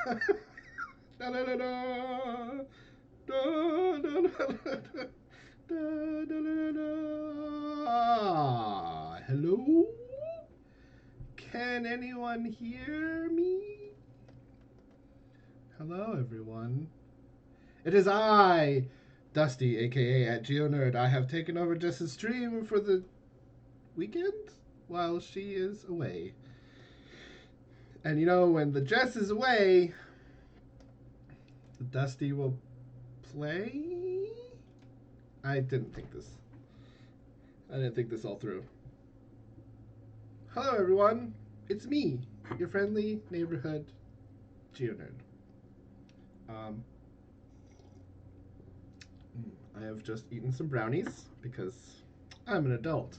Da, da, da, da. Da, da, da, da, da. Da, da, da, da. Hello? Can anyone hear me? Hello, everyone. It is I, Dusty, aka at GeoNerd. I have taken over Jess's stream for the weekend while she is away. And you know, when the Jess is away, the Dusty will play. I didn't think this. I didn't think this all through. Hello, everyone. It's me, your friendly neighborhood GeoNerd. Um, I have just eaten some brownies because I'm an adult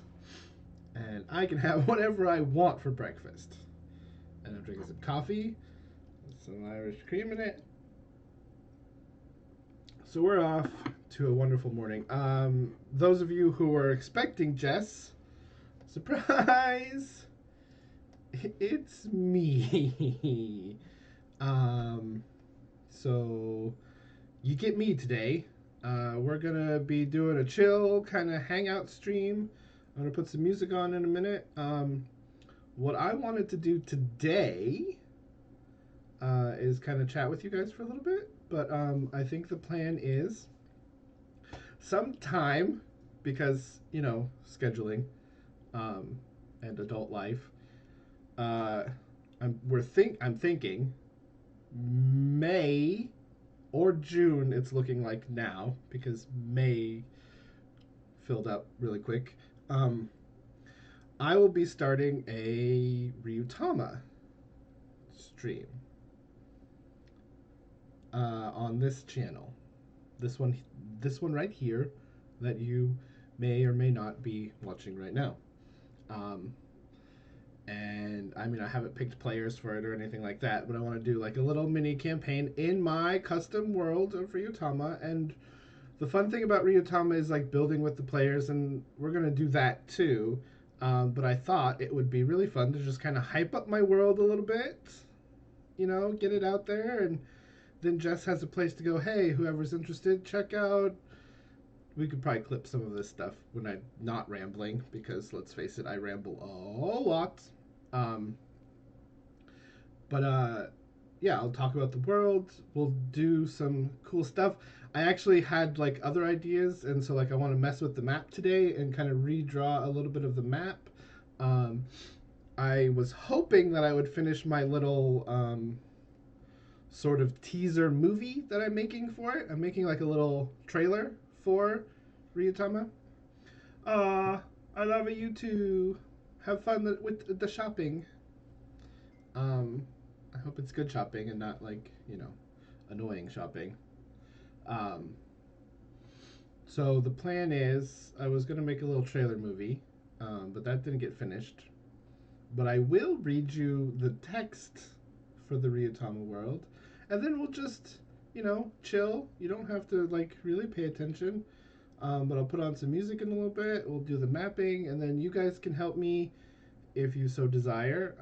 and I can have whatever I want for breakfast. And I'm drinking some coffee with some Irish cream in it. So we're off to a wonderful morning. Those of you who are expecting Jess, surprise! It's me. So you get me today. We're gonna be doing a chill kind of hangout stream. I'm gonna put some music on in a minute. What I wanted to do today is kind of chat with you guys for a little bit, but I think the plan is sometime because scheduling and adult life. Uh, I'm thinking May or June. It's looking like now because May filled up really quick. I will be starting a Ryuutama stream on this channel. This one, this one right here, that you may or may not be watching right now. Um, and I mean, I haven't picked players for it or anything like that, but I want to do like a little mini campaign in my custom world of Ryuutama. And the fun thing about Ryuutama is like building with the players, and we're gonna do that too. But I thought it would be really fun to just kind of hype up my world a little bit, get it out there, and then Jess has a place to go. Hey, whoever's interested, check out. We could probably clip some of this stuff when I'm not rambling, because let's face it, I ramble a lot. Um, but yeah, I'll talk about the world. We'll do some cool stuff. I actually had like other ideas, and so like I want to mess with the map today and kind of redraw a little bit of the map. Um, I was hoping that I would finish my little sort of teaser movie that I'm making for it. I'm making like a little trailer for Ryuutama. I love it, you too. Have fun with the shopping. I hope it's good shopping and not like, annoying shopping. Um, so the plan is I was going to make a little trailer movie, but that didn't get finished. But I will read you the text for the Ryuutama world, and then we'll just, chill. You don't have to like really pay attention. But I'll put on some music in a little bit. We'll do the mapping, and then you guys can help me if you so desire.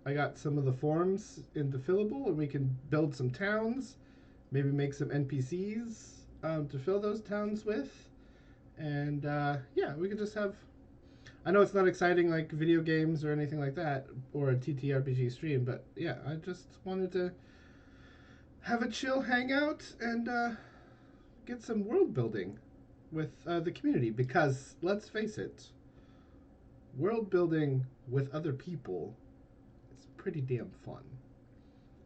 I got some of the forms in the fillable, and we can build some towns, maybe make some NPCs to fill those towns with. And yeah, we could just have. I know it's not exciting like video games or anything like that, or a TTRPG stream, but yeah, I just wanted to have a chill hangout and get some world building with the community, because let's face it, world building with other people is pretty damn fun.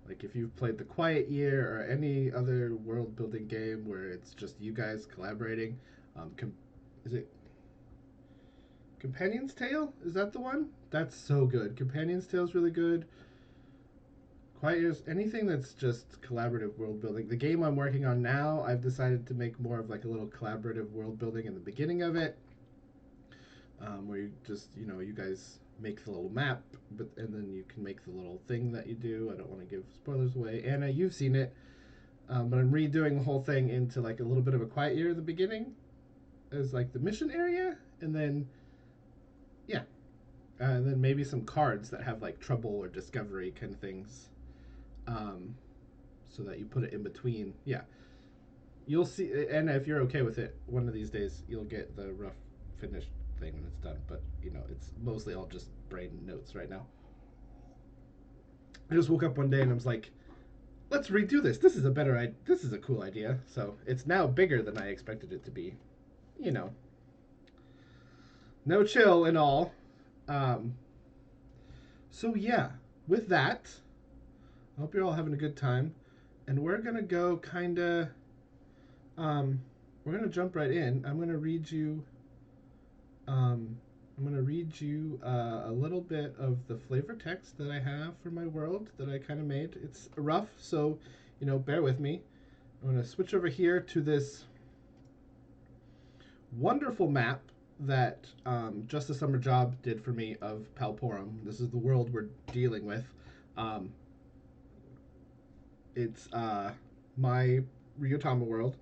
Like if you've played The Quiet Year or any other world building game where it's just you guys collaborating, is it Companion's Tale? Is that the one? That's so good. Companion's Tale is really good. Quiet Years, anything that's just collaborative world building. The game I'm working on now, I've decided to make more of like a little collaborative world building in the beginning of it, where you just you guys make the little map, and then you can make the little thing that you do. I don't want to give spoilers away. Anna, you've seen it, but I'm redoing the whole thing into like a little bit of a quiet year in the beginning, as like the mission area, and then yeah, and then maybe some cards that have like trouble or discovery kind of things. so that you put it in between. Yeah, you'll see. And if you're okay with it, one of these days you'll get the rough finished thing when it's done. But it's mostly all just brain notes right now. I just woke up one day and I was like, let's redo this. This is a better. This is a cool idea. So it's now bigger than I expected it to be. You know, no chill and all. Um, so yeah, with that, I hope you're all having a good time, and we're gonna go kind of. We're gonna jump right in. I'm gonna read you. Um, I'm gonna read you a little bit of the flavor text that I have for my world that I kind of made. It's rough, so bear with me. I'm gonna switch over here to this wonderful map that Just a Summer Job did for me of Palporum. This is the world we're dealing with. It's my Ryuutama world,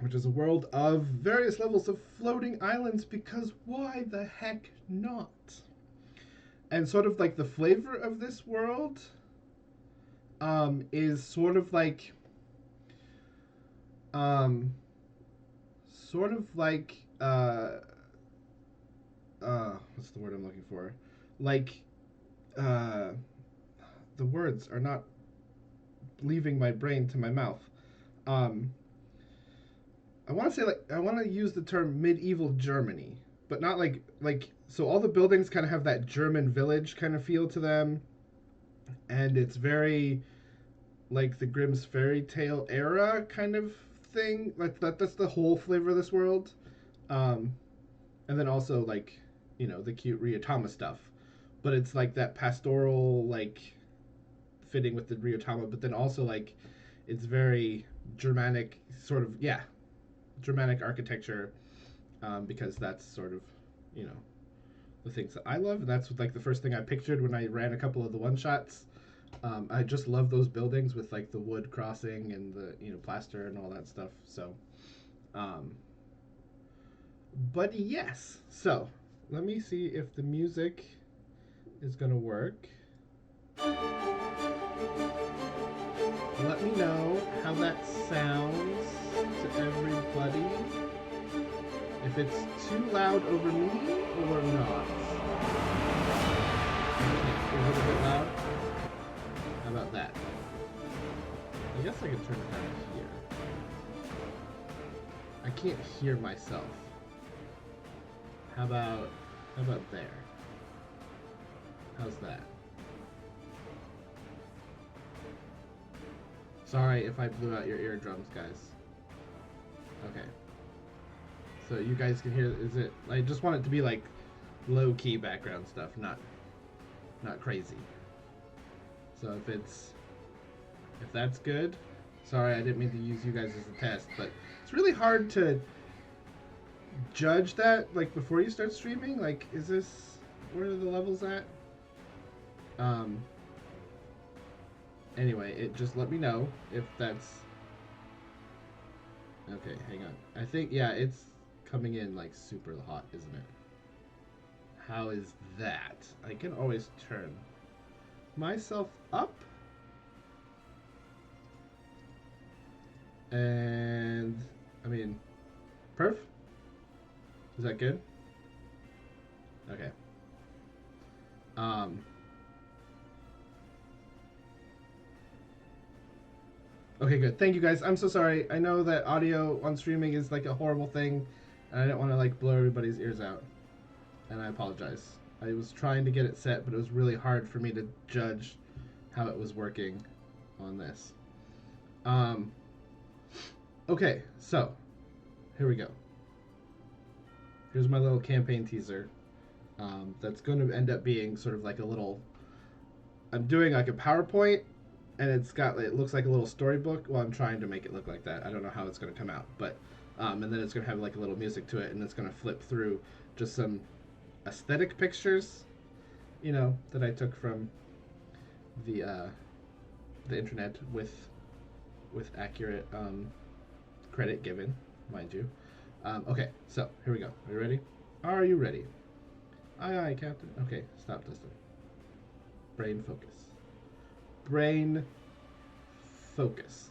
which is a world of various levels of floating islands, because why the heck not? And sort of like the flavor of this world is sort of like what's the word I'm looking for? Like the words are not leaving my brain to my mouth. I want to say I want to use the term medieval Germany, but not like so all the buildings kind of have that German village kind of feel to them, and it's very like the Grimm's fairy tale era kind of thing. Like that's the whole flavor of this world. And then also like the cute Ryuutama stuff, but it's like that pastoral like fitting with the Ryuutama, but then also like it's very Germanic sort of Germanic architecture, because that's sort of the things that I love, and that's like the first thing I pictured when I ran a couple of the one shots. I just love those buildings with like the wood crossing and the plaster and all that stuff. So, but yes. So let me see if the music is gonna work. Let me know how that sounds to everybody. If it's too loud over me or not. Is it a bit loud? How about that? I guess I could turn it down here. I can't hear myself. How about there? How's that? Sorry if I blew out your eardrums, guys. Okay. So you guys can hear, I just want it to be like low-key background stuff, not crazy. So if that's good, sorry, I didn't mean to use you guys as a test, but it's really hard to judge that like before you start streaming. Like, where are the levels at? Anyway, just let me know if that's okay. Hang on. I think it's coming in like super hot, isn't it? How is that? I can always turn myself up. And I mean, perf? Is that good? Okay. Okay, good. Thank you guys. I'm so sorry. I know that audio on streaming is like a horrible thing, and I didn't want to like blow everybody's ears out. And I apologize. I was trying to get it set, but it was really hard for me to judge how it was working on this. Okay, so here we go. Here's my little campaign teaser. That's going to end up being sort of like a little. I'm doing like a PowerPoint, and it looks like a little storybook. Well, I'm trying to make it look like that. I don't know how it's going to come out, but and then it's going to have like a little music to it, and it's going to flip through just some aesthetic pictures, that I took from the internet with accurate credit given, mind you. Okay, so here we go. Are you ready? Are you ready? Aye, aye, Captain. Okay, stop, Dustin. Brain focus. Brain focus.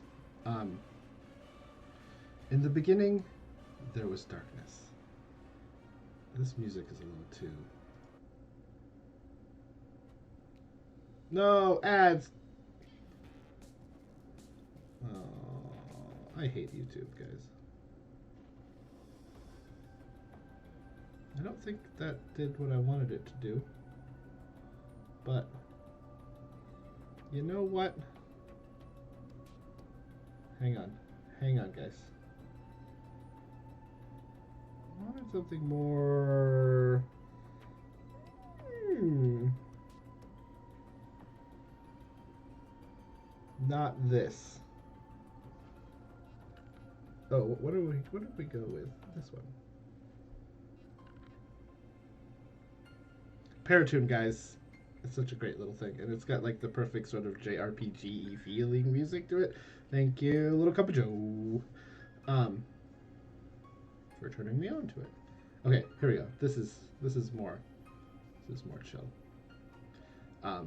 In the beginning, there was darkness. This music is a little too... No, ads! Oh, I hate YouTube, guys. I don't think that did what I wanted it to do. But, you know what? Hang on, guys. I wanted something more... Not this. Oh, what did we go with? This one. Paratune, guys. It's such a great little thing, and it's got like the perfect sort of JRPG feeling music to it. Thank you, little cup of Joe, for turning me on to it. Okay, here we go. This is more chill.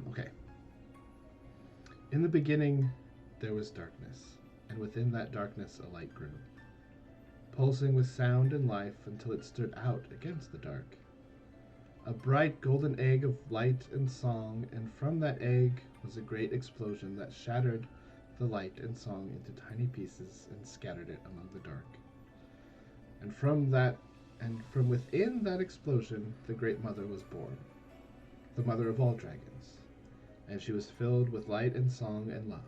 Okay. In the beginning, there was darkness, and within that darkness a light grew, pulsing with sound and life until it stood out against the dark. A bright golden egg of light and song, and from that egg was a great explosion that shattered the light and song into tiny pieces and scattered it among the dark. And from within that explosion, the Great Mother was born, the mother of all dragons, and she was filled with light and song and love.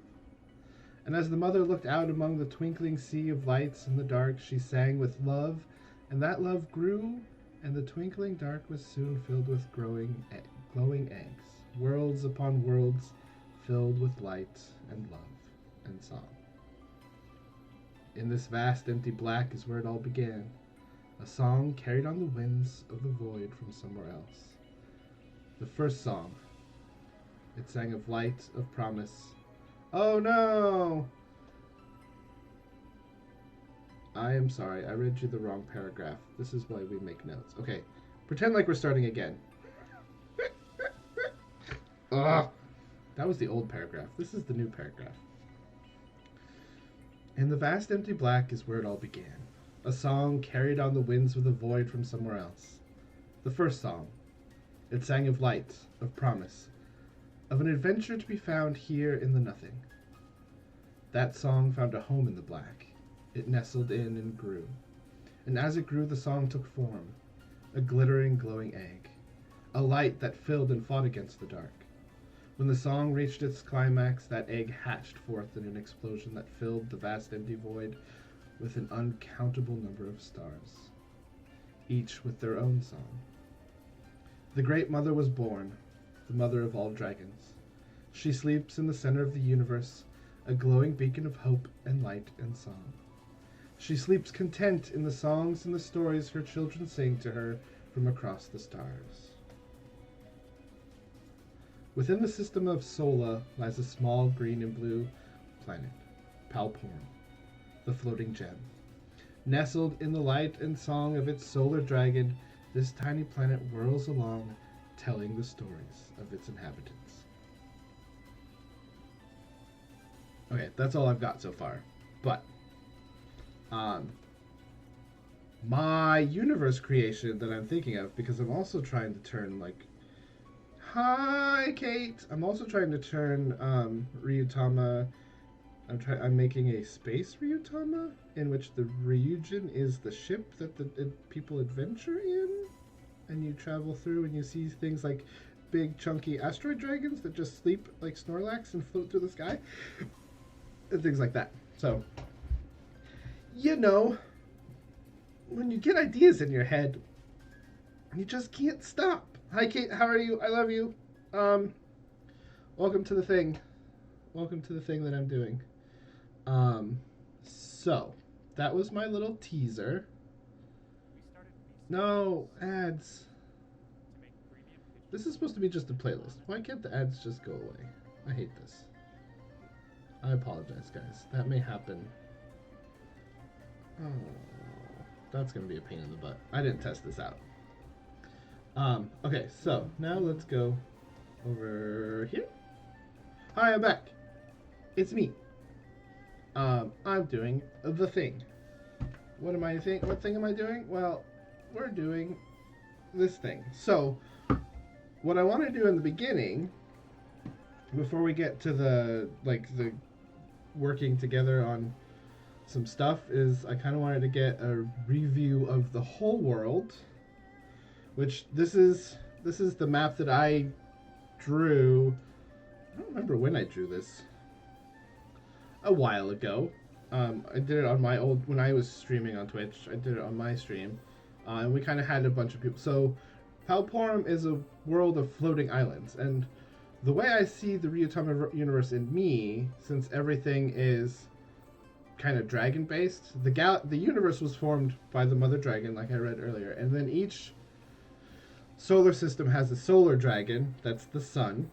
And as the mother looked out among the twinkling sea of lights in the dark, she sang with love, and that love grew, and the twinkling dark was soon filled with glowing eggs, worlds upon worlds filled with light and love and song. In this vast empty black is where it all began, a song carried on the winds of the void from somewhere else. The first song. It sang of light, of promise. Oh no! I am sorry, I read you the wrong paragraph. This is why we make notes. Okay, pretend like we're starting again. Ugh. That was the old paragraph. This is the new paragraph. In the vast empty black is where it all began. A song carried on the winds of the void from somewhere else. The first song. It sang of light, of promise, of an adventure to be found here in the nothing. That song found a home in the black. It nestled in and grew. And as it grew, the song took form, a glittering, glowing egg, a light that filled and fought against the dark. When the song reached its climax, that egg hatched forth in an explosion that filled the vast empty void with an uncountable number of stars, each with their own song. The Great Mother was born, the mother of all dragons. She sleeps in the center of the universe, a glowing beacon of hope and light and song. She sleeps content in the songs and the stories her children sing to her from across the stars. Within the system of Sola lies a small green and blue planet, Palporn, the floating gem. Nestled in the light and song of its solar dragon, this tiny planet whirls along, telling the stories of its inhabitants. Okay, that's all I've got so far. But my universe creation that I'm thinking of, because I'm also trying to turn like... Hi, Kate! I'm also trying to turn Ryuutama... I'm making a space Ryuutama, in which the Ryujin is the ship that the people adventure in, and you travel through and you see things like big chunky asteroid dragons that just sleep like Snorlax and float through the sky, and things like that. So, you know, when you get ideas in your head, you just can't stop. Hi, Kate. How are you? I love you. Welcome to the thing. Welcome to the thing that I'm doing. So that was my little teaser. No ads. This is supposed to be just a playlist. Why can't the ads just go away? I hate this. I apologize, guys. That may happen. Oh, that's gonna be a pain in the butt. I didn't test this out. Okay, so now let's go over here. Hi, I'm back. It's me. I'm doing the thing. What am I saying? What thing am I doing? Well, we're doing this thing. So, what I want to do in the beginning, before we get to the working together on some stuff, is I kind of wanted to get a review of the whole world, which this is the map that I drew. I don't remember when I drew this. A while ago. I did it on my when I was streaming on Twitch. I did it on my stream. And we kind of had a bunch of people. So, Palporum is a world of floating islands. And the way I see the Ryuutama universe in me, since everything is kind of dragon-based, the universe was formed by the mother dragon, like I read earlier. And then each solar system has a solar dragon, that's the sun.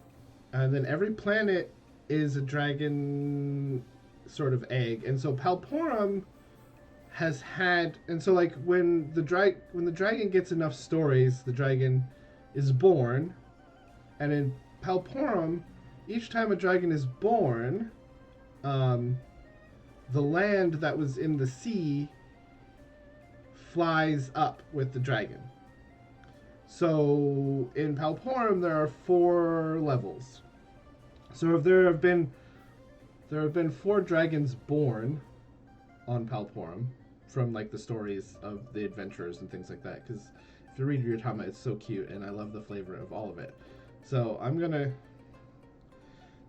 And then every planet is a dragon sort of egg, and so Palporum has had, and so like when the dragon gets enough stories, the dragon is born, and in Palporum, each time a dragon is born, the land that was in the sea flies up with the dragon. So in Palporum there are 4 levels. So if there have been 4 dragons born on Palporum from like the stories of the adventurers and things like that. Because if you read Ryuutama, it's so cute, and I love the flavor of all of it. So I'm gonna.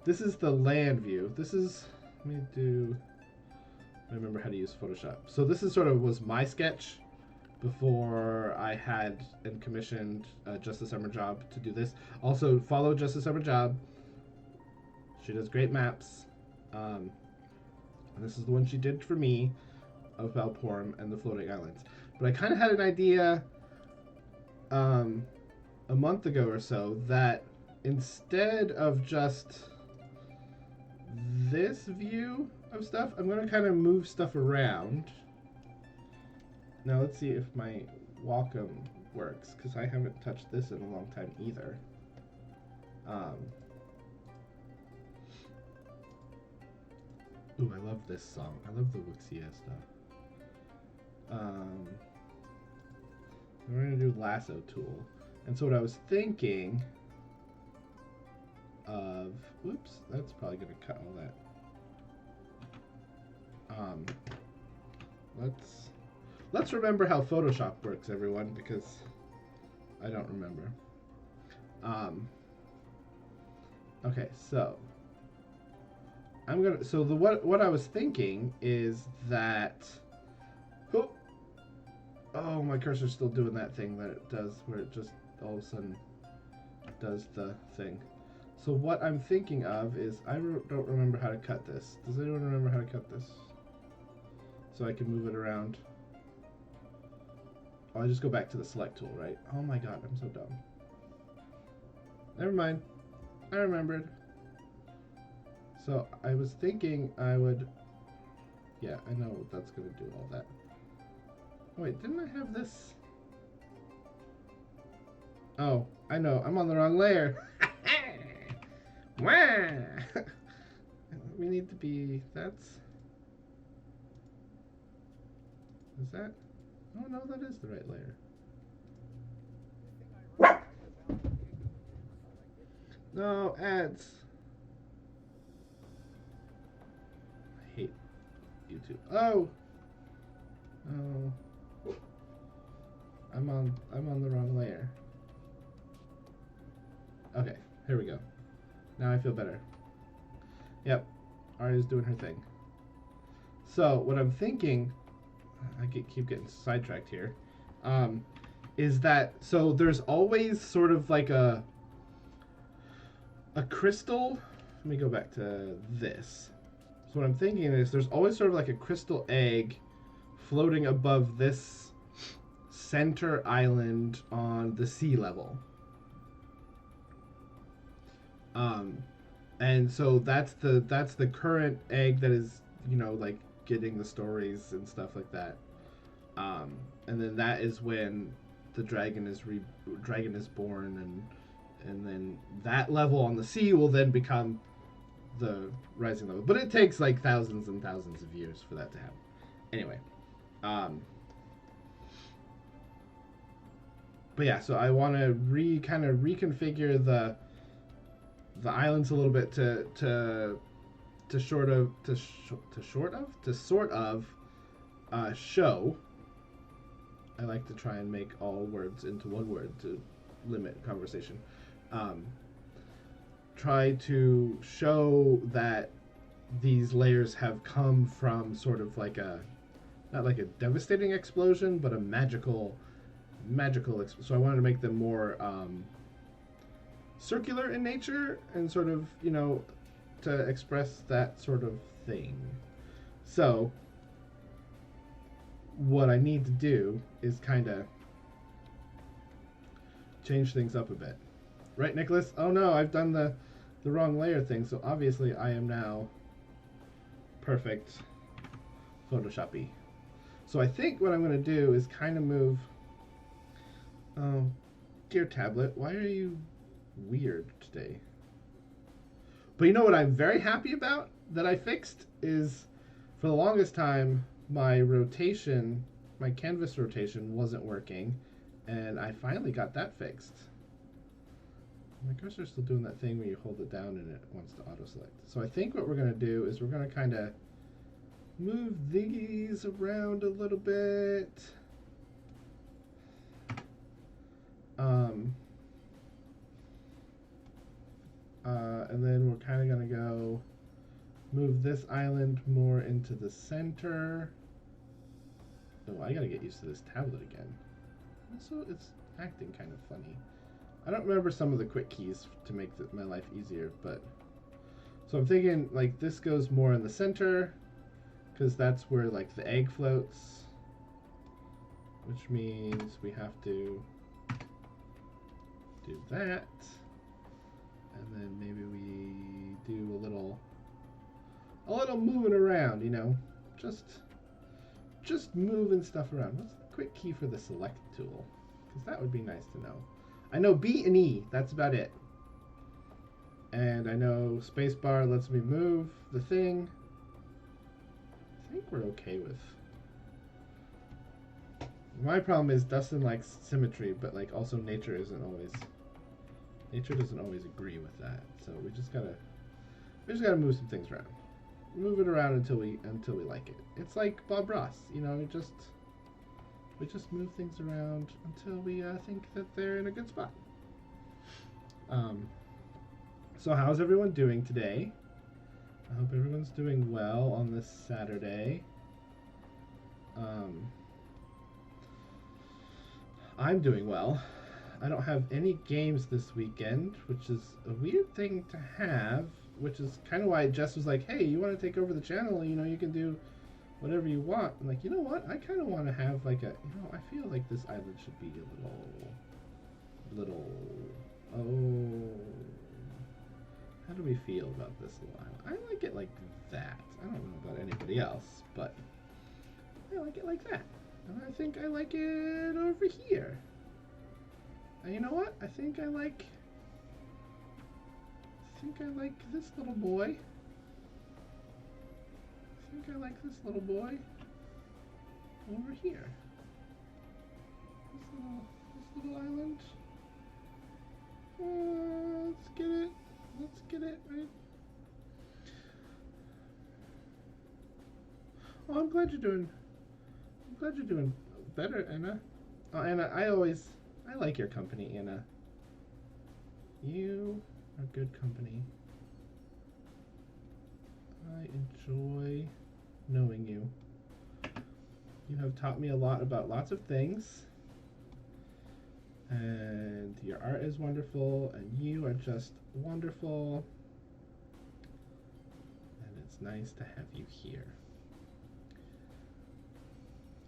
This is the land view. This is. Let me do. I remember how to use Photoshop. So this is sort of was my sketch before I had and commissioned Just a Summer Job to do this. Also follow Just a Summer Job. She does great maps. And this is the one she did for me of Palporum and the floating islands. But I kind of had an idea a month ago or so that instead of just this view of stuff, I'm going to kind of move stuff around. Now let's see if my Wacom works, because I haven't touched this in a long time either. Ooh, I love this song. I love the Wuxia stuff. We're going to do lasso tool. And so what I was thinking of... Oops, that's probably going to cut all that. Let's remember how Photoshop works, everyone, because I don't remember. Okay, so... what I was thinking is that oh, my cursor's still doing that thing that it does where it just all of a sudden does the thing. So what I'm thinking of is I don't remember how to cut this. Does anyone remember how to cut this? So I can move it around. I'll just go back to the select tool, right? Oh my god, I'm so dumb. Never mind. I remembered. So I was thinking I would... Yeah, I know that's going to do all that. Oh, wait, didn't I have this? Oh, I know. I'm on the wrong layer. We need to be... That's... Is that... Oh, no, that is the right layer. No, ads. I hate YouTube. Oh! Oh. I'm on the wrong layer. Okay, here we go. Now I feel better. Yep, Aria's doing her thing. So, what I'm thinking... I keep getting sidetracked here. Is that... So, there's always sort of like a crystal... Let me go back to this. So what I'm thinking is there's always sort of like a crystal egg floating above this center island on the sea level. And so that's the current egg that is, you know, like getting the stories and stuff like that. And then that is when the dragon is born, and then that level on the sea will then become the rising level. But it takes like thousands and thousands of years for that to happen. Anyway, but yeah, so I want to kind of reconfigure the islands a little bit to sort of show. I like to try and make all words into one word to limit conversation. Try to show that these layers have come from sort of like not like a devastating explosion, but a magical. So I wanted to make them more circular in nature and sort of, to express that sort of thing. So what I need to do is kind of change things up a bit. Right, Nicholas? Oh no, I've done the wrong layer thing, so obviously I am now perfect Photoshoppy. So I think what I'm going to do is kind of move... Oh, dear tablet, why are you weird today? But you know what I'm very happy about that I fixed is, for the longest time, my canvas rotation wasn't working, and I finally got that fixed. My cursor's still doing that thing where you hold it down and it wants to auto-select. So I think what we're going to do is we're going to kind of move these around a little bit. And then we're kind of going to go move this island more into the center. Oh, I got to get used to this tablet again. Also, it's acting kind of funny. I don't remember some of the quick keys to make my life easier, but... So I'm thinking, like, this goes more in the center, because that's where, like, the egg floats. Which means we have to do that. And then maybe we do a little moving around, just moving stuff around. What's the quick key for the select tool? Because that would be nice to know. I know B and E, that's about it. And I know spacebar lets me move the thing. I think we're okay with. My problem is Dustin likes symmetry, but like also nature doesn't always agree with that. So we just gotta move some things around. Move it around until we like it. It's like Bob Ross, we just move things around until we think that they're in a good spot. So how's everyone doing today? I hope everyone's doing well on this Saturday. I'm doing well. I don't have any games this weekend, which is a weird thing to have, which is kind of why Jess was like, hey, you want to take over the channel? You can do whatever you want. I'm like, you know what? I kind of want to have like I feel like this island should be a little, how do we feel about this little island? I like it like that. I don't know about anybody else, but I like it like that. And I think I like it over here. And you know what? I think I like this little boy. I think I like this little boy over here. This little island. Let's get it. Let's get it right. Oh, I'm glad you're doing better, Anna. Oh, Anna, I like your company, Anna. You are good company. I enjoy knowing you. You have taught me a lot about lots of things. And your art is wonderful, and you are just wonderful. And it's nice to have you here.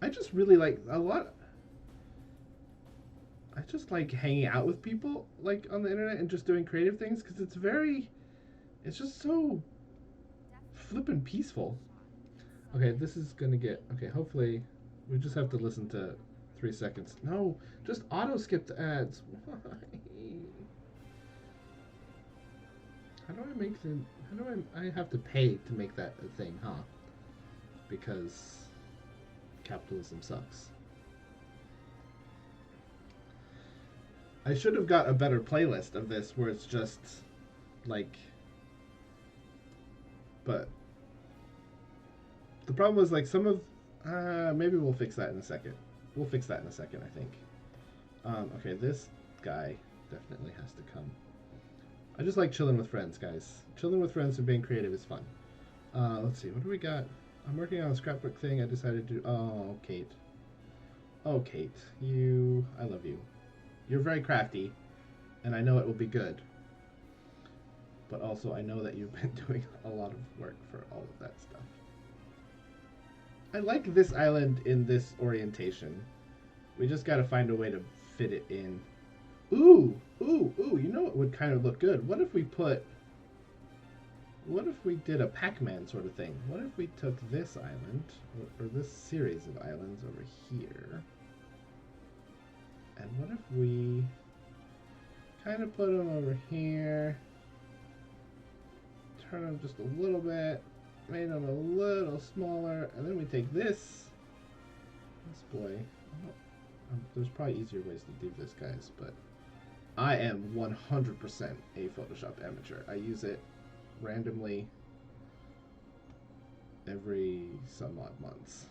I just really like I just like hanging out with people like on the internet and just doing creative things because it's just so flippin' peaceful. Okay, this is gonna get, okay, hopefully we just have to listen to 3 seconds. No, just auto skip the ads. Why? How do I make the? How do I have to pay to make that a thing, huh? Because capitalism sucks. I should have got a better playlist of this where it's just like. But the problem was like some of. Maybe we'll fix that in a second. We'll fix that in a second, I think. Okay, this guy definitely has to come. I just like chilling with friends, guys. Chilling with friends and being creative is fun. Let's see, what do we got? I'm working on a scrapbook thing. I decided to. Oh, Kate. Oh, Kate. I love you. You're very crafty, and I know it will be good. But also, I know that you've been doing a lot of work for all of that stuff. I like this island in this orientation. We just gotta find a way to fit it in. Ooh! You know what would kind of look good? What if we did a Pac-Man sort of thing? What if we took this island, or this series of islands over here, and what if we kind of put them over here, turn them just a little bit, made them a little smaller, and then we take this boy. There's probably easier ways to do this, guys, but I am 100% a Photoshop amateur. I use it randomly every some odd months.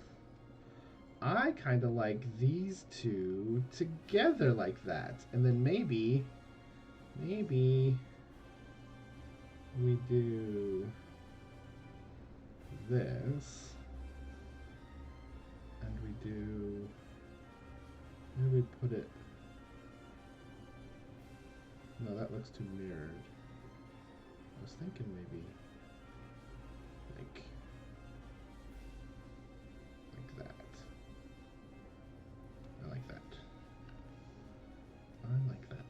I kind of like these two together like that, and then maybe we do this, and we do, maybe we put it, no, that looks too mirrored. I was thinking maybe like that. I like that. I like that.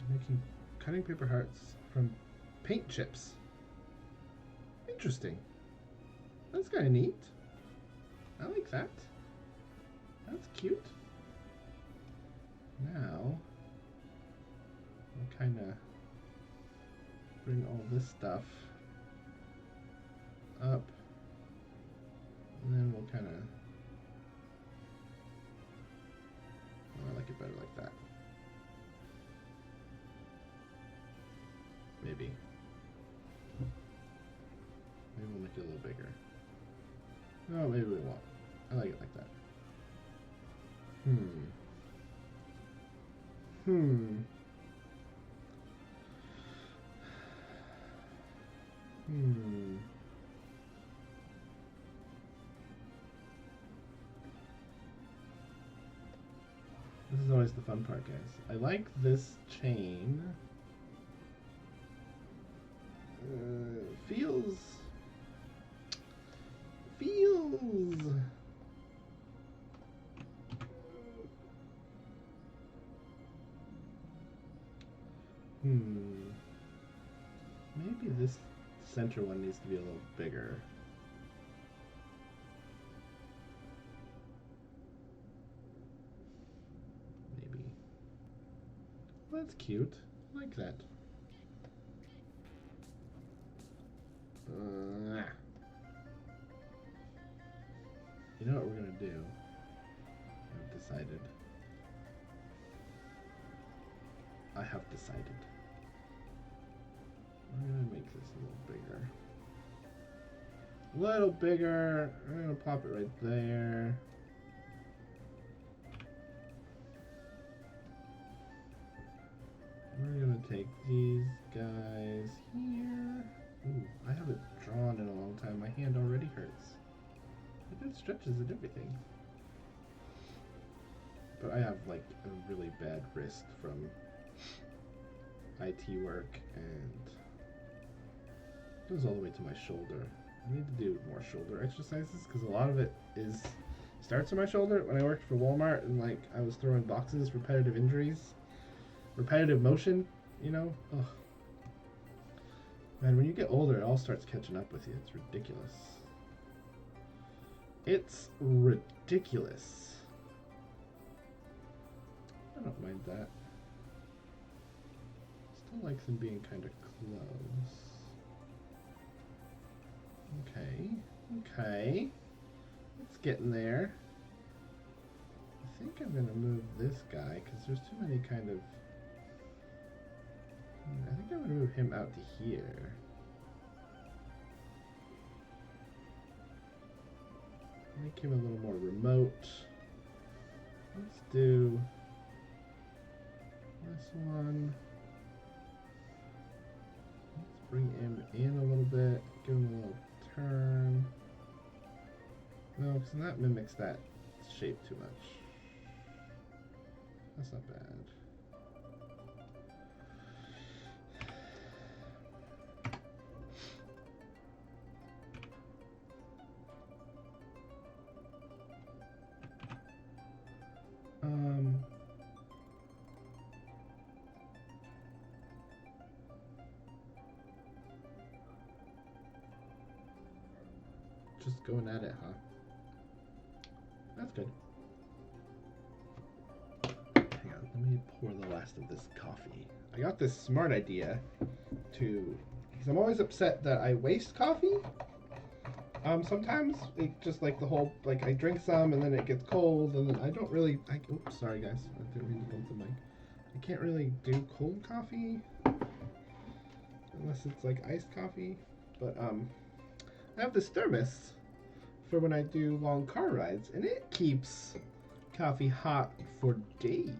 Making cutting paper hearts from paint chips. Interesting. That's kind of neat. I like that. That's cute. Now, we'll kind of bring all this stuff up, and then we'll kind of, I like it better like that. Maybe we'll make it a little bigger. No, maybe we won't. I like it like that. This is always the fun part, guys. I like this chain. Feels. Maybe this center one needs to be a little bigger. Maybe. Well, that's cute. I like that. You know what we're gonna do? I've decided. I have decided. I'm gonna make this a little bigger. A little bigger. I'm gonna plop it right there. We're gonna take these guys here. Ooh, I haven't drawn in a long time. My hand already hurts. It did stretches and everything. But I have like a really bad wrist from IT work, and it goes all the way to my shoulder. I need to do more shoulder exercises because a lot of it starts in my shoulder. When I worked for Walmart and like I was throwing boxes, repetitive injuries, repetitive motion, you know. Ugh. Man, when you get older, it all starts catching up with you. It's ridiculous. It's ridiculous. I don't mind that. still like them being kind of close. Okay, okay. It's getting there. I think I'm gonna move this guy because there's too many kind of... I think I'm gonna move him out to here. Make him a little more remote. Let's do this one. Let's bring him in a little bit. Give him a little turn. No, because that mimics that shape too much. That's not bad. Just going at it, huh? That's good. Hang on, let me pour the last of this coffee. I got this smart idea to, because I'm always upset that I waste coffee. Sometimes it just like the whole, like I drink some and then it gets cold and then I don't really, oops, sorry guys, I didn't mean to bump the mic. I can't really do cold coffee unless it's like iced coffee, but I have this thermos for when I do long car rides, and it keeps coffee hot for days,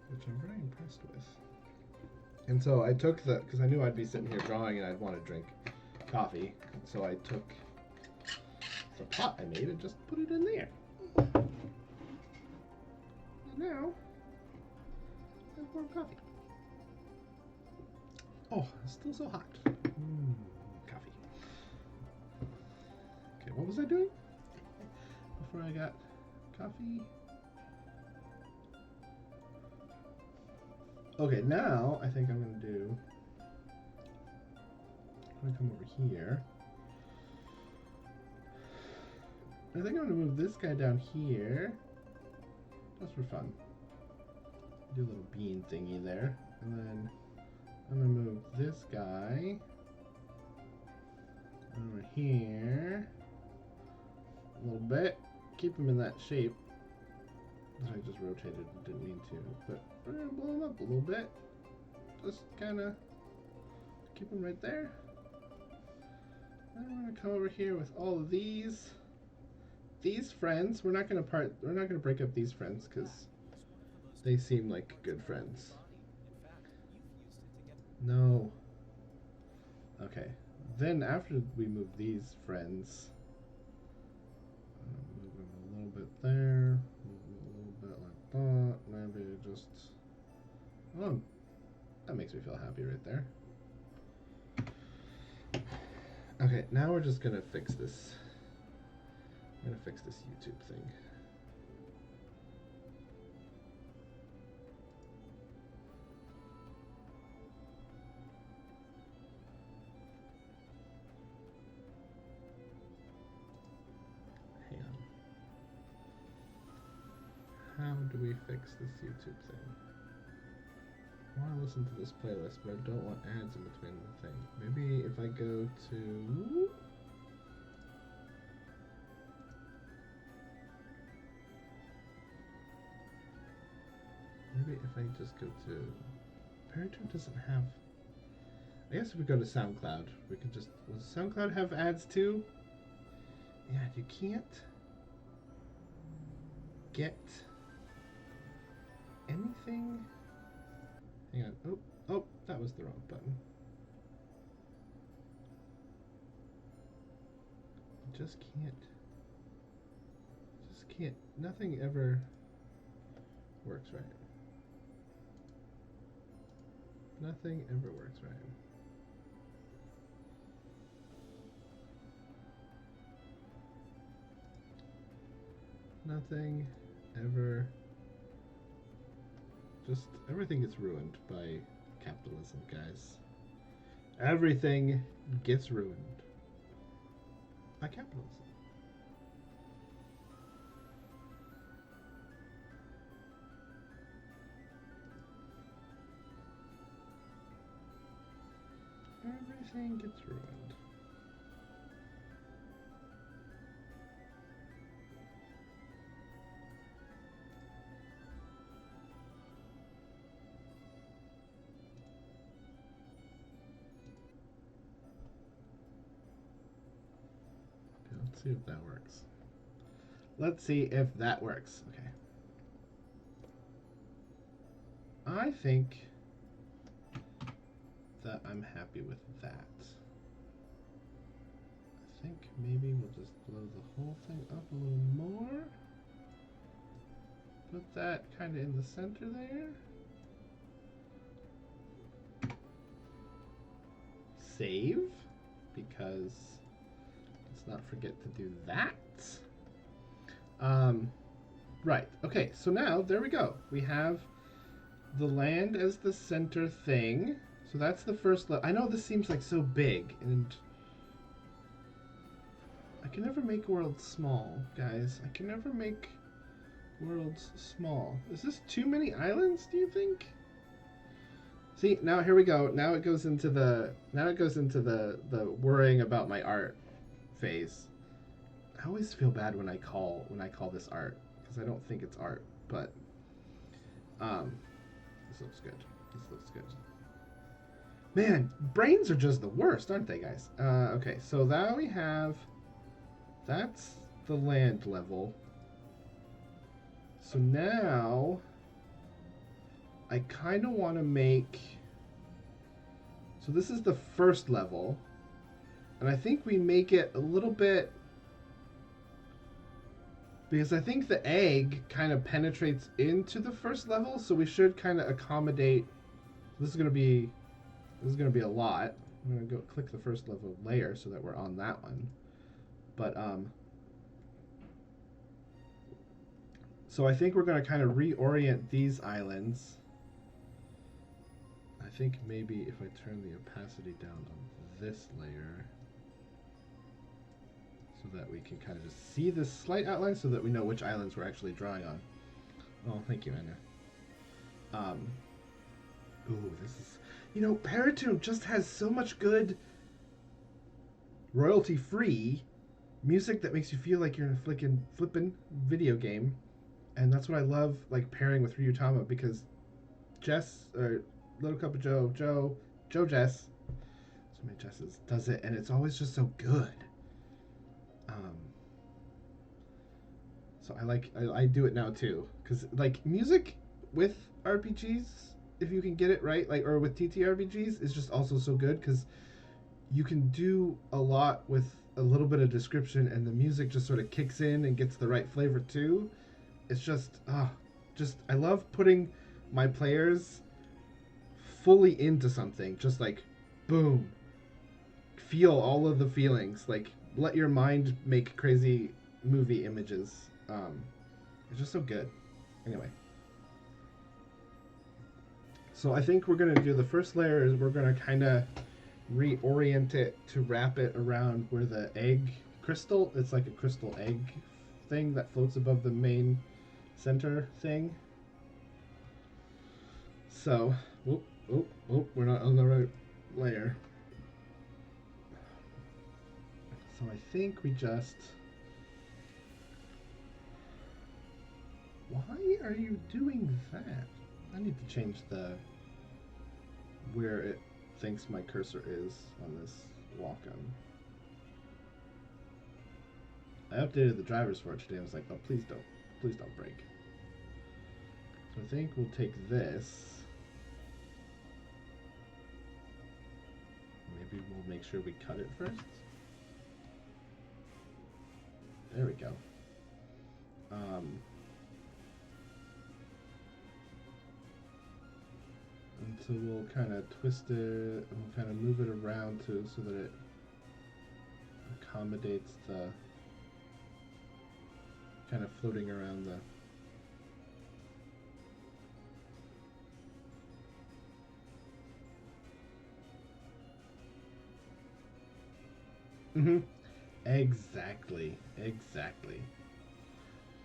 which I'm very impressed with. And so I took because I knew I'd be sitting here drawing and I'd want to drink coffee, so I took the pot I made and just put it in there. And now I have warm coffee. Oh, it's still so hot. Coffee. Okay, what was I doing before I got coffee? Okay, now I think I'm gonna do. I'm gonna come over here. I think I'm gonna move this guy down here. Just for fun. Do a little bean thingy there, and then I'm gonna move this guy over here a little bit. Keep him in that shape that I just rotated. Didn't mean to, but we're gonna blow him up a little bit. Just kind of keep him right there. Then we're gonna come over here with all of these friends. We're not gonna break up these friends because they seem like good friends. No. Okay. Then after we move these friends, move them a little bit there, move them a little bit like that. Maybe just. Oh, that makes me feel happy right there. Okay, now we're just gonna fix this. I'm gonna fix this YouTube thing. Hang on. How do we fix this YouTube thing? I want to listen to this playlist, but I don't want ads in between the thing. Maybe if I go to... Maybe if I just go to... Parenthood doesn't have... I guess if we go to SoundCloud, we can just... Does SoundCloud have ads too? Yeah, you can't get anything... Hang on. Oh, that was the wrong button. Just can't. Nothing ever works right. Nothing ever works right. Nothing ever. Just everything gets ruined by capitalism, guys. Everything gets ruined by capitalism. Everything gets ruined. Let's see if that works. Let's see if that works. Okay. I think that I'm happy with that. I think maybe we'll just blow the whole thing up a little more. Put that kind of in the center there. Save, because let's not forget to do that. Right, okay, so now, there we go. We have the land as the center thing. So that's the first I know this seems like so big, and I can never make worlds small, guys. I can never make worlds small. Is this too many islands, do you think? See, now here we go. Now it goes into the worrying about my art phase. I always feel bad when I call this art, because I don't think it's art, but this looks good. This looks good. Man, brains are just the worst, aren't they, guys? Okay, so now we have, that's the land level. So now I kind of want to make, so this is the first level, and I think we make it a little bit, because I think the egg kind of penetrates into the first level, so we should kind of accommodate. This is going to be a lot. I'm going to go click the first level layer so that we're on that one. But so I think we're going to kind of reorient these islands. I think maybe if I turn the opacity down on this layer, so that we can kind of just see this slight outline, so that we know which islands we're actually drawing on. Oh, thank you, Anna. Ooh, this is, Paratoon just has so much good royalty-free music that makes you feel like you're in a flippin' video game, and that's what I love, like, pairing with Ryuutama, because Jess, or Little Cup of Joe Jess, so many Jesses, does it, and it's always just so good. So I do it now too, because like music with RPGs, if you can get it right, like, or with TTRPGs, is just also so good, because you can do a lot with a little bit of description, and the music just sort of kicks in and gets the right flavor too. It's just I love putting my players fully into something, just like boom, feel all of the feelings, like let your mind make crazy movie images. It's just so good. Anyway, so I think we're gonna do the first layer is we're gonna kind of reorient it to wrap it around where the egg crystal, it's like a crystal egg thing that floats above the main center thing. So we're not on the right layer. So I think we just, why are you doing that? I need to change where it thinks my cursor is on this walk-on. I updated the drivers for it today. I was like, oh, please don't break. So I think we'll take this. Maybe we'll make sure we cut it first. There we go. And so we'll kind of twist it, and we'll kind of move it around so that it accommodates the kind of floating around the Exactly.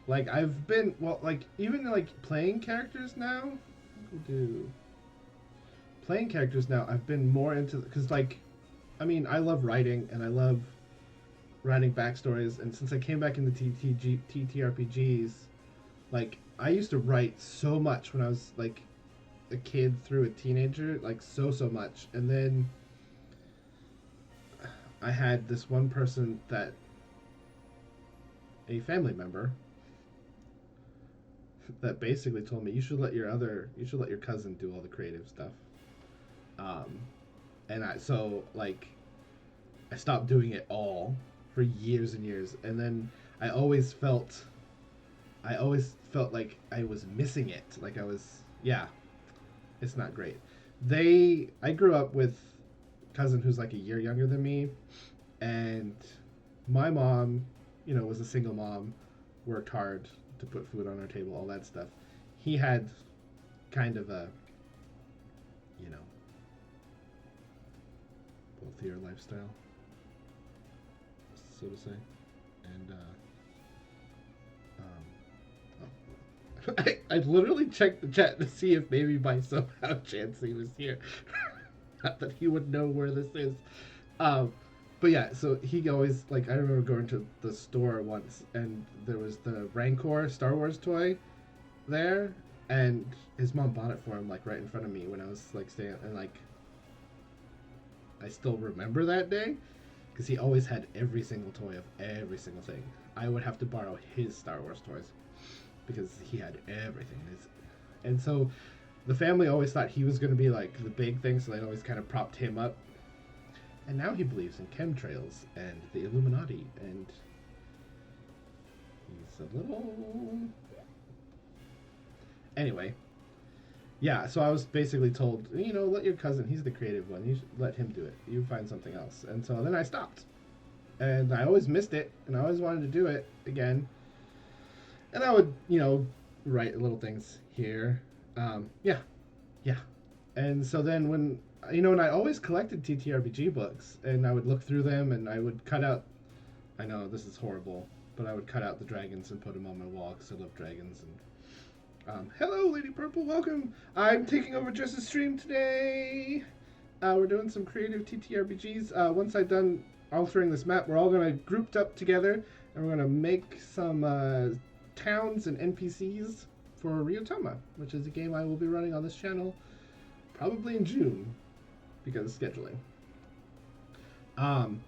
Like, I've been, well, like, even, like, playing characters now, I've been more into, because, like, I mean, I love writing and I love writing backstories. And since I came back into TTRPGs, like I used to write so much when I was like a kid through a teenager, like so much. And then I had this one person that a family member that basically told me you should let your cousin do all the creative stuff. Um, and I stopped doing it all for years and years, and then I always felt I always felt like I was missing it. Like I was, yeah, it's not great. I grew up with a cousin who's like a year younger than me, and my mom, was a single mom, worked hard to put food on our table, all that stuff. He had kind of a, you know, wealthier lifestyle, so to say. And I literally checked the chat to see if maybe by somehow chance he was here. Not that he would know where this is. Um, but yeah, so he always, like, I remember going to the store once and there was the Rancor Star Wars toy there, and his mom bought it for him, like, right in front of me when I was, like, staying, and, like, I still remember that day because he always had every single toy of every single thing. I would have to borrow his Star Wars toys because he had everything. And so the family always thought he was going to be like the big thing, so they always kind of propped him up. And now he believes in chemtrails and the Illuminati, and he's a little... Anyway, yeah, so I was basically told, let your cousin, he's the creative one, you should let him do it. You find something else. And so then I stopped. And I always missed it, and I always wanted to do it again. And I would, write little things here. Yeah. And so then when, and I always collected TTRPG books, and I would look through them, and I would cut out, I know this is horrible, but I would cut out the dragons and put them on my wall because I love dragons. And hello, Lady Purple, welcome. I'm taking over Jess's stream today. We're doing some creative TTRPGs. Once I've done altering this map, we're all going to group up together, and we're going to make some towns and NPCs for Ryuutama, which is a game I will be running on this channel probably in June because of scheduling. And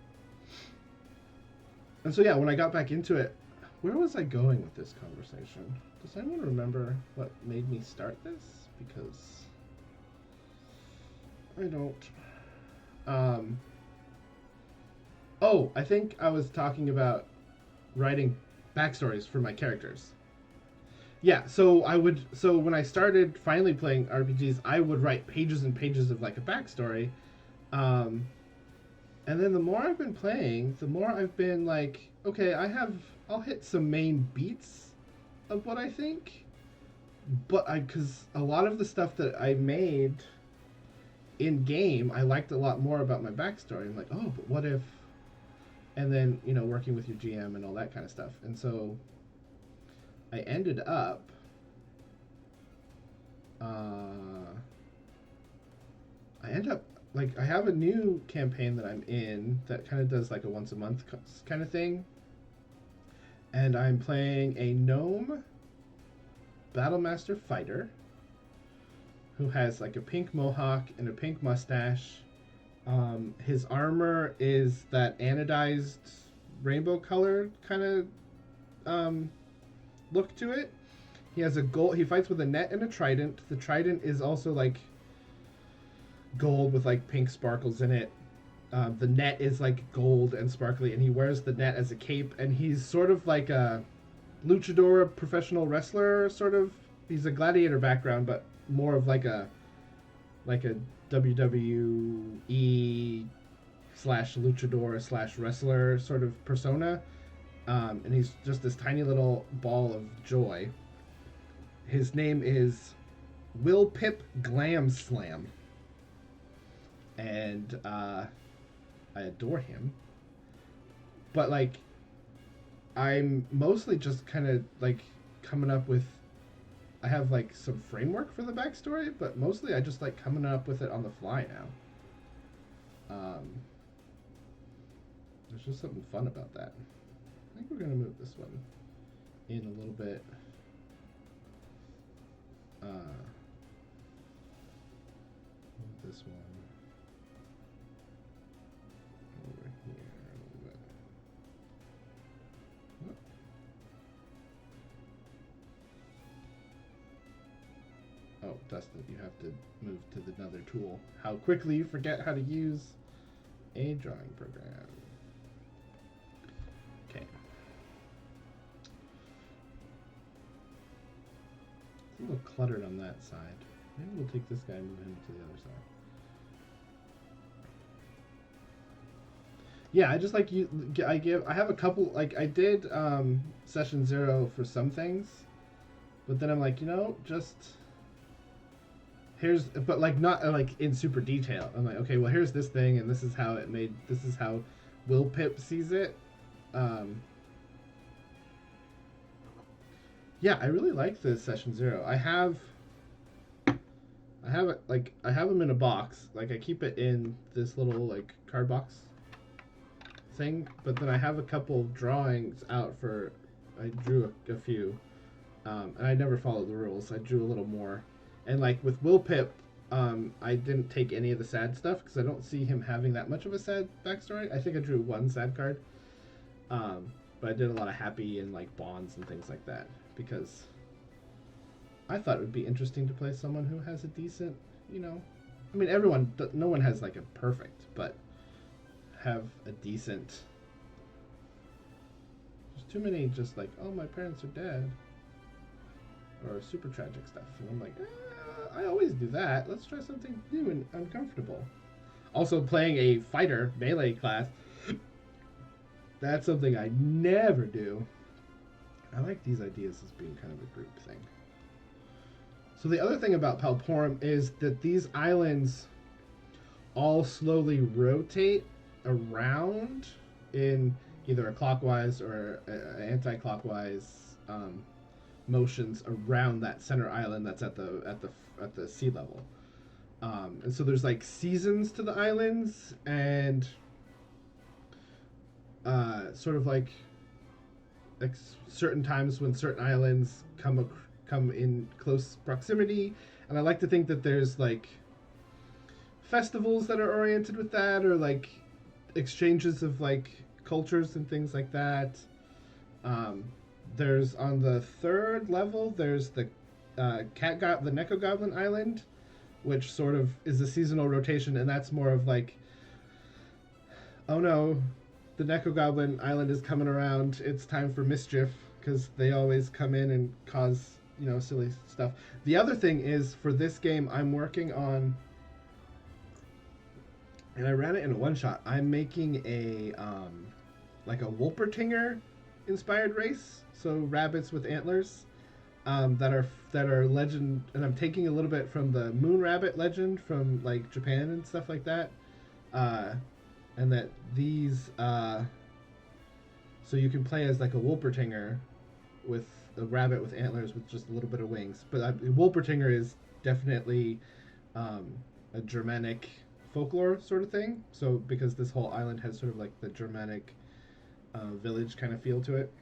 so yeah, when I got back into it, where was I going with this conversation? Does anyone remember what made me start this? Because I don't. Oh, I think I was talking about writing backstories for my characters. Yeah, so when I started finally playing RPGs, I would write pages and pages of like a backstory. And then the more I've been playing, the more I've been like, okay, I'll hit some main beats of what I think. But because a lot of the stuff that I made in game, I liked a lot more about my backstory. I'm like, oh, but what if... And then, working with your GM and all that kind of stuff. And so I ended up... like, I have a new campaign that I'm in that kind of does like a once a month kind of thing. And I'm playing a gnome Battlemaster fighter who has like a pink mohawk and a pink mustache. His armor is that anodized rainbow colored kind of look to it. He has a gold. He fights with a net and a trident. The trident is also like gold with like pink sparkles in it. The net is like gold and sparkly, and he wears the net as a cape. And he's sort of like a luchador, professional wrestler. Sort of. He's a gladiator background, but more of like a WWE / luchador / wrestler sort of persona. And he's just this tiny little ball of joy. His name is Will Pip Glam Slam. And I adore him. But like, I'm mostly just kind of like coming up with... I have like some framework for the backstory, but mostly I just like coming up with it on the fly now. There's just something fun about that. I think we're going to move this one in a little bit. Move this one over here a little bit. Oh, Dustin, you have to move to another tool. How quickly you forget how to use a drawing program. Okay. It's a little cluttered on that side. Maybe we'll take this guy and move him to the other side. Yeah, I just like you. I have a couple, like I did session 0 for some things, but then I'm like, just here's, but like not like in super detail. I'm like, okay, well here's this thing, and this is how it made. This is how Will Pip sees it. Yeah, I really like this session 0. I have it like I have them in a box. Like I keep it in this little like card box thing, but then I have a couple drawings out for. I drew a few, and I never followed the rules. I drew a little more, and like with Will Pip, I didn't take any of the sad stuff because I don't see him having that much of a sad backstory. I think I drew one sad card, but I did a lot of happy and like bonds and things like that because I thought it would be interesting to play someone who has a decent, I mean, no one has like a perfect, but have a decent. There's too many just like, oh, my parents are dead, or super tragic stuff, and I'm like, I always do that. Let's try something new and uncomfortable. Also, playing a fighter melee class, that's something I never do. I like these ideas as being kind of a group thing. So the other thing about Palporum is that these islands all slowly rotate around in either a clockwise or anti-clockwise motions around that center island that's at the sea level. And so there's like seasons to the islands, and sort of like certain times when certain islands come in close proximity, and I like to think that there's like festivals that are oriented with that, or like exchanges of like cultures and things like that. There's on the 3rd level, there's the the Neko Goblin Island, which sort of is a seasonal rotation, and that's more of like, oh no, the Neko Goblin Island is coming around. It's time for mischief, because they always come in and cause, silly stuff. The other thing is, for this game, I'm working on, and I ran it in a one-shot, I'm making a, like a Wolpertinger inspired race, so rabbits with antlers, that are legend, and I'm taking a little bit from the Moon Rabbit legend from like Japan and stuff like that, and that these, so you can play as like a Wolpertinger with a rabbit with antlers with just a little bit of wings. But Wolpertinger is definitely a Germanic folklore sort of thing. So because this whole island has sort of like the Germanic village kind of feel to it.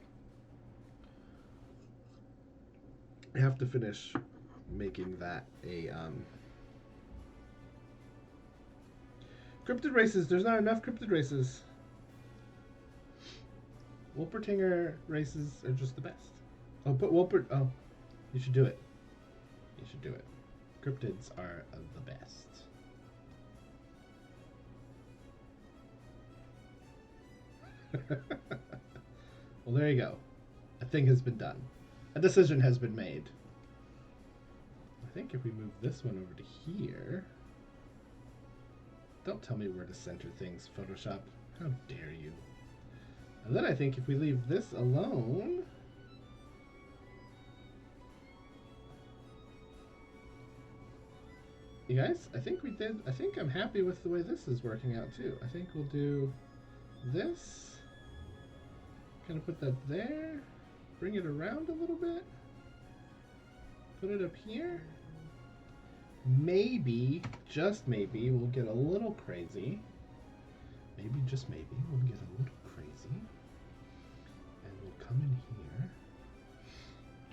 I have to finish making that a cryptid races. There's not enough cryptid races. Wolpertinger races are just the best. Oh, you should do it. You should do it. Cryptids are the best. Well, there you go. A thing has been done. A decision has been made. I think if we move this one over to here... Don't tell me where to center things, Photoshop. How dare you. And then I think if we leave this alone... You guys, I think I'm happy with the way this is working out too. I think we'll do this. Kind of put that there. Bring it around a little bit. Put it up here. Maybe, just maybe, we'll get a little crazy maybe, just maybe, we'll get a little crazy. And we'll come in here.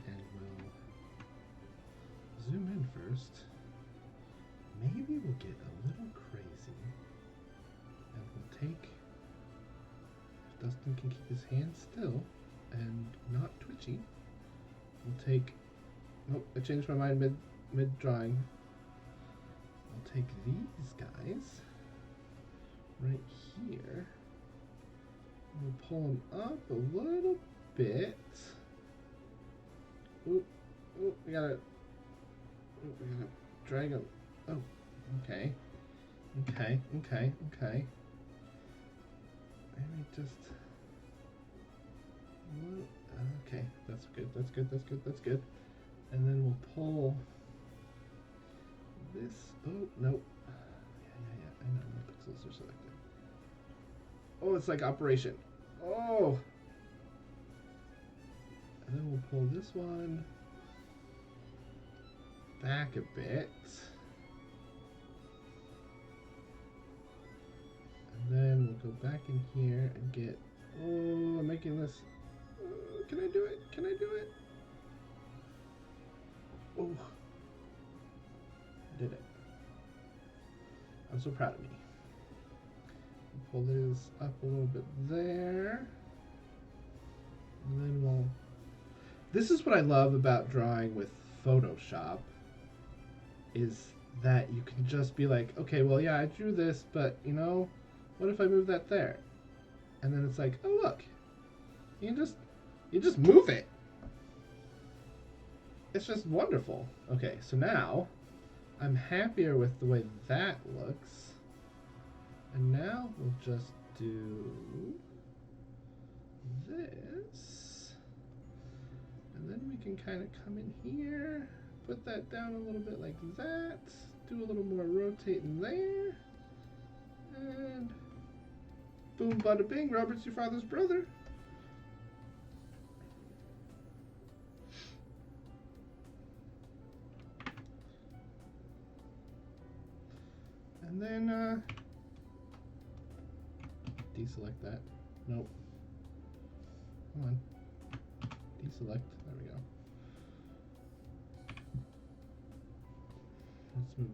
And we'll zoom in first. Maybe we'll get a little crazy. And we'll take... If Dustin can keep his hand still and not twitchy, we'll take... Nope, I changed my mind mid-drawing. I'll take these guys right here. We'll pull them up a little bit. Oop, oop, we gotta drag them. Oh, okay. Okay. Maybe just... Okay, that's good. And then we'll pull this. Oh, nope. Yeah. I know no pixels are selected. Oh, it's like operation. Oh! And then we'll pull this one back a bit. And then we'll go back in here and get... Oh, I'm making this... can I do it? Oh, I did it. I'm so proud of me. Pull this up a little bit there. And then we'll... This is what I love about drawing with Photoshop, is that you can just be like, okay, well, yeah, I drew this, but, you know, what if I move that there? And then it's like, oh, look, you just move it. It's just wonderful. Okay, so now I'm happier with the way that looks. And now we'll just do this. And then we can kind of come in here, put that down a little bit like that, do a little more rotating there. And boom, bada bing, Robert's your father's brother. And then, deselect that. Nope. Come on. Deselect. There we go. Let's move.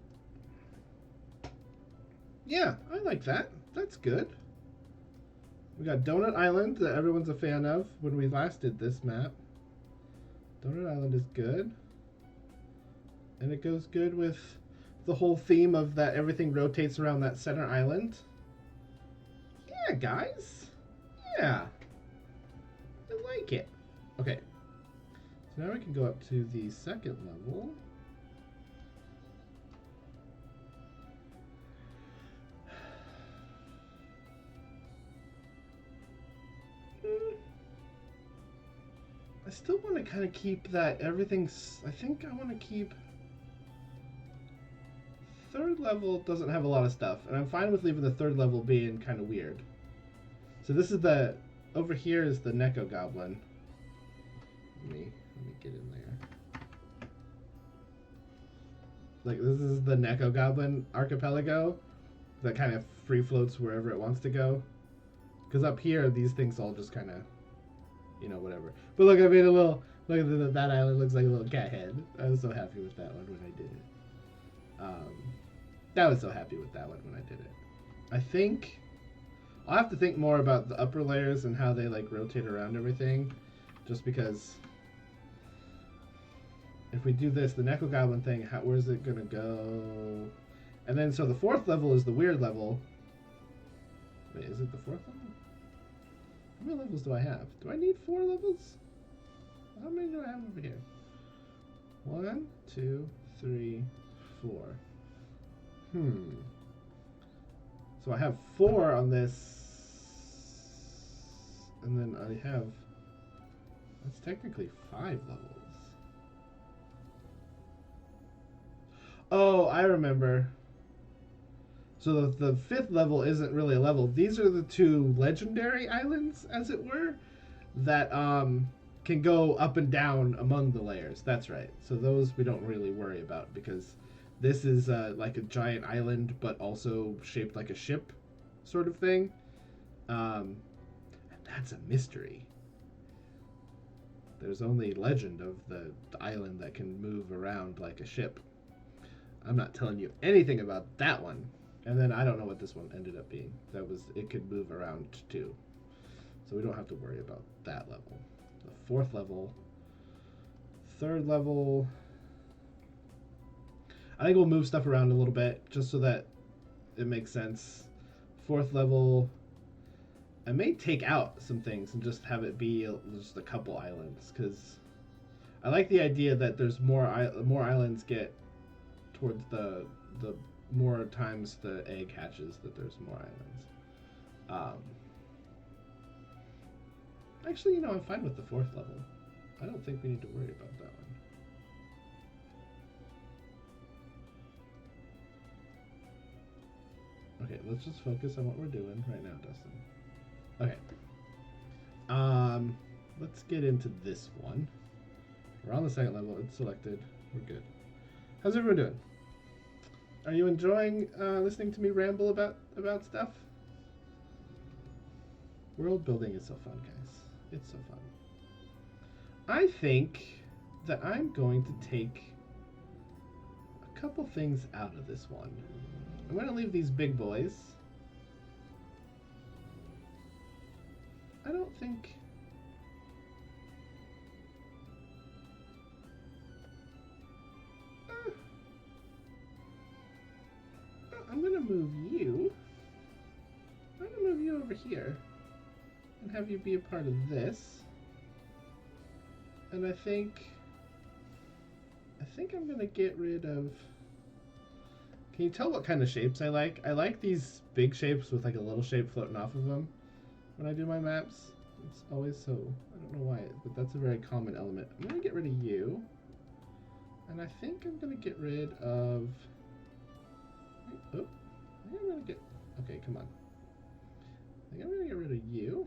Yeah, I like that. That's good. We got Donut Island that everyone's a fan of when we last did this map. Donut Island is good. And it goes good with the whole theme of that everything rotates around that center island. Yeah, guys. Yeah. I like it. Okay. So now we can go up to the second level. I still want to kind of keep that everything's... I think I want to keep... Third level doesn't have a lot of stuff, and I'm fine with leaving the third level being kind of weird. So this is the... Over here is the Neko Goblin. Let me get in there. Like, this is the Neko Goblin archipelago that kind of free floats wherever it wants to go. Because up here, these things all just kind of, you know, whatever. But look, I made a little... Look at that island, looks like a little cat head. I was so happy with that one when I did it. I was so happy with that one when I did it. I think I'll have to think more about the upper layers and how they like rotate around everything, just because if we do this, the Neko Goblin thing, where's it gonna go? And then so the fourth level is the weird level. Wait, is it the fourth level? How many levels do I have? Do I need 4 levels? How many do I have over here? 1, 2, 3, 4. So I have 4 on this, and then I have, that's technically 5 levels. Oh, I remember. So the 5th level isn't really a level. These are the 2 legendary islands, as it were, that can go up and down among the layers. That's right. So those we don't really worry about, because this is like a giant island, but also shaped like a ship. sort of thing. And that's a mystery. There's only legend of the island that can move around like a ship. I'm not telling you anything about that one. And then I don't know what this one ended up being. It could move around too. So we don't have to worry about that level. The fourth level. Third level. I think we'll move stuff around a little bit just so that it makes sense. Fourth level. I may take out some things and just have it be just a couple islands, because I like the idea that there's more islands get towards the more times the egg hatches, that there's more islands. Actually, I'm fine with the fourth level. I don't think we need to worry about that one. Okay, let's just focus on what we're doing right now, Dustin. Okay. Let's get into this one. We're on the second level. It's selected. We're good. How's everyone doing? Are you enjoying listening to me ramble about stuff? World building is so fun, guys. It's so fun. I think that I'm going to take a couple things out of this one. I'm going to leave these big boys. I don't think... I'm going to move you. I'm going to move you over here and have you be a part of this. And I think I'm going to get rid of... Can you tell what kind of shapes I like? I like these big shapes with like a little shape floating off of them. When I do my maps, it's always so, I don't know why, but that's a very common element. I'm going to get rid of you. And I think I'm going to get rid of... Oh, I think I'm going to get... Okay, come on. I think I'm going to get rid of you.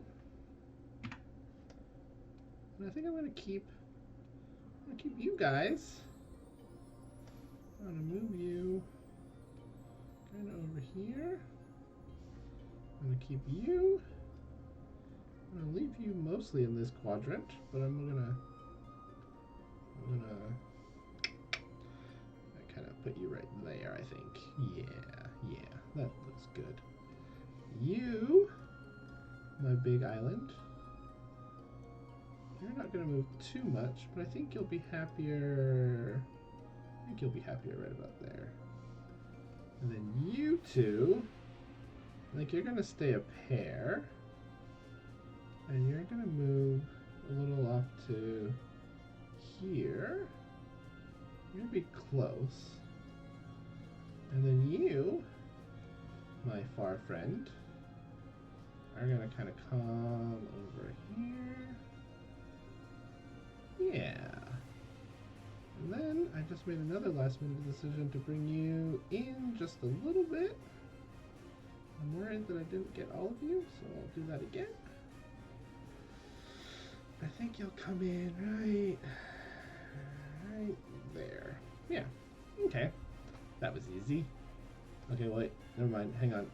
And I think I'm going to keep you guys. I'm going to move you kind of over here. I'm going to keep you. I'm gonna leave you mostly in this quadrant, but I'm gonna kind of put you right there, I think. Yeah, that looks good. You, my big island. You're not gonna move too much, but I think you'll be happier. I think you'll be happier right about there. And then you two, I think you're gonna stay a pair. And you're going to move a little off to here. You're going to be close. And then you, my far friend, are going to kind of come over here. Yeah. And then I just made another last minute decision to bring you in just a little bit. I'm worried that I didn't get all of you, so I'll do that again. I think you'll come in right there. Yeah. Okay. That was easy. Okay, wait. Never mind. Hang on.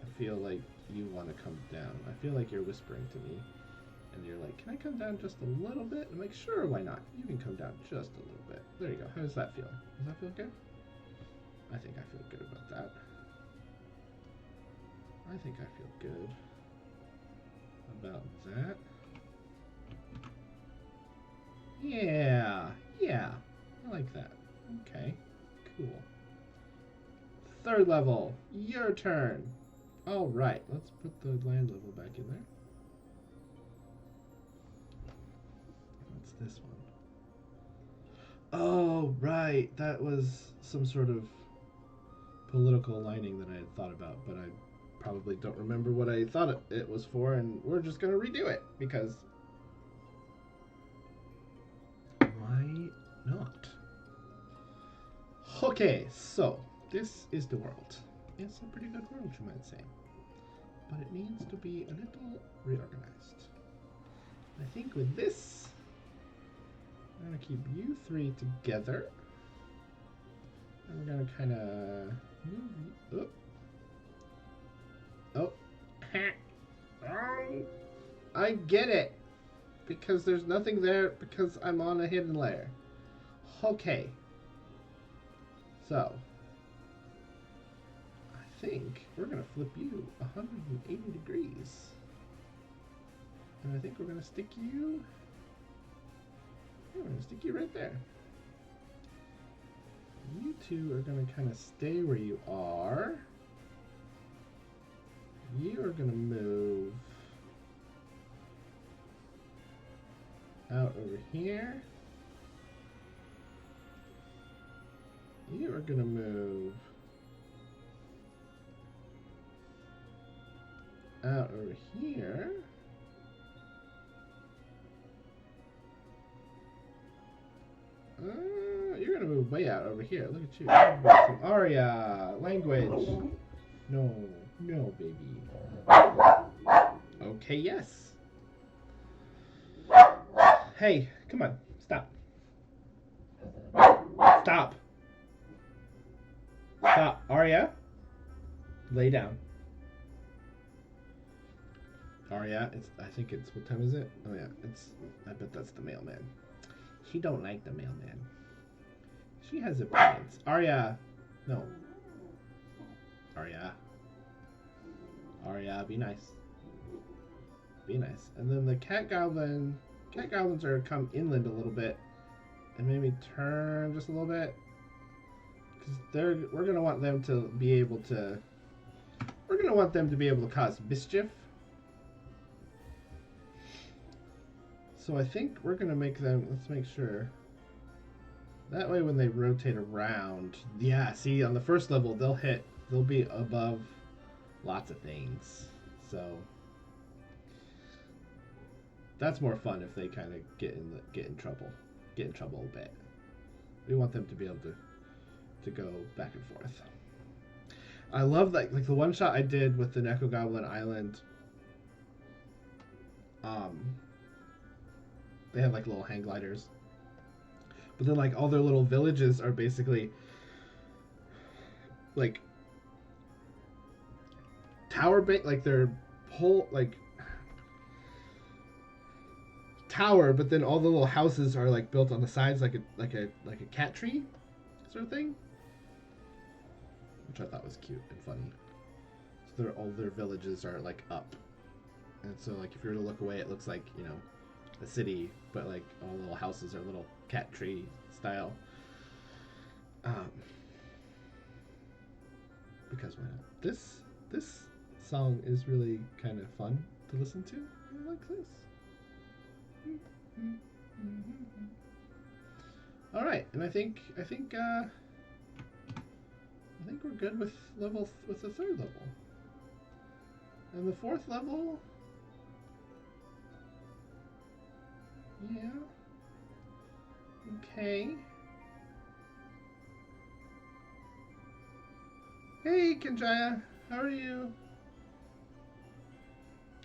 I feel like you want to come down. I feel like you're whispering to me. And you're like, can I come down just a little bit? I'm like, sure, why not? You can come down just a little bit. There you go. How does that feel? Does that feel good? I think I feel good about that. I think I feel good about that. Yeah, I like that. Okay, cool. Third level, your turn. All right, let's put the land level back in there. What's this one? Oh, right, that was some sort of political lining that I had thought about, but I probably don't remember what I thought it was for, and we're just gonna redo it, because... Why not? Okay, so this is the world. It's a pretty good world, you might say. But it needs to be a little reorganized. I think with this, I'm going to keep you three together. And we're going to kind of move you... Oh, I get it. Because there's nothing there because I'm on a hidden layer. Okay. So, I think we're going to flip you 180 degrees. And I think we're going to stick you... We're going to stick you right there. You two are going to kind of stay where you are. You are going to move out over here. You are going to move out over here. You're going to move way out over here. Look at you. Some Aria language. No, no, baby. Okay, yes. Hey, come on. Stop. Stop. Stop. Aria, lay down. Aria, I think it's, what time is it? Oh yeah, I bet that's the mailman. She don't like the mailman. She has opinions. Aria, no. Aria. Aria, be nice. Be nice. And then the cat goblins are come inland a little bit. And maybe turn just a little bit. Because we're going to want them to be able to... We're going to want them to be able to cause mischief. So I think we're going to make them... Let's make sure. That way when they rotate around... Yeah, see, on the first level, they'll be above lots of things. So... That's more fun if they kind of get in trouble a bit. We want them to be able to go back and forth. I love that, like the one shot I did with the Neko Goblin Island. They have like little hang gliders, but then like all their little villages are basically like like their whole like tower, but then all the little houses are like built on the sides like a cat tree sort of thing, which I thought was cute and funny. So all their villages are like up, and so like if you were to look away, it looks like, you know, a city, but like all the little houses are little cat tree style. Because why not? This song is really kind of fun to listen to. I like this. All right, and I think we're good with the third level. And the fourth level, yeah, okay. Hey, Kinjaya, how are you?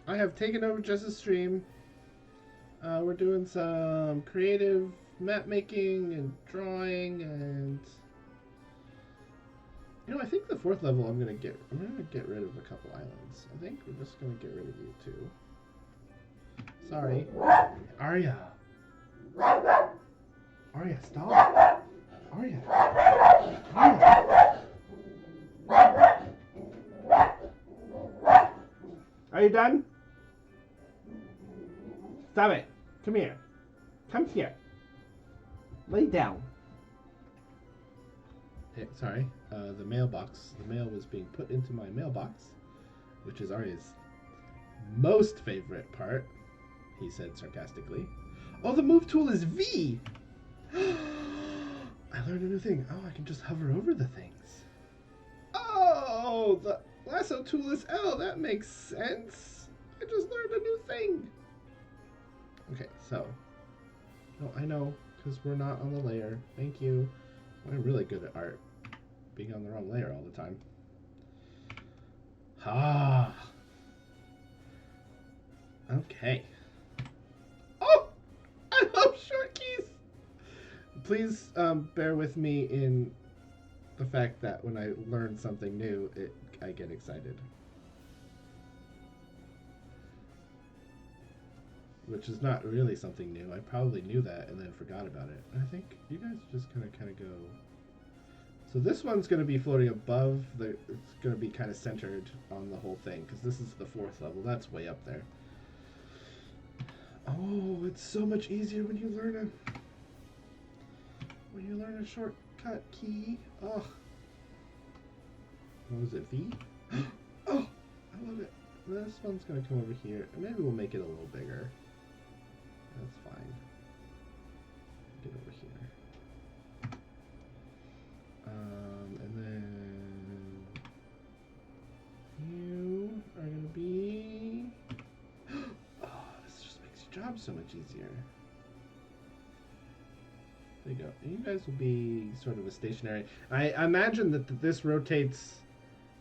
I have taken over Jess's stream. We're doing some creative map making and drawing, and you know, I think the fourth level I'm gonna get rid of a couple islands. I think we're just gonna get rid of you two. Sorry, Arya. Arya, stop. Arya. Arya. Are you done? Stop it. Come here. Come here. Lay down. Hey, sorry. The mailbox. The mail was being put into my mailbox, which is Arya's most favorite part, he said sarcastically. Oh, the move tool is V! I learned a new thing. Oh, I can just hover over the things. Oh, the lasso tool is L. That makes sense. I just learned a new thing. Okay, so. No, I know, because we're not on the layer. Thank you. I'm really good at art. Being on the wrong layer all the time. Ah. Okay. Oh! I love short keys! Please bear with me in the fact that when I learn something new, I get excited. which is not really something new. I probably knew that and then forgot about it. I think you guys are just gonna kind of go. So this one's going to be floating above the. It's going to be kind of centered on the whole thing because this is the 4th level. That's way up there. Oh, it's so much easier when you learn a shortcut key. Oh, what was it? V. Oh, I love it. This one's going to come over here. Maybe we'll make it a little bigger. That's fine. Get over here. And then you are going to be... Oh, this just makes your job so much easier. There you go. And you guys will be sort of a stationary... I imagine that this rotates...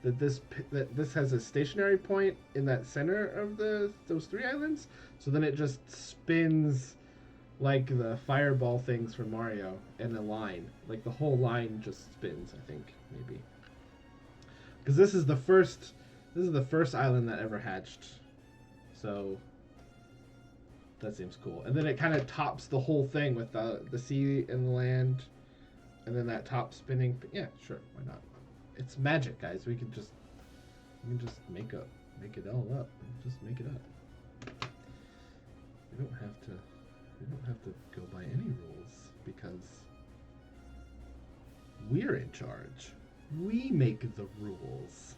That this has a stationary point in that center of those 3 islands. So then it just spins... like the fireball things from Mario in a line. Like the whole line just spins, I think, maybe. Because this is the first island that ever hatched. So that seems cool. And then it kind of tops the whole thing with the sea and the land. And then that top spinning. But yeah, sure, why not? It's magic, guys. We can just make it all up. Just make it up. We don't have to go by any rules because we're in charge. We make the rules.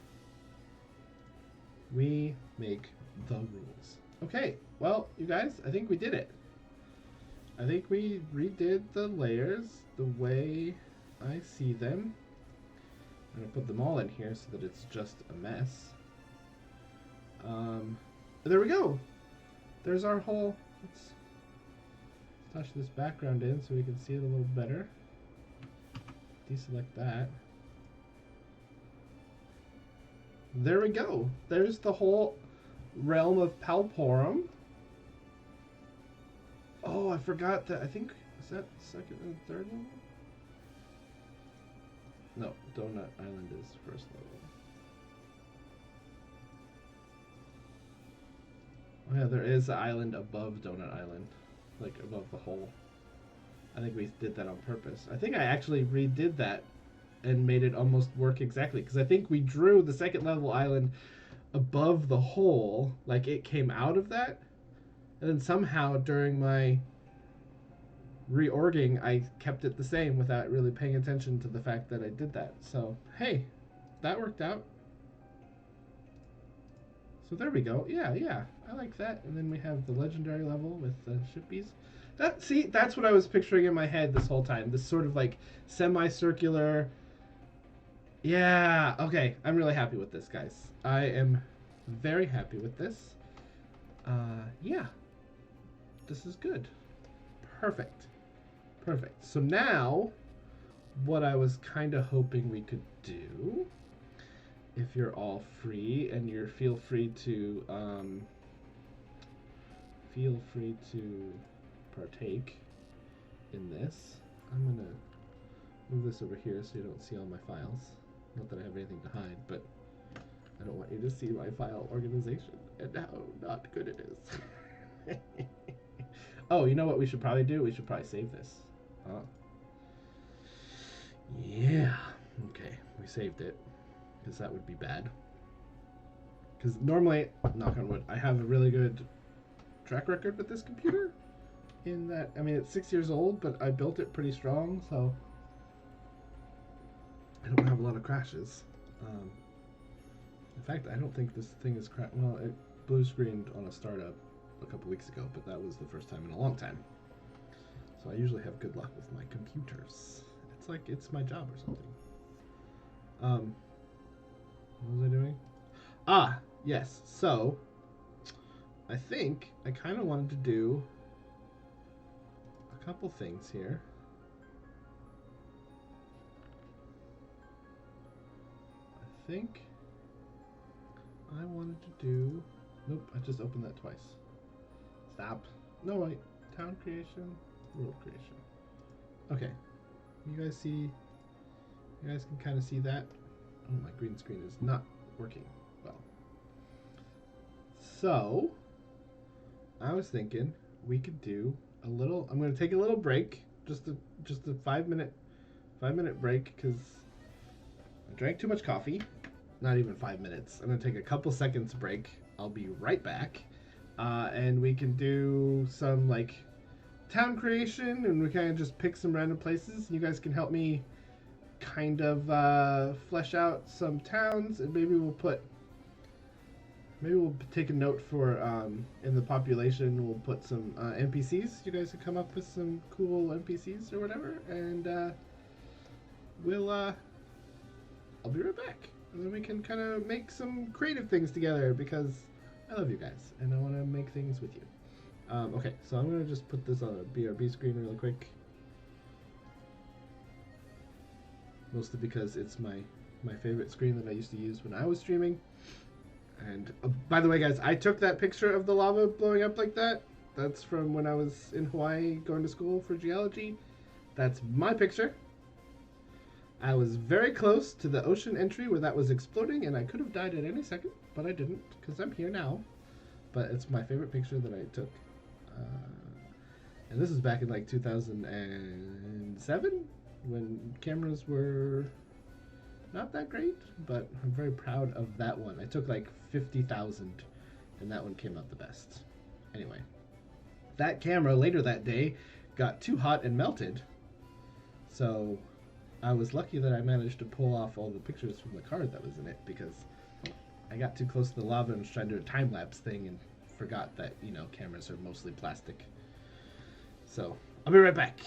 We make the rules. Okay, well, you guys, I think we did it. I think we redid the layers the way I see them. I'm going to put them all in here so that it's just a mess. There we go. There's our whole... Let's touch this background in so we can see it a little better. Deselect that. There we go. There's the whole realm of Palporum. Oh, I forgot that. I think, is that 2nd and 3rd level? No, Donut Island is 1st level. Oh yeah, there is an island above Donut Island. Like above the hole. I think we did that on purpose. I think I actually redid that and made it almost work exactly. Because I think we drew the 2nd level island above the hole. Like it came out of that. And then somehow during my reorging, I kept it the same without really paying attention to the fact that I did that. So, hey, that worked out. So there we go. Yeah, I like that. And then we have the legendary level with the shippies. See, that's what I was picturing in my head this whole time. This sort of like semicircular. Yeah, okay. I'm really happy with this, guys. I am very happy with this. Yeah. This is good. Perfect. Perfect. So now, what I was kind of hoping we could do, if you're all free, and you're feel free to partake in this. I'm gonna move this over here so you don't see all my files. Not that I have anything to hide, but I don't want you to see my file organization and how not good it is. Oh, you know what we should probably do? We should probably save this. Yeah. Okay, we saved it. Because that would be bad. Because normally, knock on wood, I have a really good track record with this computer. In that, I mean, it's 6 years old, but I built it pretty strong, so I don't have a lot of crashes. In fact, I don't think this thing is well, it blue screened on a startup a couple weeks ago, but that was the first time in a long time. So I usually have good luck with my computers. It's like it's my job or something. What was I doing? Ah, yes. So I think I kind of wanted to do a couple things here. I think I wanted to do... Nope, I just opened that twice. Stop. No, wait. Town creation, world creation. Okay. You guys see... You guys can kind of see that. Oh, my green screen is not working well. So, I was thinking we could do a little. I'm going to take a little break, just a 5 minute break because I drank too much coffee. Not even 5 minutes. I'm going to take a couple seconds break. I'll be right back, and we can do some like town creation, and we kind of just pick some random places. And you guys can help me kind of flesh out some towns, and maybe we'll take a note for in the population. We'll put some NPCs. You guys can come up with some cool NPCs or whatever, and I'll be right back, and then we can kind of make some creative things together because I love you guys and I want to make things with you. Okay, so I'm gonna just put this on a BRB screen really quick, mostly because it's my favorite screen that I used to use when I was streaming. And by the way, guys, I took that picture of the lava blowing up like that. That's from when I was in Hawaii going to school for geology. That's my picture. I was very close to the ocean entry where that was exploding, and I could have died at any second, but I didn't because I'm here now. But it's my favorite picture that I took. And this is back in like 2007 when cameras were not that great, but I'm very proud of that one. I took like 50,000 and that one came out the best. Anyway, that camera later that day got too hot and melted, so I was lucky that I managed to pull off all the pictures from the card that was in it because I got too close to the lava and was trying to do a time-lapse thing and forgot that, you know, cameras are mostly plastic. So, I'll be right back.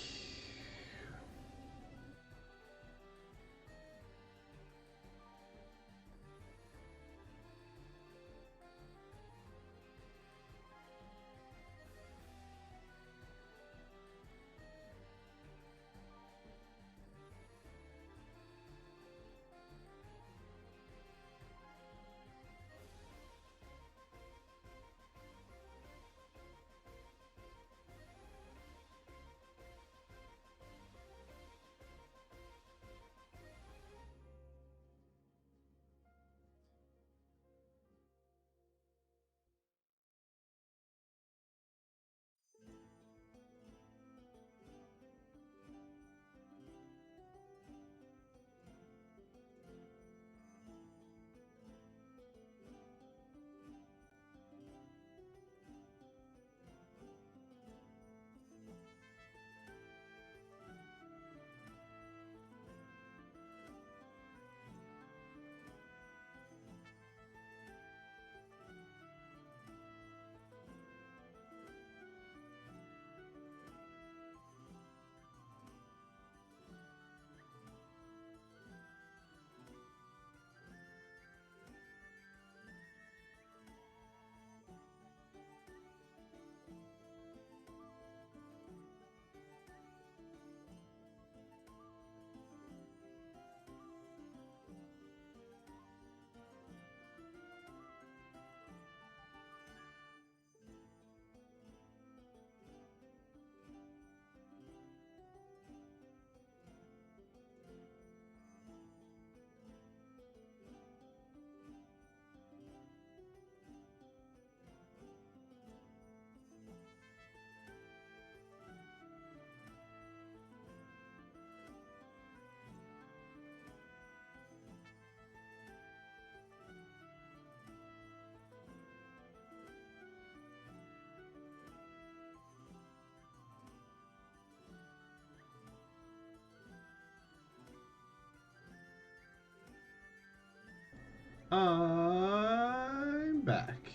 I'm back.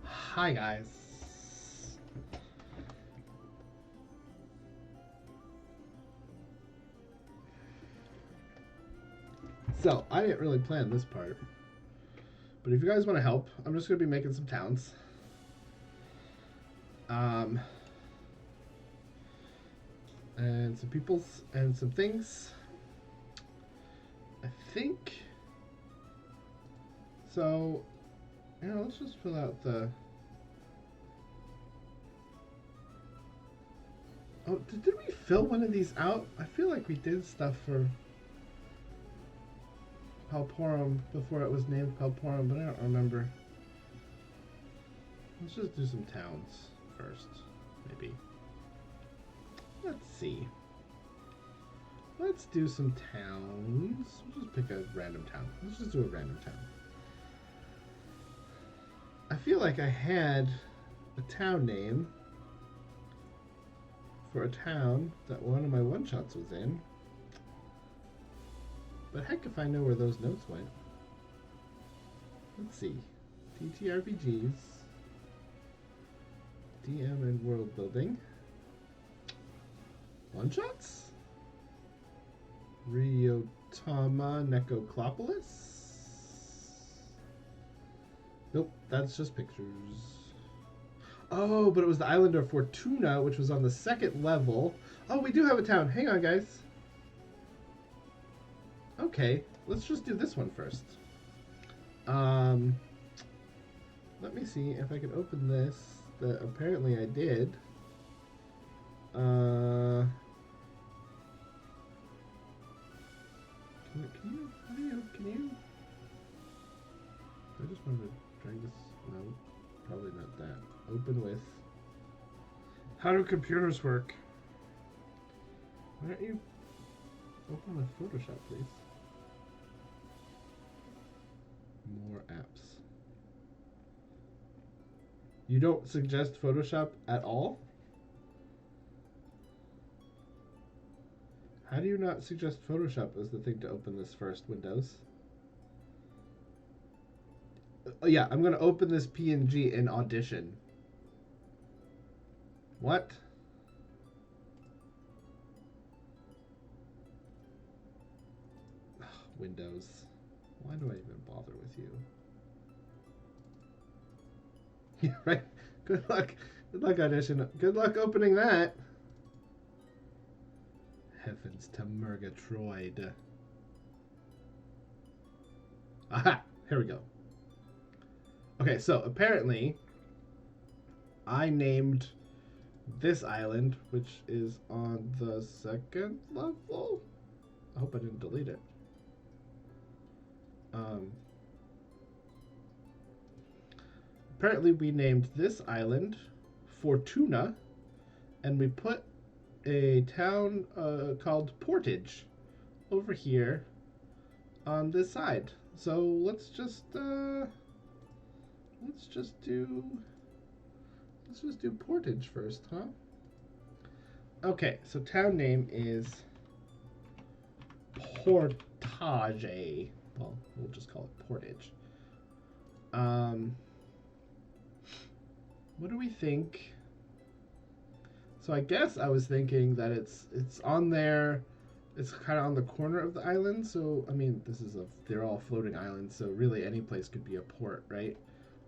Hi, guys. So, I didn't really plan this part, but if you guys want to help, I'm just going to be making some towns. And some peoples and some things. I think. So, yeah, let's just fill out the. Oh, did we fill one of these out? I feel like we did stuff for Palporum before it was named Palporum, but I don't remember. Let's just do some towns first, maybe. Let's see. Let's do some towns. We'll just pick a random town. Let's just do a random town. I feel like I had a town name for a town that one of my one-shots was in. But heck if I know where those notes went. Let's see. TTRPGs. DM and world building. One-shots? Ryuutama Necroclopolis? Nope, that's just pictures. Oh, but it was the island of Fortuna, which was on the second level. Oh, we do have a town. Hang on, guys. Okay, let's just do this one first. Let me see if I can open this. That apparently I did. Can you? I just wanted to drag this. No, probably not that. Open with. How do computers work? Why don't you open with Photoshop, please? More apps. You don't suggest Photoshop at all? How do you not suggest Photoshop as the thing to open this first, Windows? Oh, yeah, I'm going to open this PNG in Audition. What? Ugh, Windows. Why do I even bother with you? Yeah, right. Good luck. Good luck, Audition. Good luck opening that. Heavens to Murgatroyd. Aha! Here we go. Okay, so apparently I named this island, which is on the second level. I hope I didn't delete it. Apparently we named this island Fortuna, and we put a town called Portage over here on this side. So let's just do Portage first, huh? Okay, so town name is Portage. Well, we'll just call it Portage. What do we think? So I guess I was thinking that it's on there. It's kind of on the corner of the island. So I mean, they're all floating islands. So really, any place could be a port, right?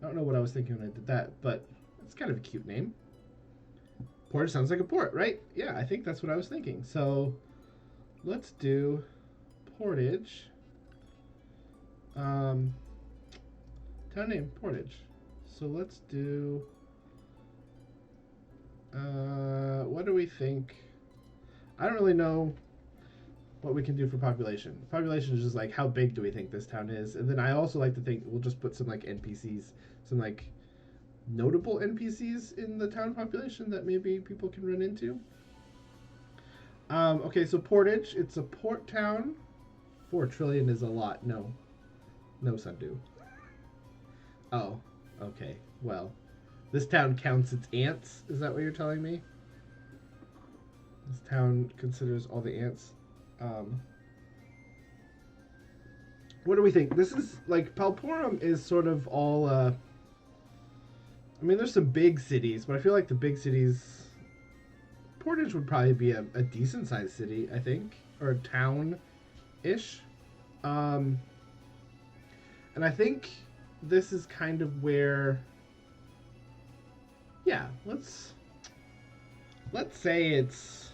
I don't know what I was thinking when I did that, but it's kind of a cute name. Portage sounds like a port, right? Yeah, I think that's what I was thinking. So let's do Portage. Town name Portage. So let's do. What do we think? I don't really know what we can do for population. Population is just like, how big do we think this town is? And then I also like to think we'll just put some like NPCs, some like notable NPCs in the town population that maybe people can run into. Okay, so Portage, it's a port town. 4 trillion is a lot. No, Sundu. Oh, okay. Well, this town counts its ants. Is that what you're telling me? This town considers all the ants. What do we think? This is like Palporum is sort of all. I mean, there's some big cities, but I feel like the big cities. Portage would probably be a decent sized city, I think, or a town-ish. And I think this is kind of where. Yeah, let's say it's,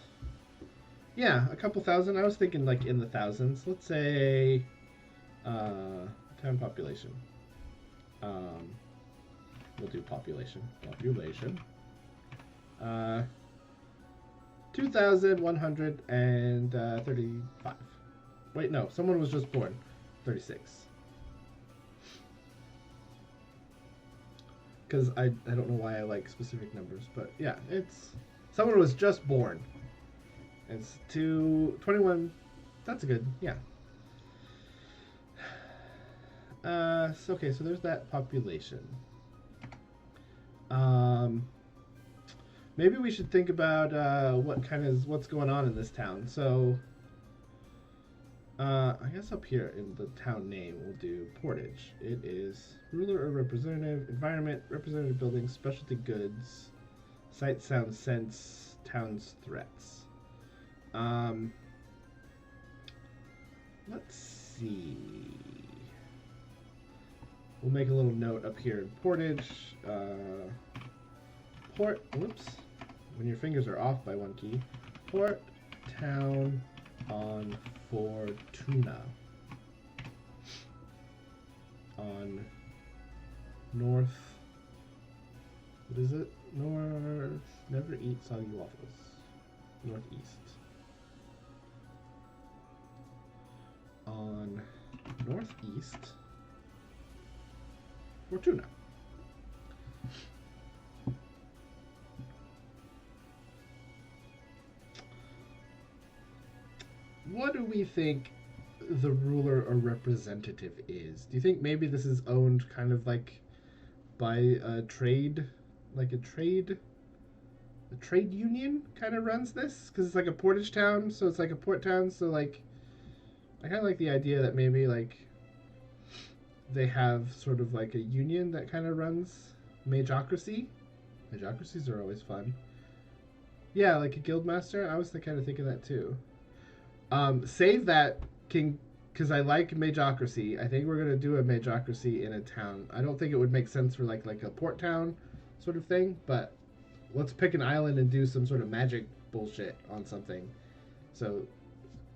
yeah, a couple thousand. I was thinking like in the thousands. Let's say town population. We'll do population. 2,135. Wait, no, someone was just born. 36. because I don't know why I like specific numbers, but yeah, it's someone was just born. It's 21. That's a good, yeah. Okay, so there's that population. Maybe we should think about what's going on in this town. So, I guess up here in the town name, we'll do Portage. It is ruler or representative, environment, representative buildings, specialty goods, sight, sound, sense, town's threats. Let's see. We'll make a little note up here in Portage. Whoops. When your fingers are off by one key. Port town on Fortuna. On north. What is it? North. Never eat soggy waffles. Northeast. On northeast. Fortuna. What do we think the ruler or representative is? Do you think maybe this is owned kind of like by a trade, like a trade union kind of runs this? Because it's like a portage town, so it's like a port town, so like I kind of like the idea that maybe like they have sort of like a union that kind of runs Mageocracy. Mageocracies are always fun. Yeah, like a guildmaster. I was kind of thinking that too. Save that, King, because I like Mageocracy. I think we're gonna do a Mageocracy in a town. I don't think it would make sense for like a port town sort of thing, but let's pick an island and do some sort of magic bullshit on something. So,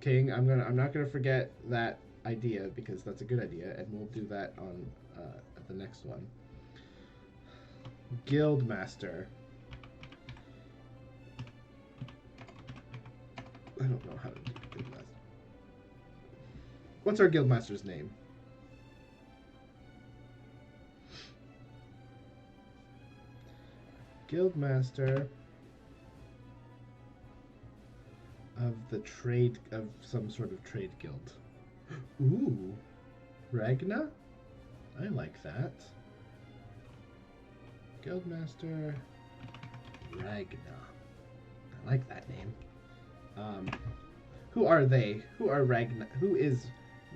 King, I'm not gonna forget that idea because that's a good idea, and we'll do that on at the next one. Guildmaster. I don't know how to do Guildmaster. What's our Guildmaster's name? Guildmaster of the trade of some sort of trade guild. Ooh, Ragna? I like that. Guildmaster Ragna. I like that name. Who are they? Who are Ragna? Who is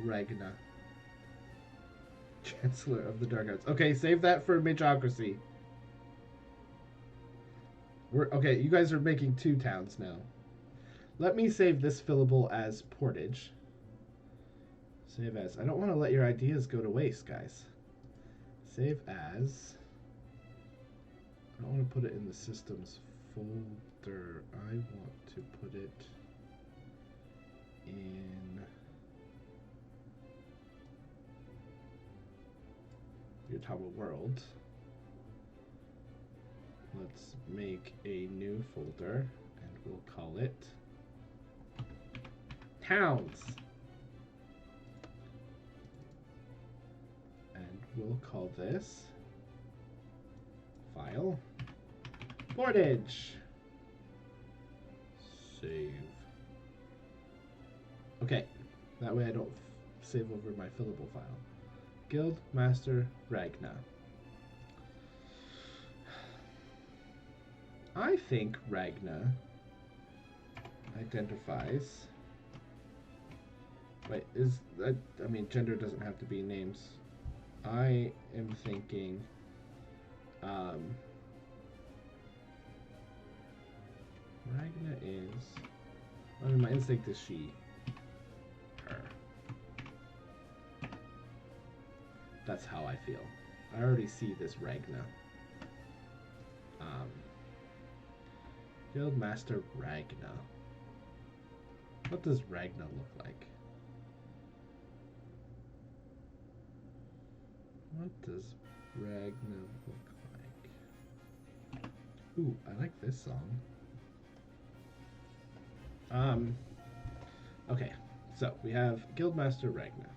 Ragna? Chancellor of the Dark Arts. Okay, save that for Mageocracy. Okay, you guys are making 2 towns now. Let me save this fillable as Portage. Save as. I don't want to let your ideas go to waste, guys. Save as. I don't want to put it in the systems folder. I want to put it in Ryuutama World. Let's make a new folder and we'll call it Towns. And we'll call this File Portage. Save. Okay, that way I don't save over my fillable file. Guildmaster Ragna. I think Ragna identifies. Wait, I mean, gender doesn't have to be names. I am thinking, Ragna is, I mean, my instinct is she, her. That's how I feel. I already see this Ragna. Guildmaster Ragna. What does Ragna look like? What does Ragna look like? Ooh, I like this song. Okay, so we have Guildmaster Ragna.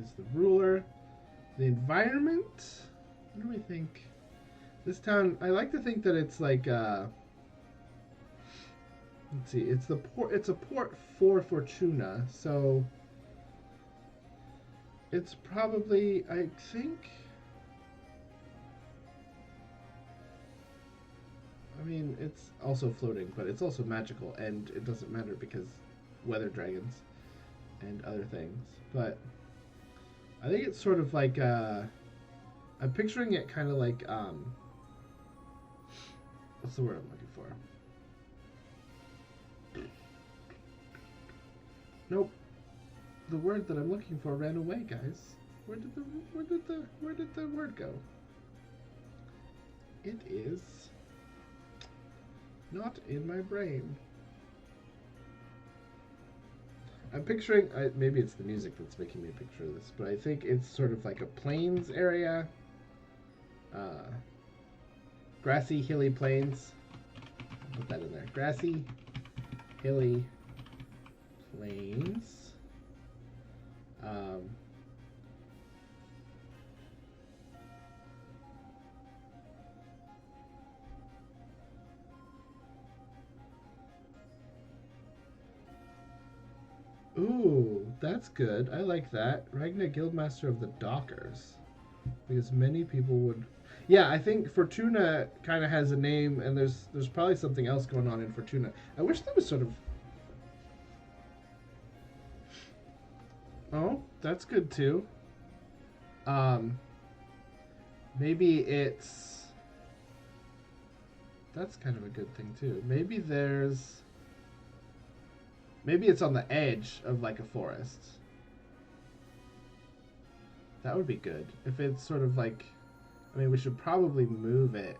is the ruler. The environment, what do we think? This town, I like to think that it's like, let's see, it's a port for Fortuna, so it's probably, I think, I mean, it's also floating, but it's also magical, and it doesn't matter because weather dragons and other things. But I think it's sort of like, I'm picturing it kind of like, what's the word I'm looking for? Nope. The word that I'm looking for ran away, guys. Where did the word go? It is not in my brain. I'm picturing, maybe it's the music that's making me picture this, but I think it's sort of like a plains area. Grassy, hilly plains. I'll put that in there. Grassy, hilly plains. Ooh, that's good. I like that. Ragnar, Guildmaster of the Dockers. Because many people would... Yeah, I think Fortuna kind of has a name, and there's probably something else going on in Fortuna. I wish there was sort of... Oh, that's good too. Maybe it's... That's kind of a good thing too. Maybe there's... Maybe it's on the edge of like a forest. That would be good. If it's sort of like... I mean, we should probably move it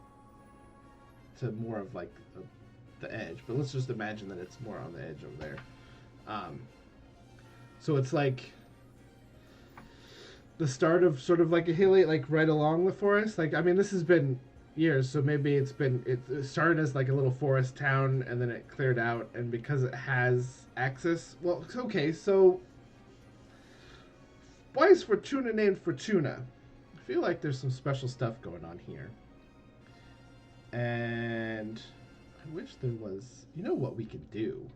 to more of like the edge. But let's just imagine that it's more on the edge over there. So it's like the start of sort of like a hilly, like right along the forest. Like, I mean, this has been years, so maybe it started as like a little forest town, and then it cleared out, and because it has access, well, okay, so why is Fortuna named Fortuna? I feel like there's some special stuff going on here, and I wish there was. You know what we can do?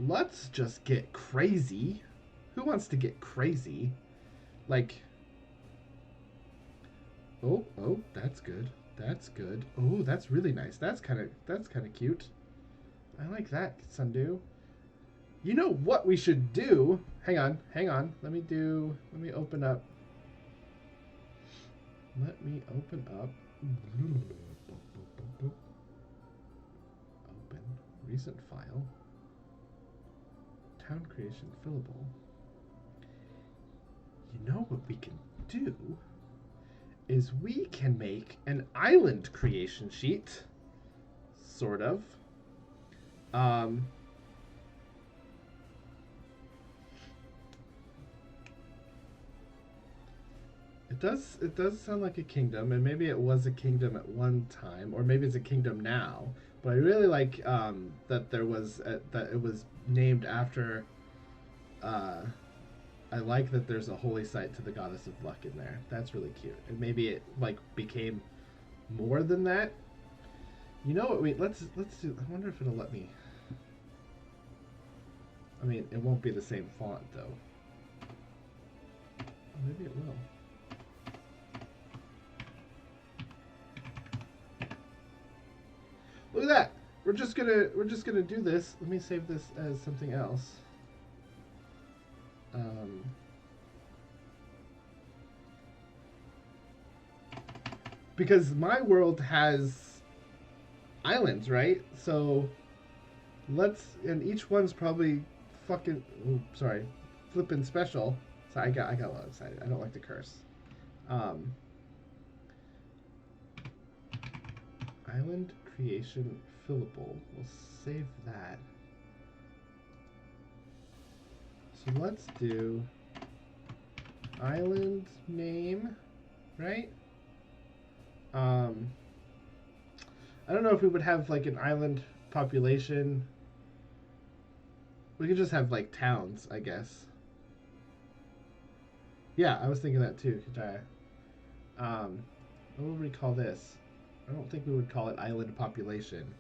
Let's just get crazy. Who wants to get crazy? Like, oh, that's good. That's good. Oh, that's really nice. That's kind of cute. I like that, Sundu. You know what we should do? Hang on. Let me open up. Open recent file. Town creation fillable. You know what we can do is we can make an island creation sheet, sort of. It does sound like a kingdom, and maybe it was a kingdom at one time, or maybe it's a kingdom now. But I really like that there was that it was named after. I like that there's a holy site to the goddess of luck in there. That's really cute. And maybe it like became more than that. You know what? Let's do. I wonder if it'll let me. I mean, it won't be the same font though. Maybe it will. Look at that. We're just gonna do this. Let me save this as something else. Because my world has islands, right? So and each one's probably fucking, flippin' special. So I got a little excited. I don't like to curse. Island creation fillable. We'll save that. So let's do island name, right? I don't know if we would have like an island population. We could just have like towns, I guess. Yeah, I was thinking that too. What would we call this? I don't think we would call it island population.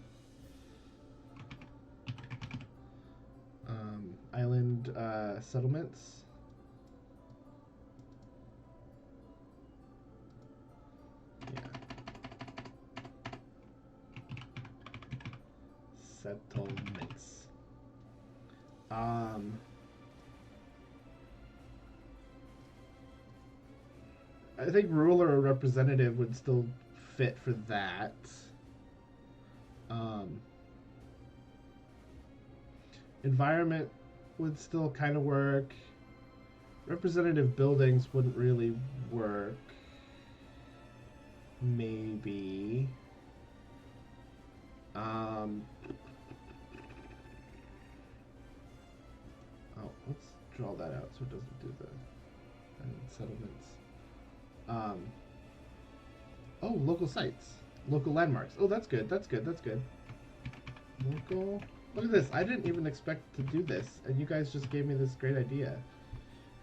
Island settlements. Yeah. Settlements. I think ruler or representative would still fit for that. Um, environment would still kind of work. Representative buildings wouldn't really work. Maybe. Oh, let's draw that out so it doesn't do the settlements. Oh, local sites. Local landmarks. Oh, that's good. That's good. That's good. Local. Look at this. I didn't even expect to do this, and you guys just gave me this great idea.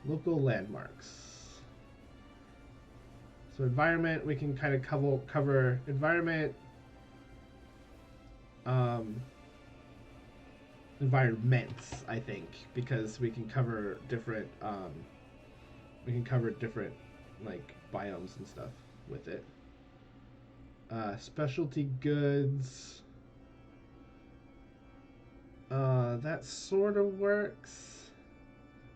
Local landmarks. So environment, we can kind of cover environment. Environments, I think, because we can cover different like biomes and stuff with it. Specialty goods. That sort of works.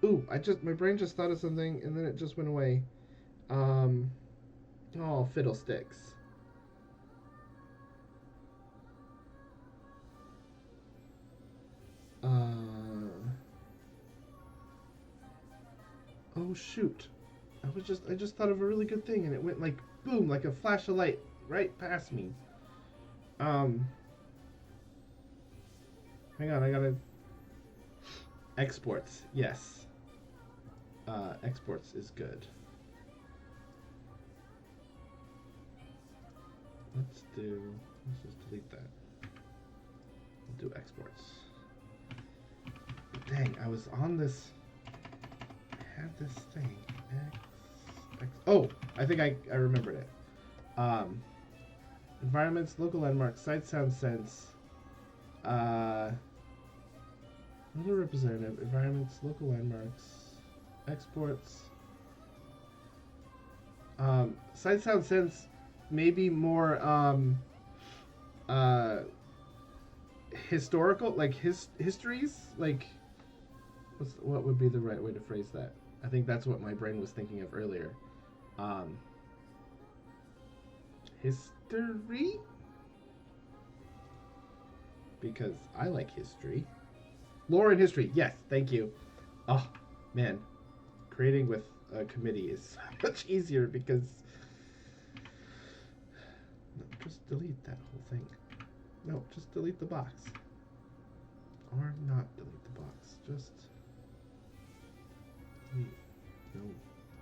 Ooh, my brain just thought of something and then it just went away. Oh, fiddlesticks. Oh shoot. I just thought of a really good thing and it went like boom, like a flash of light right past me. Hang on, I gotta exports, yes. Exports is good. Let's just delete that. We'll do exports. Dang, I was on this. I had this thing. Oh, I think I remembered it. Environments, local landmarks, sight, sound, sense. Local representative, environments, local landmarks, exports. Sight, sound, sense. Maybe more historical, like histories, like what would be the right way to phrase that? I think that's what my brain was thinking of earlier. History, because I like history. Lore and history, yes, thank you. Oh man, creating with a committee is much easier because. Just delete that whole thing. No, just delete the box. Or not delete the box. Just delete. No.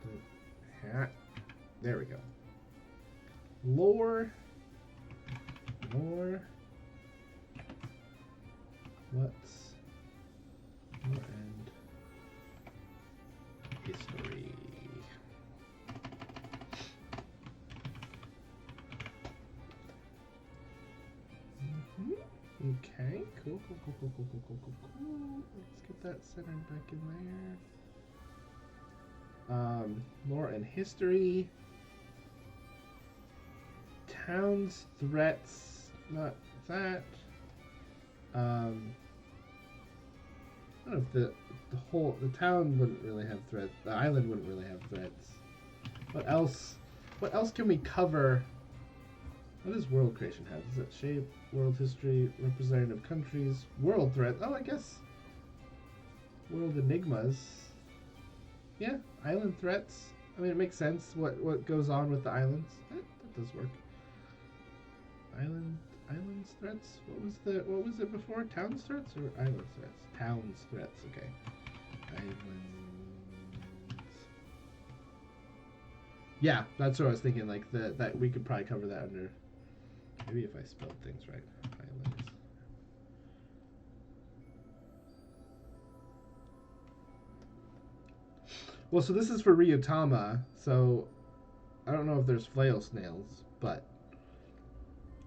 The hat. There we go. Lore. What's more and history. Okay, cool. Let's get that centered back in there. Lore and history. Towns, threats, not that. I don't know if the town wouldn't really have threats. The island wouldn't really have threats. What else can we cover? What does world creation have? Is it shape, world history, representative countries, world threat? Oh, I guess world enigmas. Yeah, island threats. I mean, it makes sense what goes on with the islands. That does work. Islands threats. What was it before? Towns threats or island threats? Towns threats. Okay. Islands. Yeah, that's what I was thinking. Like that we could probably cover that under. Maybe if I spelled things right. Islands. Well, so this is for Ryuutama, so I don't know if there's flail snails, but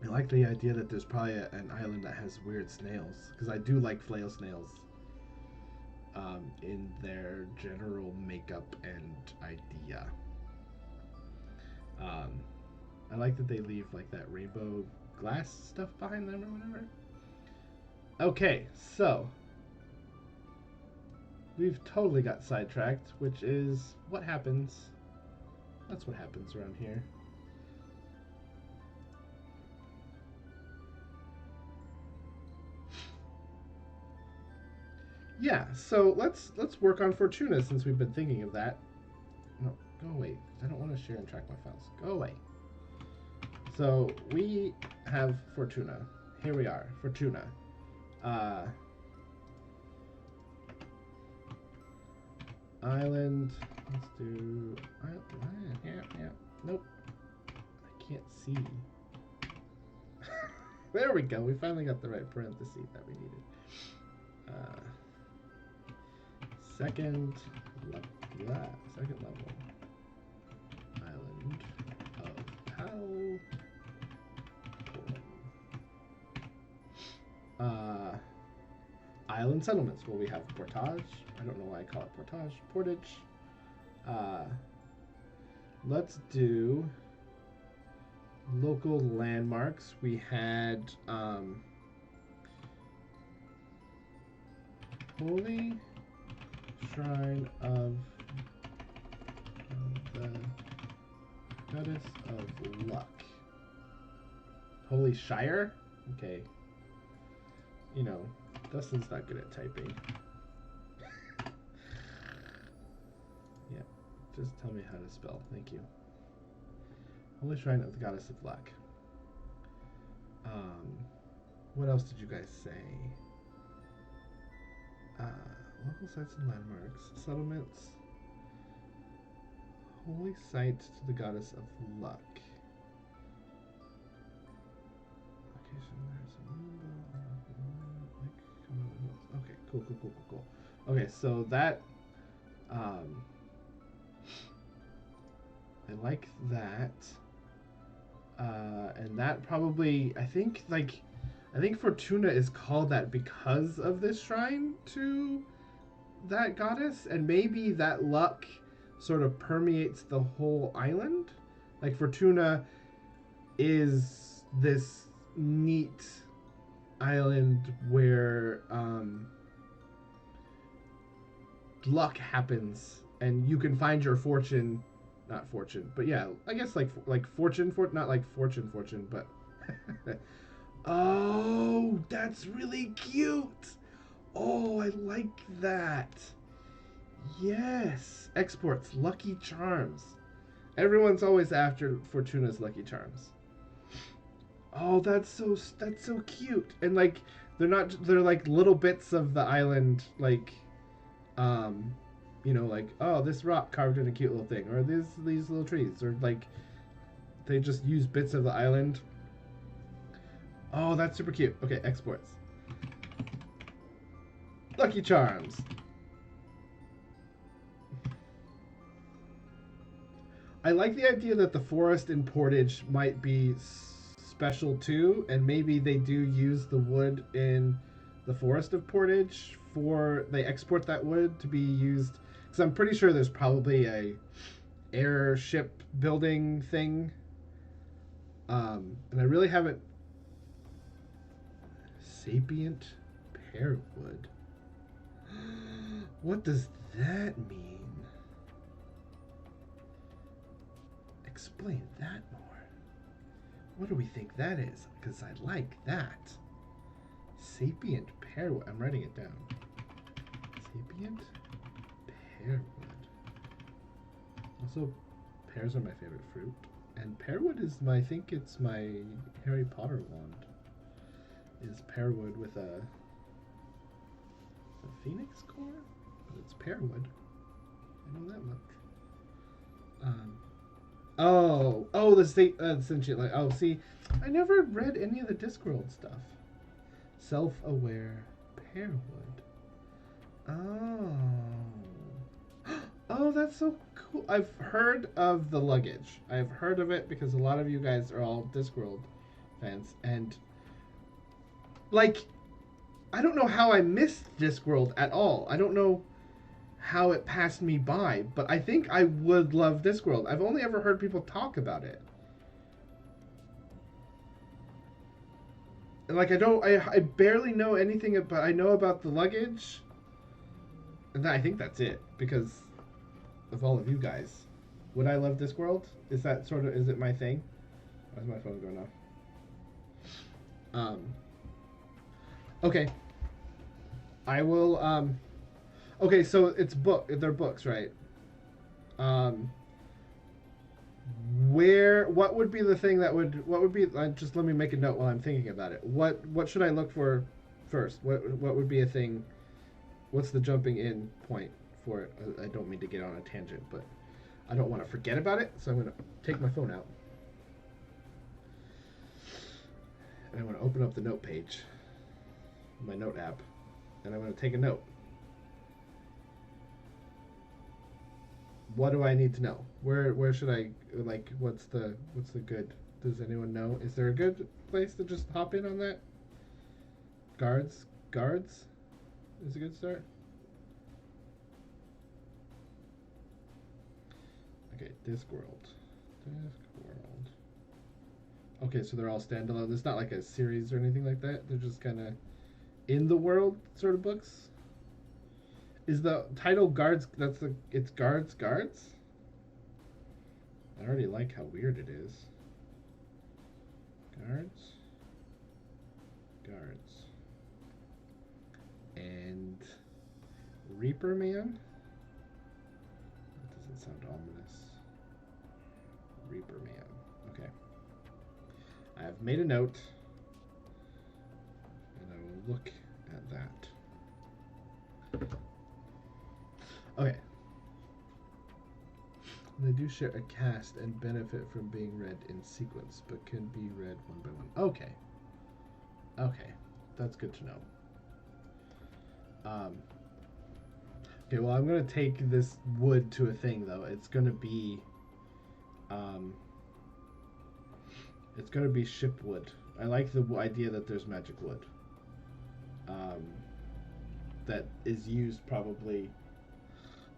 I like the idea that there's probably an island that has weird snails, because I do like flail snails in their general makeup and idea. Um, I like that they leave like that rainbow glass stuff behind them or whatever. Okay, so we've totally got sidetracked, which is what happens. That's what happens around here. Yeah, so let's work on Fortuna since we've been thinking of that. No, go away. I don't want to share and track my files. Go away. So we have Fortuna. Here we are, Fortuna. Island. Let's do. Yeah. Nope. I can't see. There we go. We finally got the right parenthesis that we needed. Second level. Island of Powell. Island settlements. Well, we have portage. I don't know why I call it portage. Let's do local landmarks. We had Holy Shrine of the Goddess of Luck. Holy Shire? Okay. You know, Dustin's not good at typing. Yeah, just tell me how to spell. Thank you. Holy Shrine of the Goddess of Luck. What else did you guys say? Local sites and landmarks. Settlements. Holy site to the Goddess of Luck. Okay, cool. Okay, so that I like that. And that probably I think Fortuna is called that because of this shrine to that goddess, and maybe that luck sort of permeates the whole island. Like Fortuna is this neat island where luck happens and you can find your fortune, not fortune, but yeah, I guess like fortune for not like fortune, but oh, that's really cute. Oh, I like that. Yes, exports Lucky Charms. Everyone's always after Fortuna's Lucky Charms. Oh, that's so cute. And like they're like little bits of the island, like you know, like, oh, this rock carved in a cute little thing, or these little trees, or like they just use bits of the island. Oh, that's super cute. Okay, exports. Lucky Charms. I like the idea that the forest in Portage might be special too, and maybe they do use the wood in the forest of Portage they export that wood to be used, because I'm pretty sure there's probably a airship building thing, and I really haven't. Sapient pearwood. What does that mean? Explain that more. What do we think that is? Because I like that. Sapient pearwood. I'm writing it down. Sapient pearwood. Also, pears are my favorite fruit. And pearwood is I think it's my Harry Potter wand. Is pearwood with a phoenix core? But it's pearwood. I know that much. The state sentient. Like, oh, see, I never read any of the Discworld stuff. Self-aware pearwood. Oh. Oh, that's so cool. I've heard of the luggage. I've heard of it because a lot of you guys are all Discworld fans. And, like, I don't know how I missed Discworld at all. I don't know how it passed me by, but I think I would love Discworld. I've only ever heard people talk about it. And, like, I barely know anything about, I know about the luggage. And I think that's it because of all of you guys. Would I love Discworld? Is that sort of, is it my thing? Why's my phone going off? Okay. I will, okay, so it's they're books, right? What would be the thing that what would be, just let me make a note while I'm thinking about it. What should I look for first? What would be a thing, what's the jumping in point for it? I don't mean to get on a tangent, but I don't want to forget about it, so I'm going to take my phone out. And I'm going to open up the note page, my note app, and I'm going to take a note. What do I need to know? Where should I, like, what's the good? Does anyone know? Is there a good place to just hop in on that? Guards is a good start. Okay, Discworld. Okay, so they're all standalone. It's not like a series or anything like that. They're just kind of in the world sort of books. Is the title Guards? It's Guards. I already like how weird it is. Guards. And Reaper Man. That doesn't sound ominous. Reaper Man. Okay. I have made a note, and I will look at that. Okay. They do share a cast and benefit from being read in sequence, but can be read one by one. Okay. Okay. That's good to know. Okay, well, I'm going to take this wood to a thing, though. It's going to be... it's going to be ship wood. I like the idea that there's magic wood. That is used probably...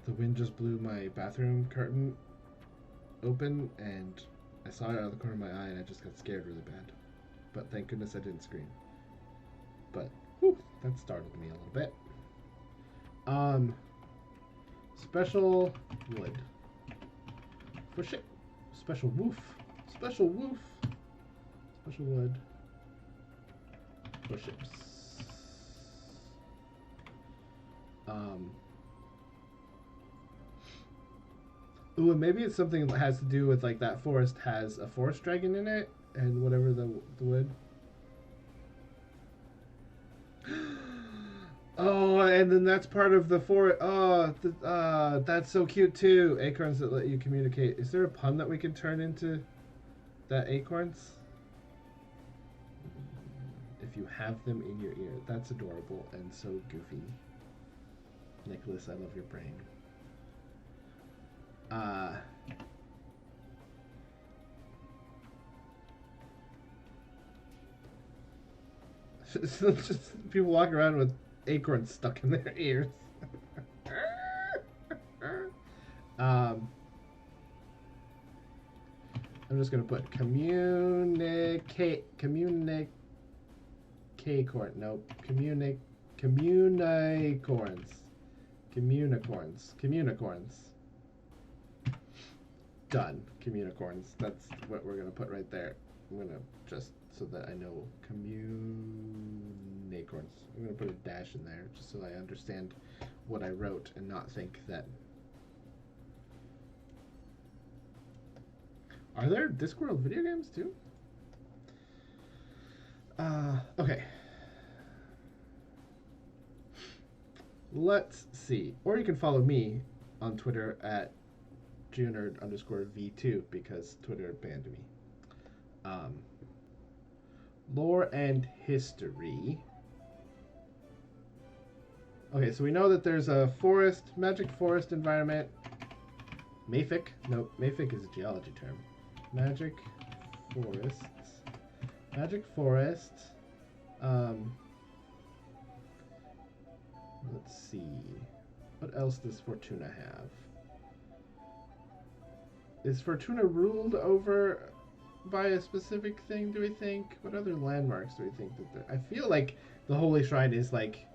The wind just blew my bathroom curtain open, and I saw it out of the corner of my eye, and I just got scared really bad. But thank goodness I didn't scream. But, whew, that startled me a little bit. Special wood. For ship. Special woof. Special woof. Special wood. For ships. Ooh, and maybe it's something that has to do with, like, that forest has a forest dragon in it, and whatever the wood. Oh, and then that's part of the forest. Oh, that's so cute too. Acorns that let you communicate. Is there a pun that we can turn into that acorns? If you have them in your ear. That's adorable and so goofy. Nicholas, I love your brain. Just people walking around with acorns stuck in their ears. I'm just gonna put communicorn. Nope. Communicorns. Done. Communicorns. That's what we're gonna put right there. I'm gonna just so that I know communicorns. I'm gonna put a dash in there just so I understand what I wrote and not think that. Are there Discworld video games too? Okay. Let's see. Or you can follow me on Twitter at geonerd_v2 because Twitter banned me. Lore and history. Okay, so we know that there's a forest, magic forest environment Mafic? Nope, Mafic is a geology term. Magic forests. Magic forest. Let's see. What else does Fortuna have? Is Fortuna ruled over by a specific thing, do we think? What other landmarks do we think that there... I feel like the Holy Shrine is like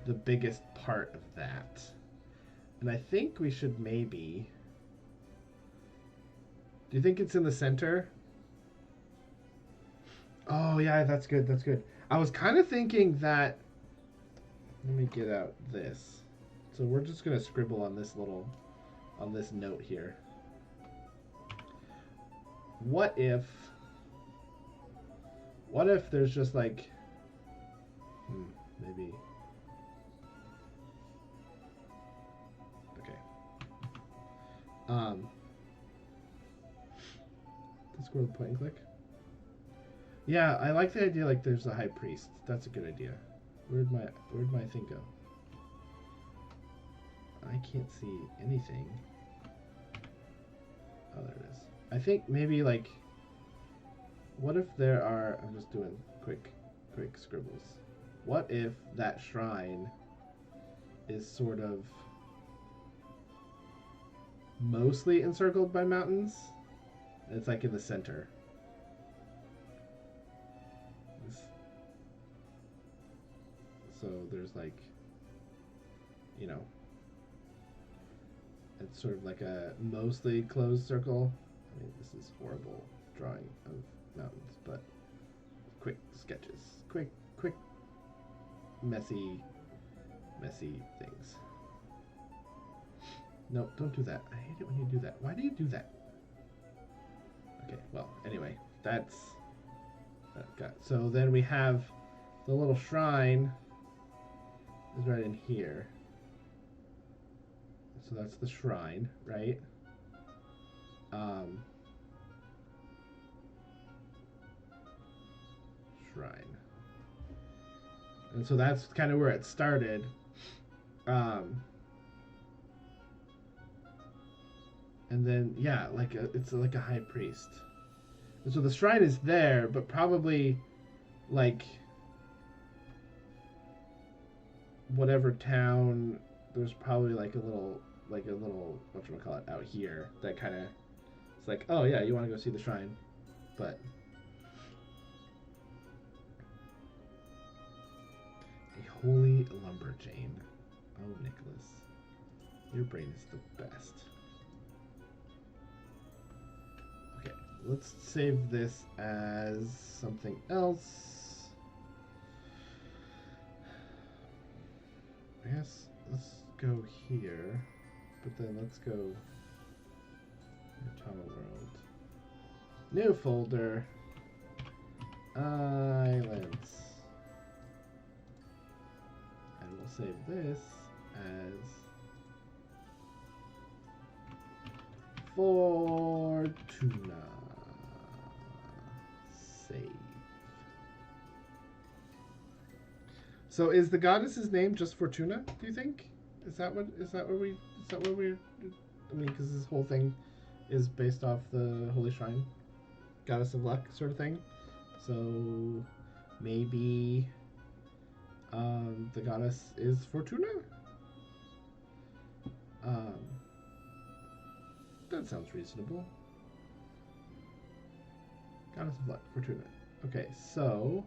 the biggest part of that. And I think we should maybe... Do you think it's in the center? Oh, yeah, that's good, that's good. I was kind of thinking that... Let me get out this. So we're just going to scribble on this little... on this note here. What if there's just like... maybe... Okay. Let's go to the point and click. Yeah, I like the idea like there's a high priest. That's a good idea. Where'd my thing go? I can't see anything. Oh, there it is. I think maybe like, what if there are, I'm just doing quick scribbles. What if that shrine is sort of mostly encircled by mountains? And it's like in the center. So there's like, you know, it's sort of like a mostly closed circle. I mean, this is horrible drawing of mountains, but quick sketches, quick, messy things. No, don't do that. I hate it when you do that. Why do you do that? Okay, well, anyway, that's that got. So then we have the little shrine is right in here. So that's the shrine, right? Shrine. And so that's kind of where it started. And then, yeah, like it's like a high priest. And so the shrine is there, but probably like whatever town, there's probably like a little whatchamacallit out here that kind of, it's like, oh yeah, you want to go see the shrine, but a holy lumberjane. Oh, Nicholas, your brain is the best. Okay, let's save this as something else. I guess let's go here, but then let's go Ryuutama World. New folder. Islands. And we'll save this as Fortuna. Save. So is the goddess's name just Fortuna, do you think? Is that what we're, I mean, because this whole thing is based off the Holy Shrine, Goddess of Luck sort of thing. So maybe the goddess is Fortuna? That sounds reasonable. Goddess of Luck, Fortuna. Okay, so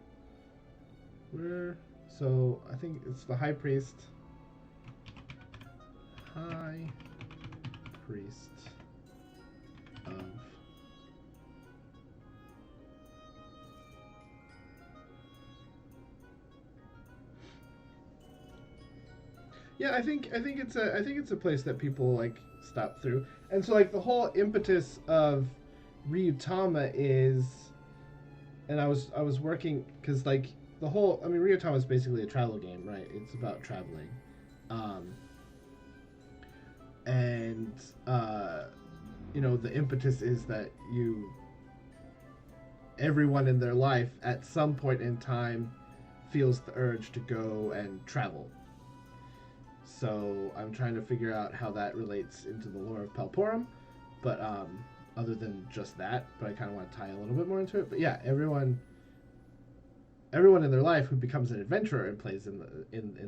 I think it's the High Priest. High Priest of Yeah, I think it's a place that people like stop through. And so like the whole impetus of Ryuutama is, and I was working because like the whole, I mean, Ryuutama is basically a travel game, right? It's about traveling. And you know, the impetus is that everyone in their life at some point in time feels the urge to go and travel. So I'm trying to figure out how that relates into the lore of Palporum. But other than just that, but I kind of want to tie a little bit more into it. But yeah, everyone in their life who becomes an adventurer and plays in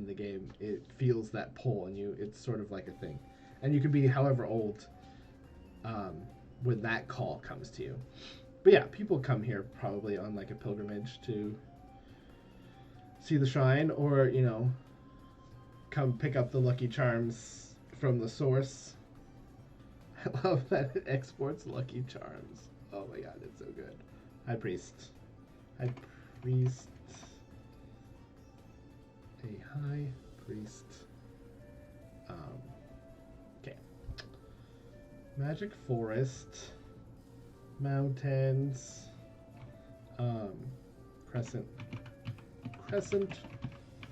the game, it feels that pull, and it's sort of like a thing, and you can be however old when that call comes to you. But yeah, people come here probably on like a pilgrimage to see the shrine, or come pick up the Lucky Charms from the source. I love that it exports Lucky Charms. Oh my god, it's so good. High Priest. High Priest. A High Priest. Okay. Magic Forest. Mountains. Crescent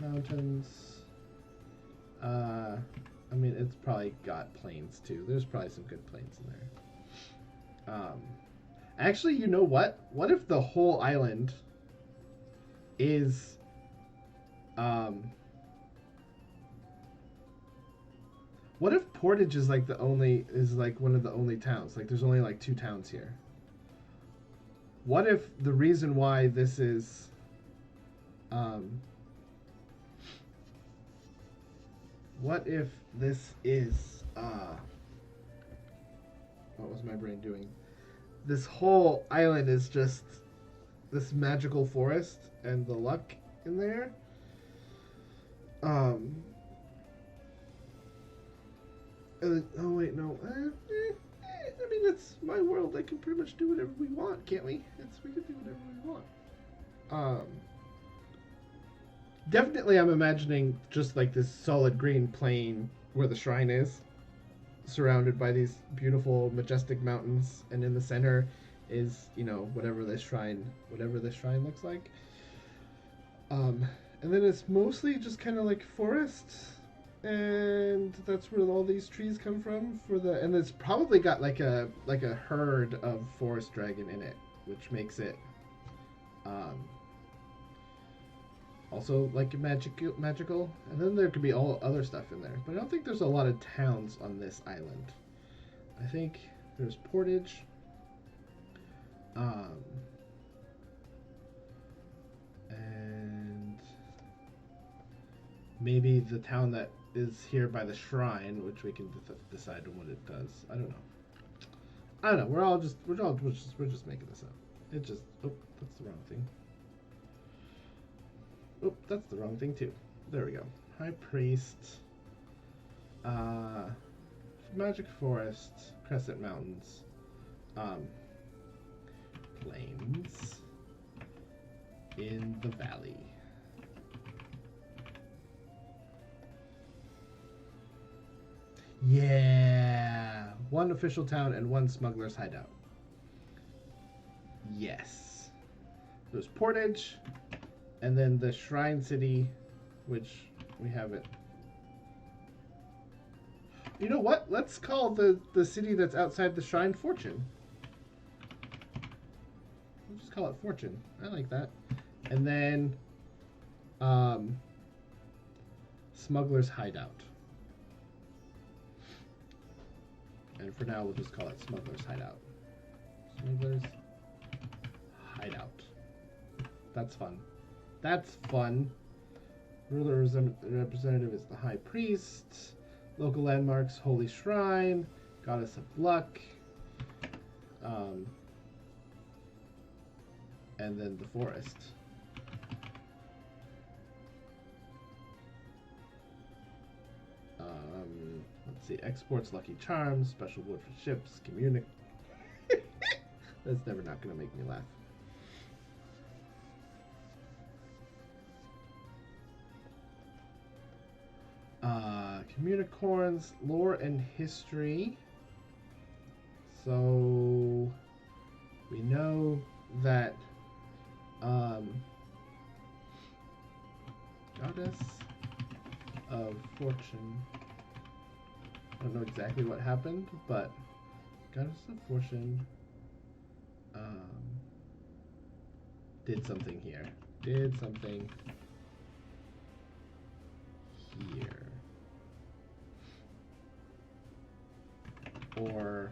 Mountains. I mean, it's probably got plains too. There's probably some good plains in there. Actually, you know what? What if the whole island is, what if Portage is like one of the only towns? Like, there's only like 2 towns here. What if the reason why this is, what if this is, what was my brain doing? This whole island is just this magical forest and the luck in there. Oh wait, no. I mean, it's my world. I can pretty much do whatever we want, can't we? We can do whatever we want. Definitely, I'm imagining just like this solid green plain where the shrine is, surrounded by these beautiful, majestic mountains, and in the center is, whatever this shrine looks like. And then it's mostly just kind of like forest, and that's where all these trees come from and it's probably got like a herd of forest dragon in it, which makes it also like magical, and then there could be all other stuff in there, but I don't think there's a lot of towns on this island. I think there's Portage, and maybe the town that is here by the shrine, which we can decide on what it does. I don't know. We're just making this up. That's the wrong thing. Oh, that's the wrong thing too. There we go. High Priest. Magic Forest. Crescent Mountains. Plains. In the valley. Yeah! 1 official town and 1 smuggler's hideout. Yes. There's Portage. And then the Shrine City, which we haven't. You know what? Let's call the city that's outside the shrine Fortune. We'll just call it Fortune. I like that. And then Smuggler's Hideout. And for now, we'll just call it Smuggler's Hideout. Smuggler's Hideout. That's fun. That's fun. Ruler representative is the High Priest. Local landmarks: Holy Shrine, Goddess of Luck, and then the forest. Let's see. Exports Lucky Charms, special wood for ships, That's never not going to make me laugh. Communicorns, lore and history. So we know that Goddess of Fortune. I don't know exactly what happened, but Goddess of Fortune did something here. Did something here. Or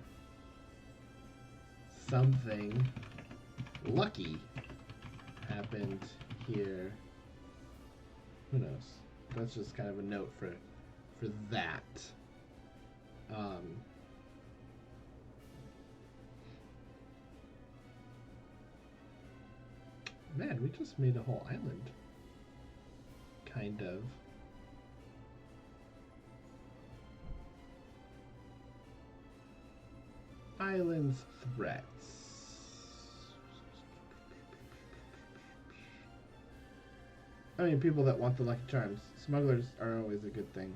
something lucky happened here. Who knows? That's just kind of a note for that. Man, we just made a whole island. Kind of. Islands threats. I mean, people that want the Lucky Charms. Smugglers are always a good thing.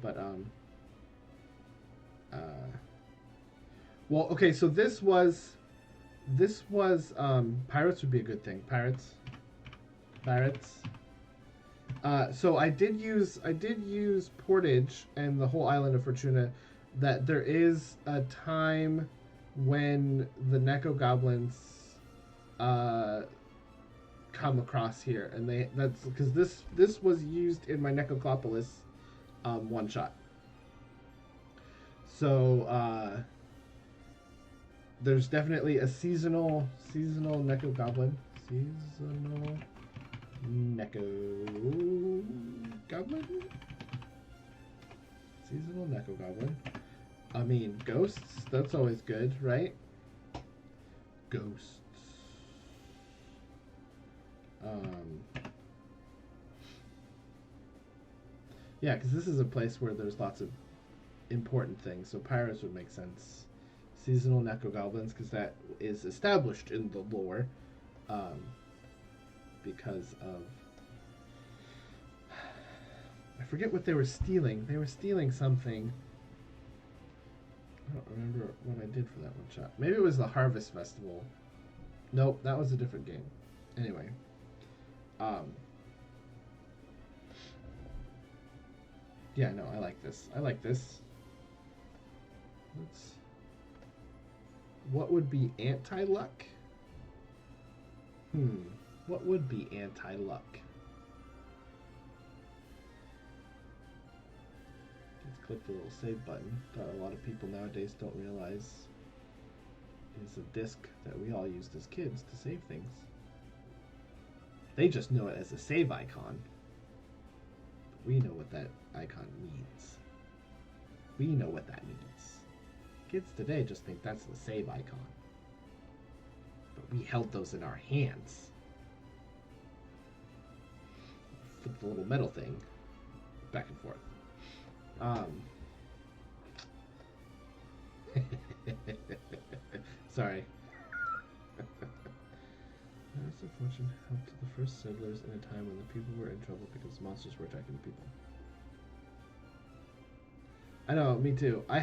But, well, okay, so this was, pirates would be a good thing. Pirates. So I did use Portage and the whole island of Fortuna, that there is a time when the Neko Goblins, come across here, and that's because this was used in my Necroclopolis one shot. So there's definitely a seasonal Neko Goblin. Seasonal Neko Goblin? Seasonal Neko Goblin. I mean, ghosts, that's always good, right? Ghosts. Yeah, because this is a place where there's lots of important things, so pirates would make sense. Seasonal Neko Goblins, because that is established in the lore, because of... I forget what they were stealing. They were stealing something. I don't remember what I did for that one shot. Maybe it was the Harvest Festival. Nope, that was a different game. Anyway. Yeah, no, I like this. What would be anti-luck? What would be anti-luck? Let's click the little save button that a lot of people nowadays don't realize is a disc that we all used as kids to save things. They just know it as a save icon. We know what that icon means. We know what that means. Kids today just think that's the save icon. But we held those in our hands. Flip the little metal thing back and forth. Sorry. Massive Fortune helped the first settlers in a time when the people were in trouble because monsters were attacking the people. I know, me too. I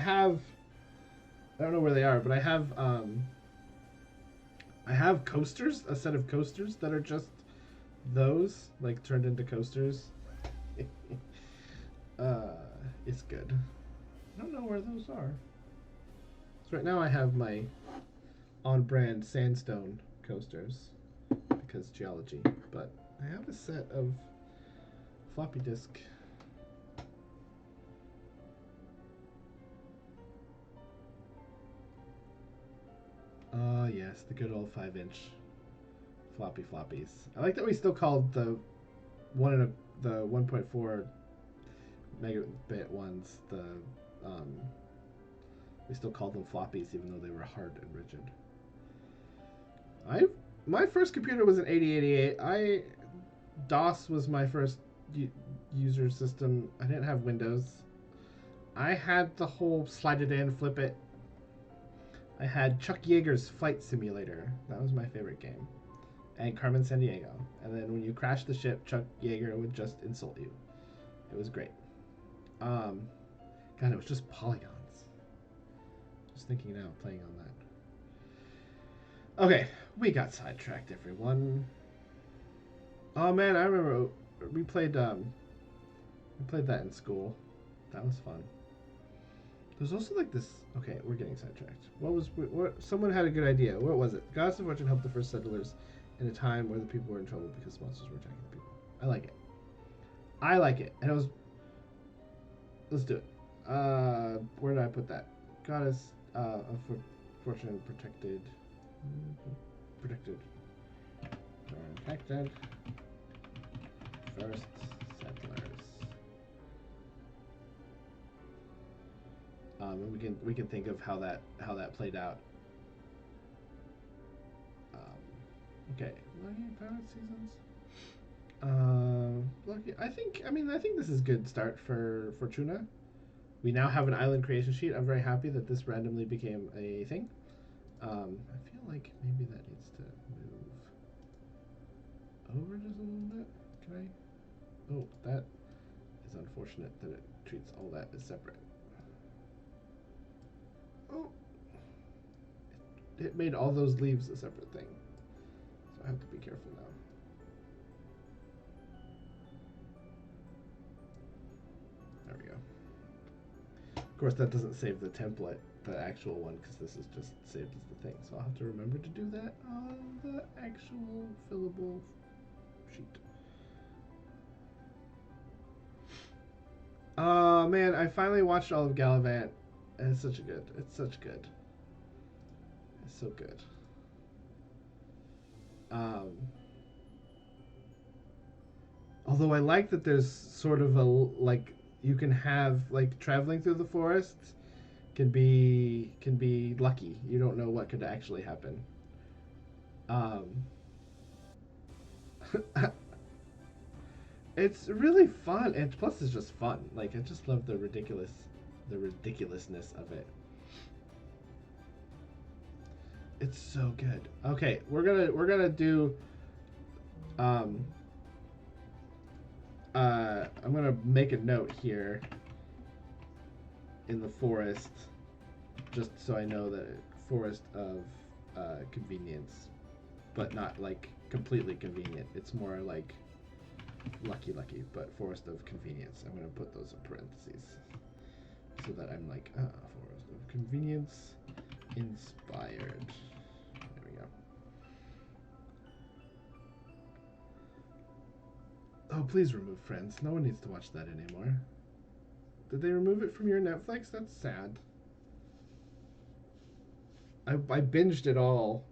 don't know where they are, but I have coasters, a set of coasters that are just those, like turned into coasters. It's good. I don't know where those are. So right now I have my on-brand sandstone coasters because geology, but I have a set of floppy disk. Oh yes, the good old 5-inch floppies. I like that we still called the 1.4 megabit ones we still called them floppies even though they were hard and rigid. My first computer was an 8088. DOS was my first user system. I didn't have Windows. I had the whole slide it in, flip it. I had Chuck Yeager's Flight Simulator. That was my favorite game. And Carmen Sandiego. And then when you crashed the ship, Chuck Yeager would just insult you. It was great. God, it was just polygons. Just thinking now, playing on that. Okay, we got sidetracked, everyone. Oh man, I remember we played that in school. That was fun. There's also like this. Okay, we're getting sidetracked. What? Someone had a good idea. What was it? Gods of Fortune helped the first settlers in a time where the people were in trouble because monsters were attacking the people. I like it. And it was. Let's do it. Where did I put that? Goddess of Fortune protected Predicted. Infected. First settlers. And we can think of how that played out. Okay, lucky pilot seasons. Lucky. I think this is a good start for Fortuna. We now have an island creation sheet. I'm very happy that this randomly became a thing. I feel like maybe that needs to move over just a little bit. Can I? Oh, that is unfortunate that it treats all that as separate. Oh, it made all those leaves a separate thing. So I have to be careful now. There we go. Of course, that doesn't save the template, the actual one, because this is just saved as the thing. So I'll have to remember to do that on the actual fillable sheet. Oh man, I finally watched all of Gallivant. And it's such good. It's such good. It's so good. Although I like that there's sort of a like you can have like traveling through the forest can be lucky. You don't know what could actually happen. It's really fun, and plus it's just fun. Like I just love the ridiculousness of it. It's so good. Okay, we're gonna do. I'm gonna make a note here in the forest, just so I know that forest of convenience, but not like completely convenient. It's more like lucky, but forest of convenience. I'm gonna put those in parentheses so that I'm like, forest of convenience inspired. There we go. Oh, please remove Friends. No one needs to watch that anymore. Did they remove it from your Netflix? That's sad. I binged it all.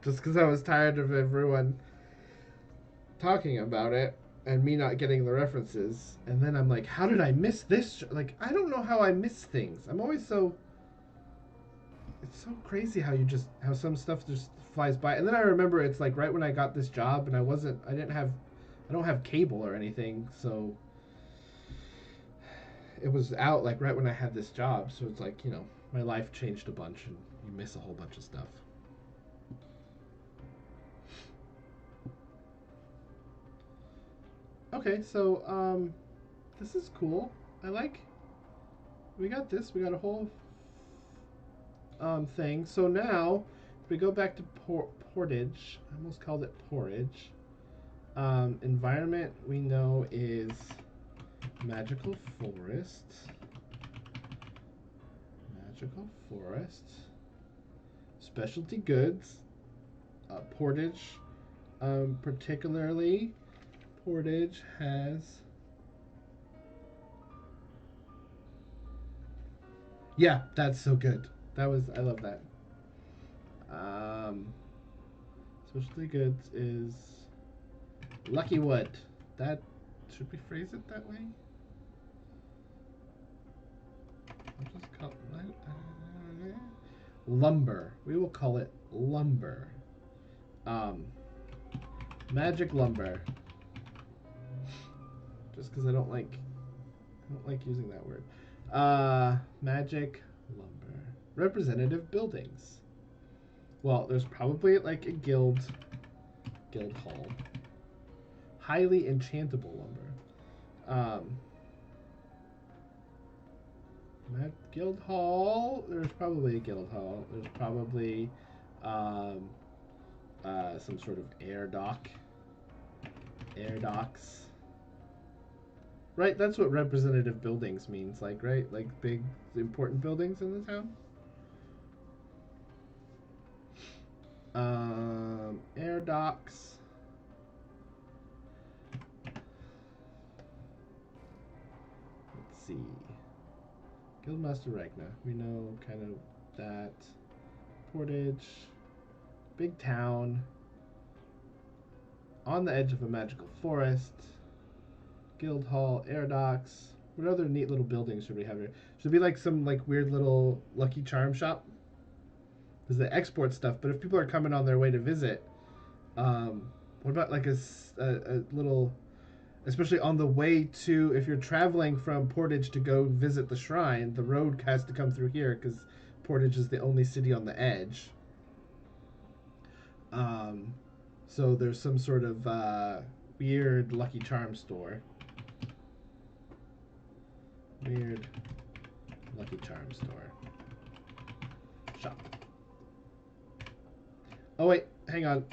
Just because I was tired of everyone talking about it and me not getting the references. And then I'm like, how did I miss this? Like, I don't know how I miss things. I'm always so... It's so crazy how some stuff just flies by. And then I remember it's like right when I got this job and I don't have cable or anything, so it was out like right when I had this job. So it's like, my life changed a bunch and you miss a whole bunch of stuff. Okay, so this is cool. We got this. We got a whole thing. So now if we go back to portage. I almost called it porridge. Environment we know is magical forest. Magical forest. Specialty goods. Portage. Particularly, portage has... Yeah, that's so good. I love that. Specialty goods is lucky wood. That should we phrase it that way? I'll just call it lumber. We will call it lumber. Magic lumber. Just because I don't like using that word. Magic lumber. Representative buildings. Well, there's probably like a guild hall. Highly enchantable lumber. Guild hall. There's probably a guild hall. There's probably some sort of air docks. Right, that's what representative buildings means, like, right? Like big, important buildings in the town. Air docks. Let's see. Guildmaster Ragna. We know kind of that. Portage, big town, on the edge of a magical forest, guild hall, air docks. What other neat little buildings should we have here? Should it be like some like weird little Lucky Charm shop? Because they export stuff, but if people are coming on their way to visit, what about like a little, especially on the way to, if you're traveling from Portage to go visit the shrine, the road has to come through here because Portage is the only city on the edge. So there's some sort of weird Lucky Charm store. Weird Lucky Charm store. Shop. Oh wait, hang on.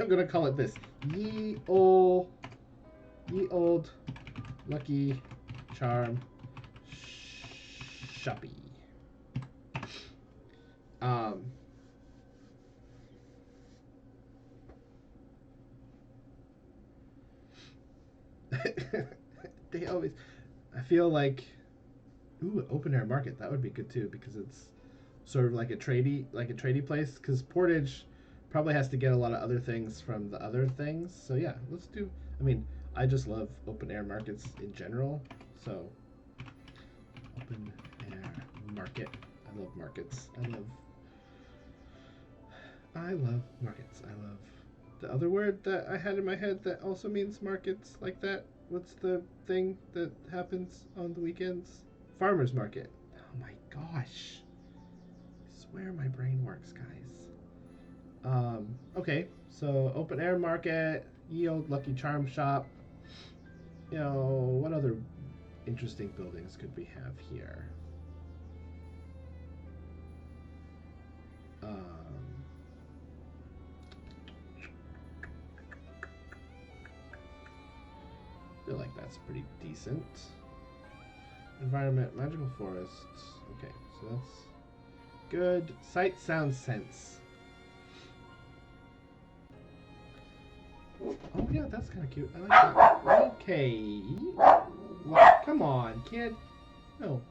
I'm gonna call it this. Ye old Lucky Charm Shoppy. They always. I feel like, ooh, open air market. That would be good too because it's sort of like a tradey place. Because Portage probably has to get a lot of other things from the other things. So yeah, let's do. I mean, I just love open air markets in general. So open air market. I love markets. I love markets. I love the other word that I had in my head that also means markets like that. What's the thing that happens on the weekends? Farmer's market. Oh my gosh. I swear my brain works, guys. Okay, so open air market, ye old Lucky Charm shop. You know, what other interesting buildings could we have here? I feel like that's pretty decent. Environment, magical forests. Okay, so that's good. Sight, sound, sense. Oh yeah, that's kind of cute. I like that. Okay. Well, come on, kid. No.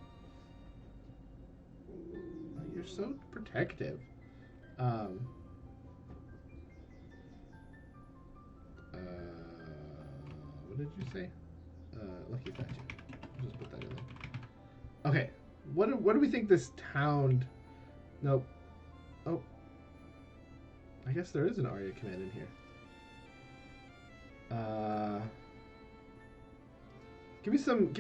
You're so protective. What did you say? Lucky statue. I'll just put that in there. Okay. What do we think this town? Nope. Oh. I guess there is an ARIA command in here. Give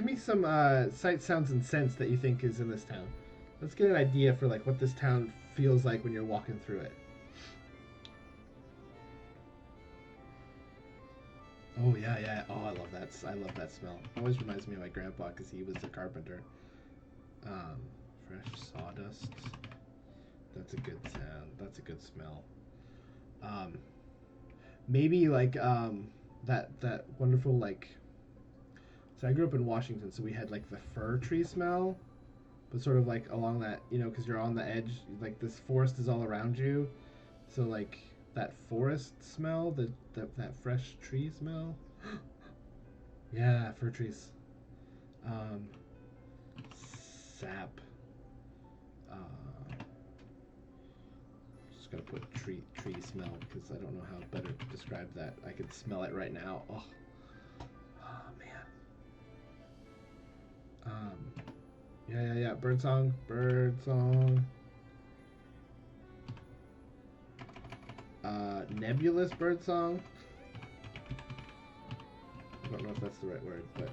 me some sight, sounds, and sense that you think is in this town. Let's get an idea for like what this town feels like when you're walking through it. Oh yeah. Oh, I love that. I love that smell. It always reminds me of my grandpa because he was a carpenter. Fresh sawdust. That's a good sound. That's a good smell. Maybe like that wonderful like. So I grew up in Washington, so we had like the fir tree smell, but sort of like along that, you know, because you're on the edge, like this forest is all around you, so like that forest smell, that fresh tree smell. Yeah, fir trees. Sap. Just gotta put tree smell because I don't know how better to describe that. I can smell it right now. Oh man. Yeah. Bird song. Nebulous bird song. I don't know if that's the right word, but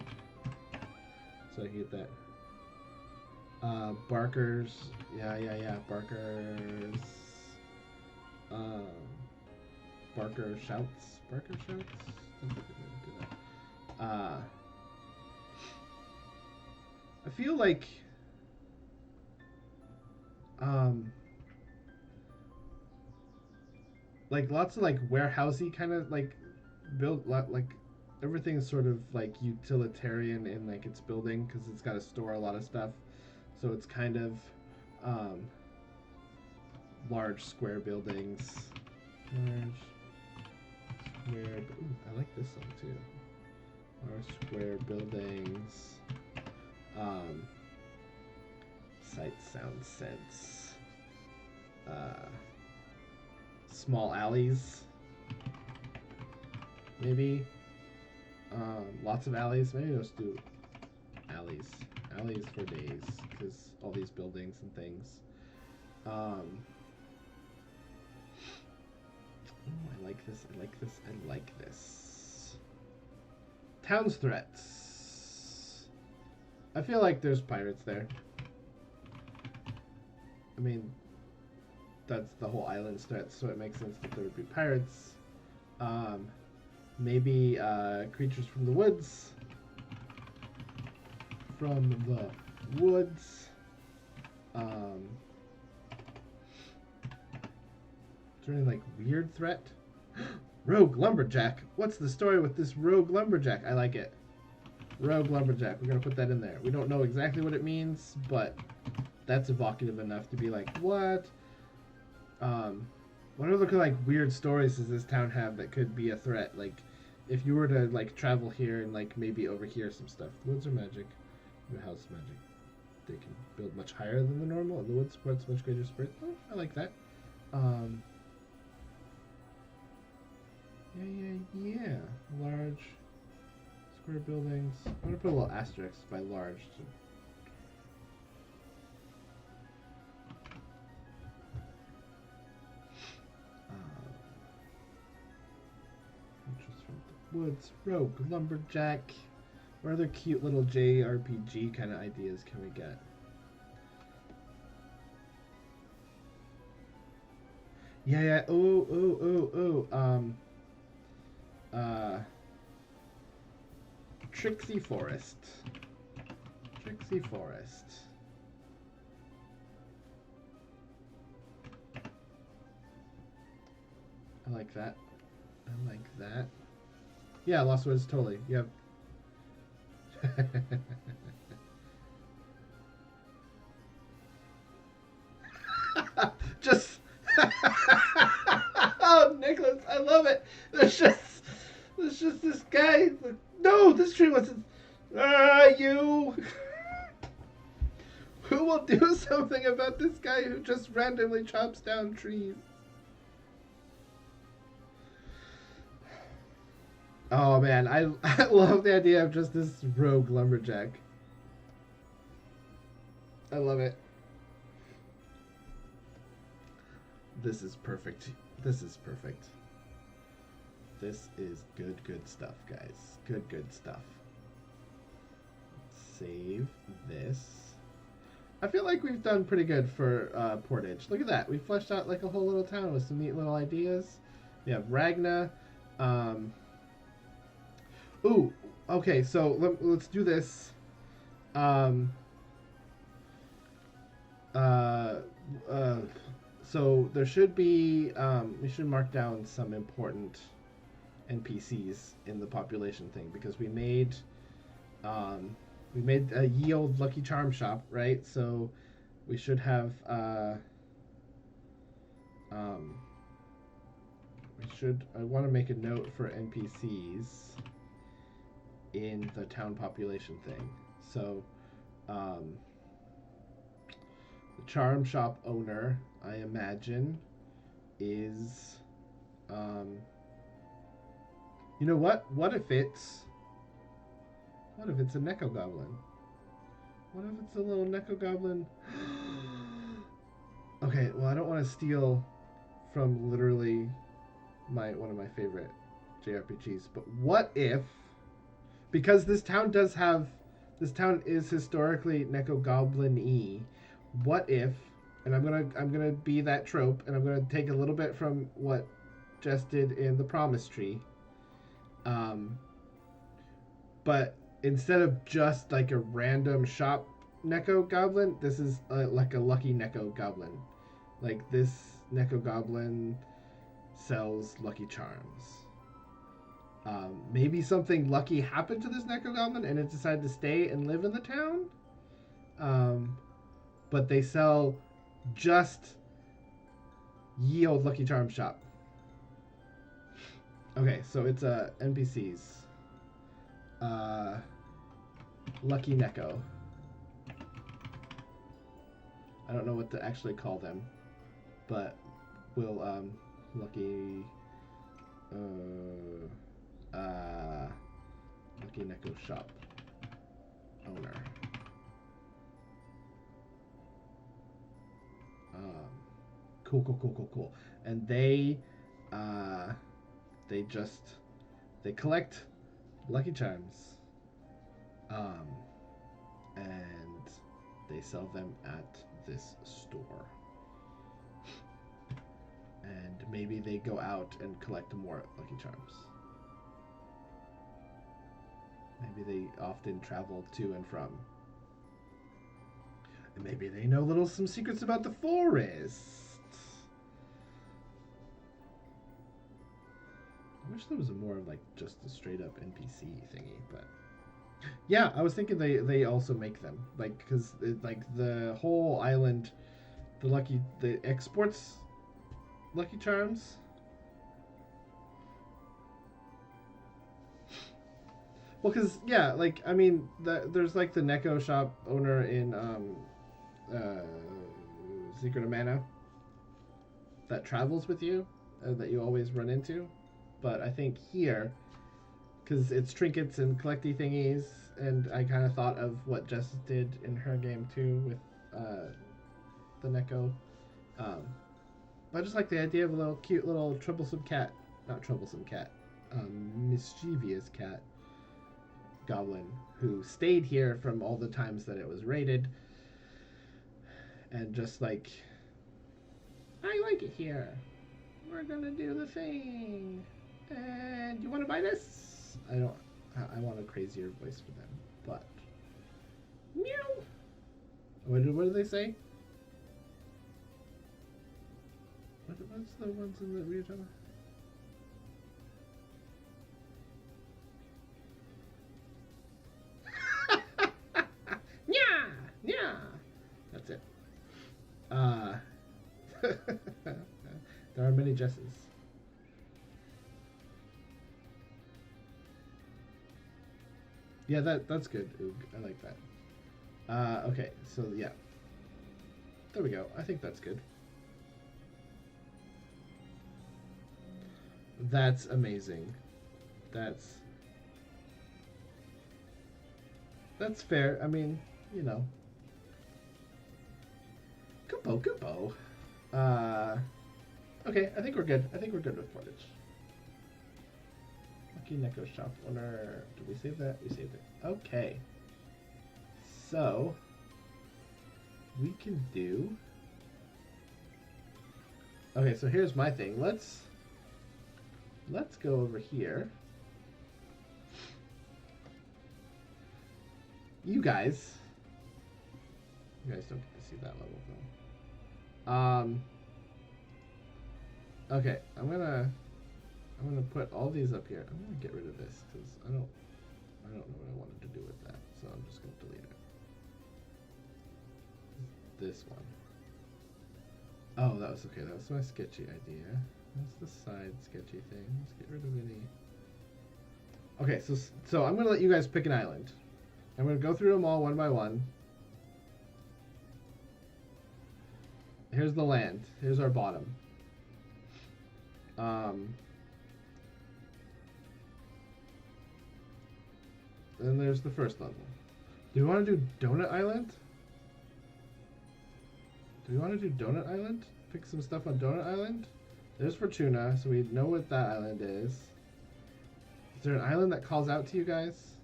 so I can get that. Barkers. Yeah. Barkers. Barker shouts. Barker shouts. I feel like lots of like warehousey kind of like built like everything's sort of like utilitarian in like its building because it's got to store a lot of stuff, so it's kind of large square buildings. Ooh, I like this song too. Large square buildings. Sight, sound, sense. small alleys. Maybe. Lots of alleys. Maybe let's do alleys. Alleys for days, because all these buildings and things. Ooh, I like this. I like this. I like this. Town's threats. I feel like there's pirates there. I mean, that's the whole island's threat, so it makes sense that there would be pirates. Maybe creatures from the woods. From the woods. Is there any like weird threat? Rogue lumberjack. What's the story with this rogue lumberjack? I like it. Rogue lumberjack. We're gonna put that in there. We don't know exactly what it means, but that's evocative enough to be like, what? What other kind of like weird stories does this town have that could be a threat? Like, if you were to like travel here and like maybe overhear some stuff. The woods are magic. The house is magic. They can build much higher than the normal, and the wood supports much greater spirit. Oh, I like that. Yeah. Large square buildings. I'm gonna put a little asterisk by large. Woods, rogue, lumberjack. What other cute little JRPG kind of ideas can we get? Yeah. Trixie Forest. Trixie Forest. I like that. I like that. Yeah, Lost Woods, totally. Yep. Just oh, Nicholas, I love it. There's just this guy. No, this tree wasn't. You. Who will do something about this guy who just randomly chops down trees? Oh man, I love the idea of just this rogue lumberjack. I love it. This is perfect. This is perfect. This is good stuff, guys. Good stuff. Save this. I feel like we've done pretty good for Portage. Look at that. We fleshed out like a whole little town with some neat little ideas. We have Ragna. Ooh, okay, so let's do this. So there should be, we should mark down some important NPCs in the population thing, because we made a ye old Lucky Charm shop, right? So we should have, I want to make a note for NPCs in the town population thing. So, the charm shop owner, I imagine, is, you know what? What if it's a Neko Goblin? What if it's a little Neko Goblin? Okay, well, I don't want to steal from literally one of my favorite JRPGs, but what if, because this town is historically Neko Goblin-y, what if, and I'm gonna be that trope, and I'm gonna take a little bit from what Jess did in The Promise Tree, but instead of just like a random shop Neko Goblin, this is like a lucky Neko Goblin. Like, this Neko Goblin sells Lucky Charms. Maybe something lucky happened to this Neko Goblin and it decided to stay and live in the town. But they sell just ye old Lucky Charm shop. Okay, so it's NPCs. Lucky Neko. I don't know what to actually call them, but we'll Lucky Lucky Neko shop owner. Cool. And they collect Lucky Charms, and they sell them at this store. And maybe they go out and collect more Lucky Charms. Maybe they often travel to and from. And maybe they know some secrets about the forest. I wish there was more of like just a straight up NPC thingy, but yeah, I was thinking they also make them, like, because like the whole island, the exports Lucky Charms. Well, because yeah, like I mean, there's like the Neko shop owner in Secret of Mana that travels with you, that you always run into. But I think here, because it's trinkets and collecty thingies, and I kind of thought of what Jess did in her game too with the Neko. But I just like the idea of a little cute little mischievous cat goblin who stayed here from all the times that it was raided, and just like, I like it here. We're gonna do the thing. And you want to buy this? I want a crazier voice for them, but meow. What do they say? What's the ones in the Ryuutama? Yeah. That's it. There are many Jesses. Yeah, that's good. Oog. I like that. Okay, so yeah. There we go. I think that's good. That's amazing. That's fair. I mean, you know. Kupo. Okay, I think we're good. I think we're good with Portage. Lucky Neko shop owner. Did we save that? We saved it. Okay. So we can do. Okay, so here's my thing. Let's go over here. You guys don't get to see that level though. Okay, I'm gonna put all these up here. I'm gonna get rid of this because I don't know what I wanted to do with that, so I'm just gonna delete it. This one. Oh, that was okay. That was my sketchy idea. That's the side sketchy thing. Let's get rid of any. Okay, so I'm gonna let you guys pick an island. I'm gonna go through them all one by one. Here's the land. Here's our bottom. Then there's the first level. Do we want to do Donut Island? Pick some stuff on Donut Island? There's Fortuna, so we know what that island is. Is there an island that calls out to you guys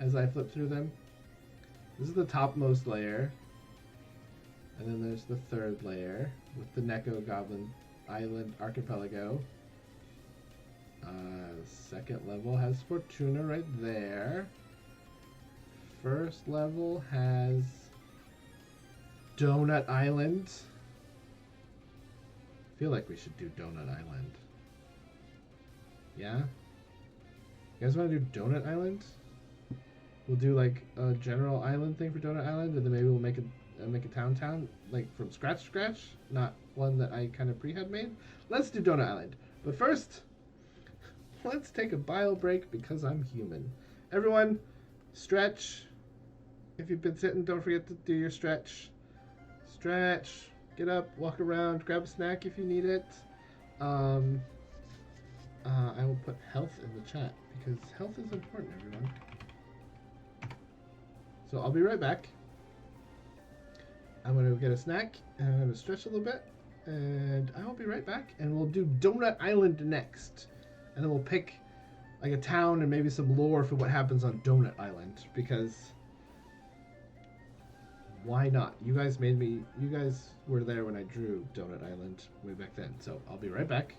as I flip through them? This is the topmost layer. And then there's the third layer with the Neko Goblin Island Archipelago. Second level has Fortuna right there. First level has Donut Island. I feel like we should do Donut Island. Yeah? You guys want to do Donut Island? We'll do like a general island thing for Donut Island, and then maybe we'll make a town like from scratch, not one that I kind of had made. Let's do Donut Island. But first, let's take a bio break because I'm human. Everyone, stretch. If you've been sitting, don't forget to do your stretch. Stretch. Get up, walk around, grab a snack if you need it. Um, I will put health in the chat because health is important, everyone. So I'll be right back. I'm going to get a snack and I'm going to stretch a little bit. And I'll be right back. And we'll do Donut Island next. And then we'll pick like a town and maybe some lore for what happens on Donut Island. Because why not? You guys were there when I drew Donut Island way back then. So I'll be right back.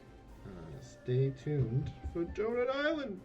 Stay tuned for Donut Island.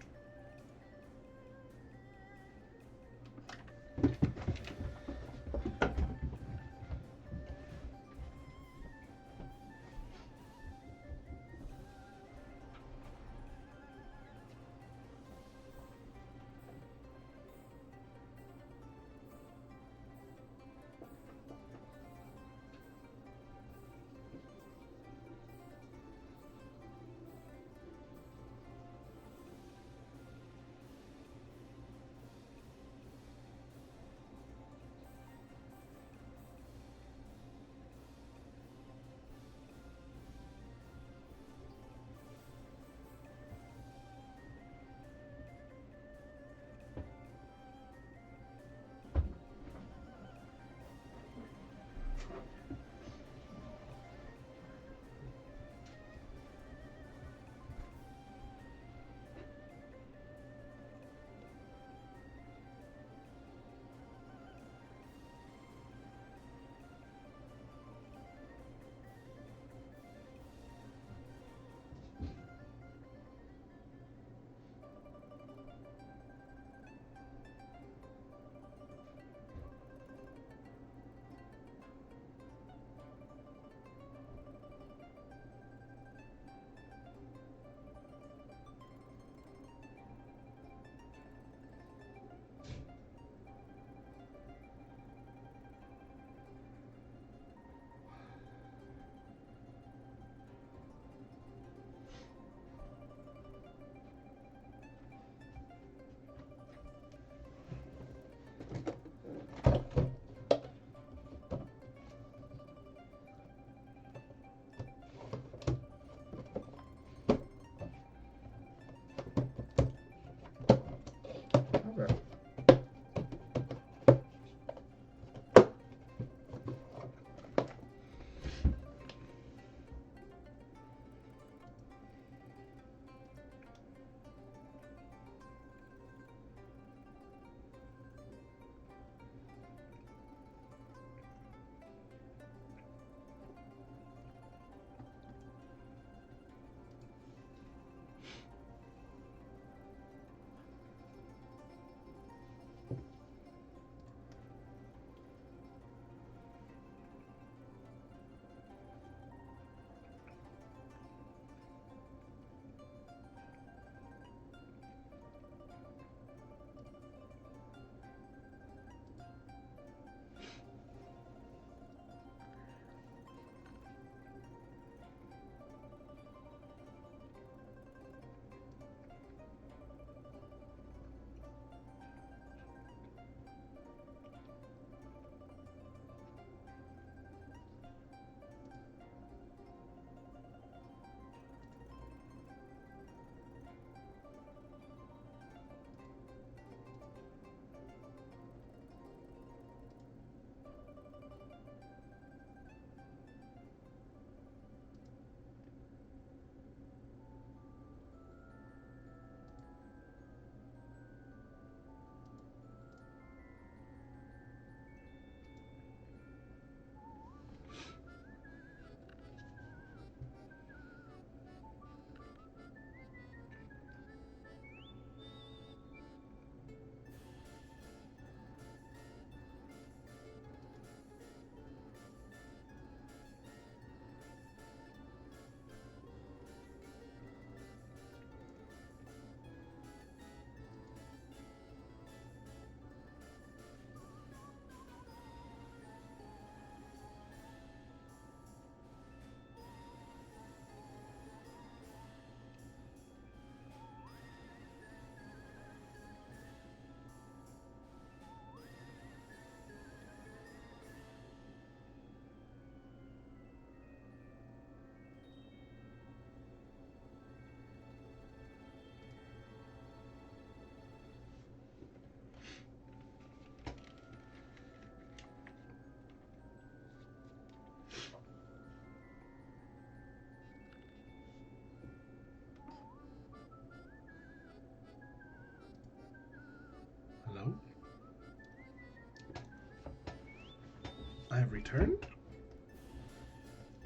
have returned?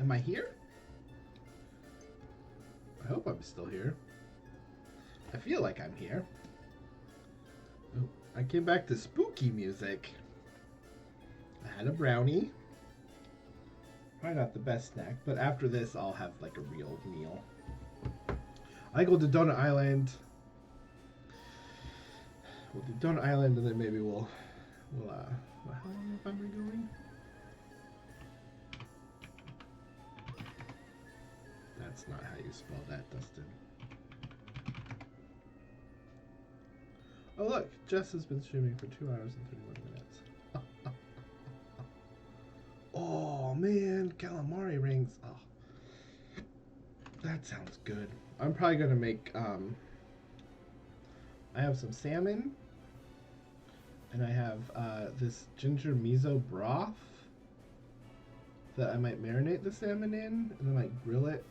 Am I here? I hope I'm still here. I feel like I'm here. Oh, I came back to spooky music. I had a brownie. Probably not the best snack, but after this, I'll have like a real meal. I go to Donut Island. We'll do Donut Island, and then maybe we'll how long have I been going? That's not how you spell that, Dustin. Oh look, Jess has been streaming for 2 hours and 31 minutes. Oh man, calamari rings. Oh, that sounds good. I'm probably gonna make. I have some salmon, and I have this ginger miso broth that I might marinate the salmon in, and then like grill it.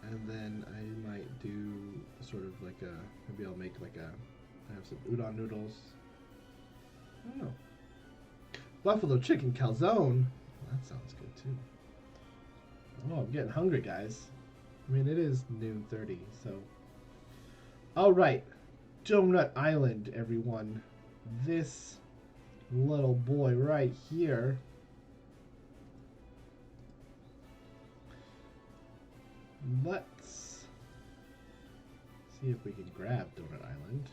And then I might do sort of like maybe I'll make like I have some udon noodles. I don't know. Buffalo chicken calzone. That sounds good too. Oh, I'm getting hungry, guys. I mean, it is noon 30, so. All right, Donut Island, everyone. This little boy right here. Let's see if we can grab Donut Island.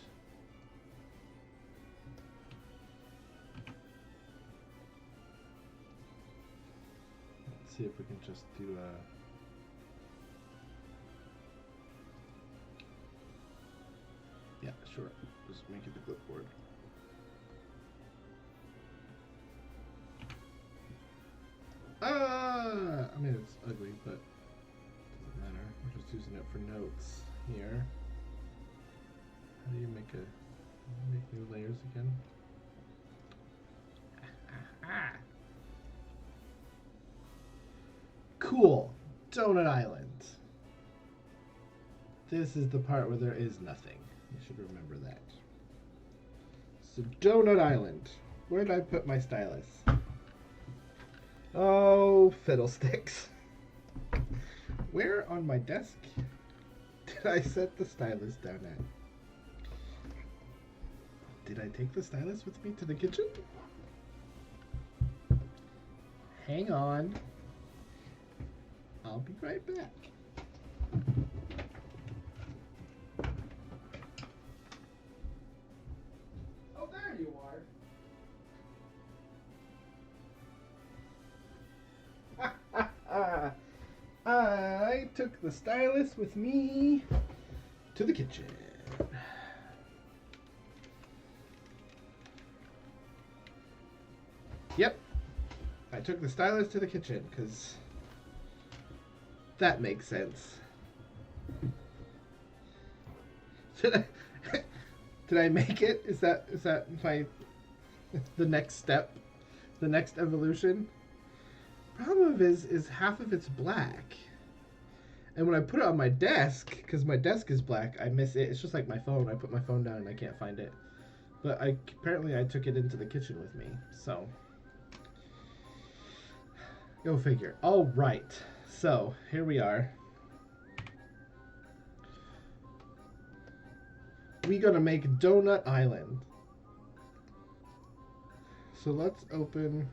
Let's see if we can just do yeah, sure. Just make it the clipboard. I mean, it's ugly, but doesn't matter. We're just using it for notes here. How do you make new layers again? Cool. Donut Island. This is the part where there is nothing. You should remember that. So Donut Island. Where did I put my stylus? Oh, fiddlesticks. Where on my desk did I set the stylus down at? Did I take the stylus with me to the kitchen? Hang on. I'll be right back. Oh, there you are. I took the stylus with me to the kitchen. Yep. I took the stylus to the kitchen because that makes sense. Did I make it? Is that my the next step? The next evolution? Problem is half of it's black. And when I put it on my desk, because my desk is black, I miss it. It's just like my phone. I put my phone down and I can't find it. But apparently I took it into the kitchen with me. So go figure. All right. So here we are. We gonna make Donut Island. So let's open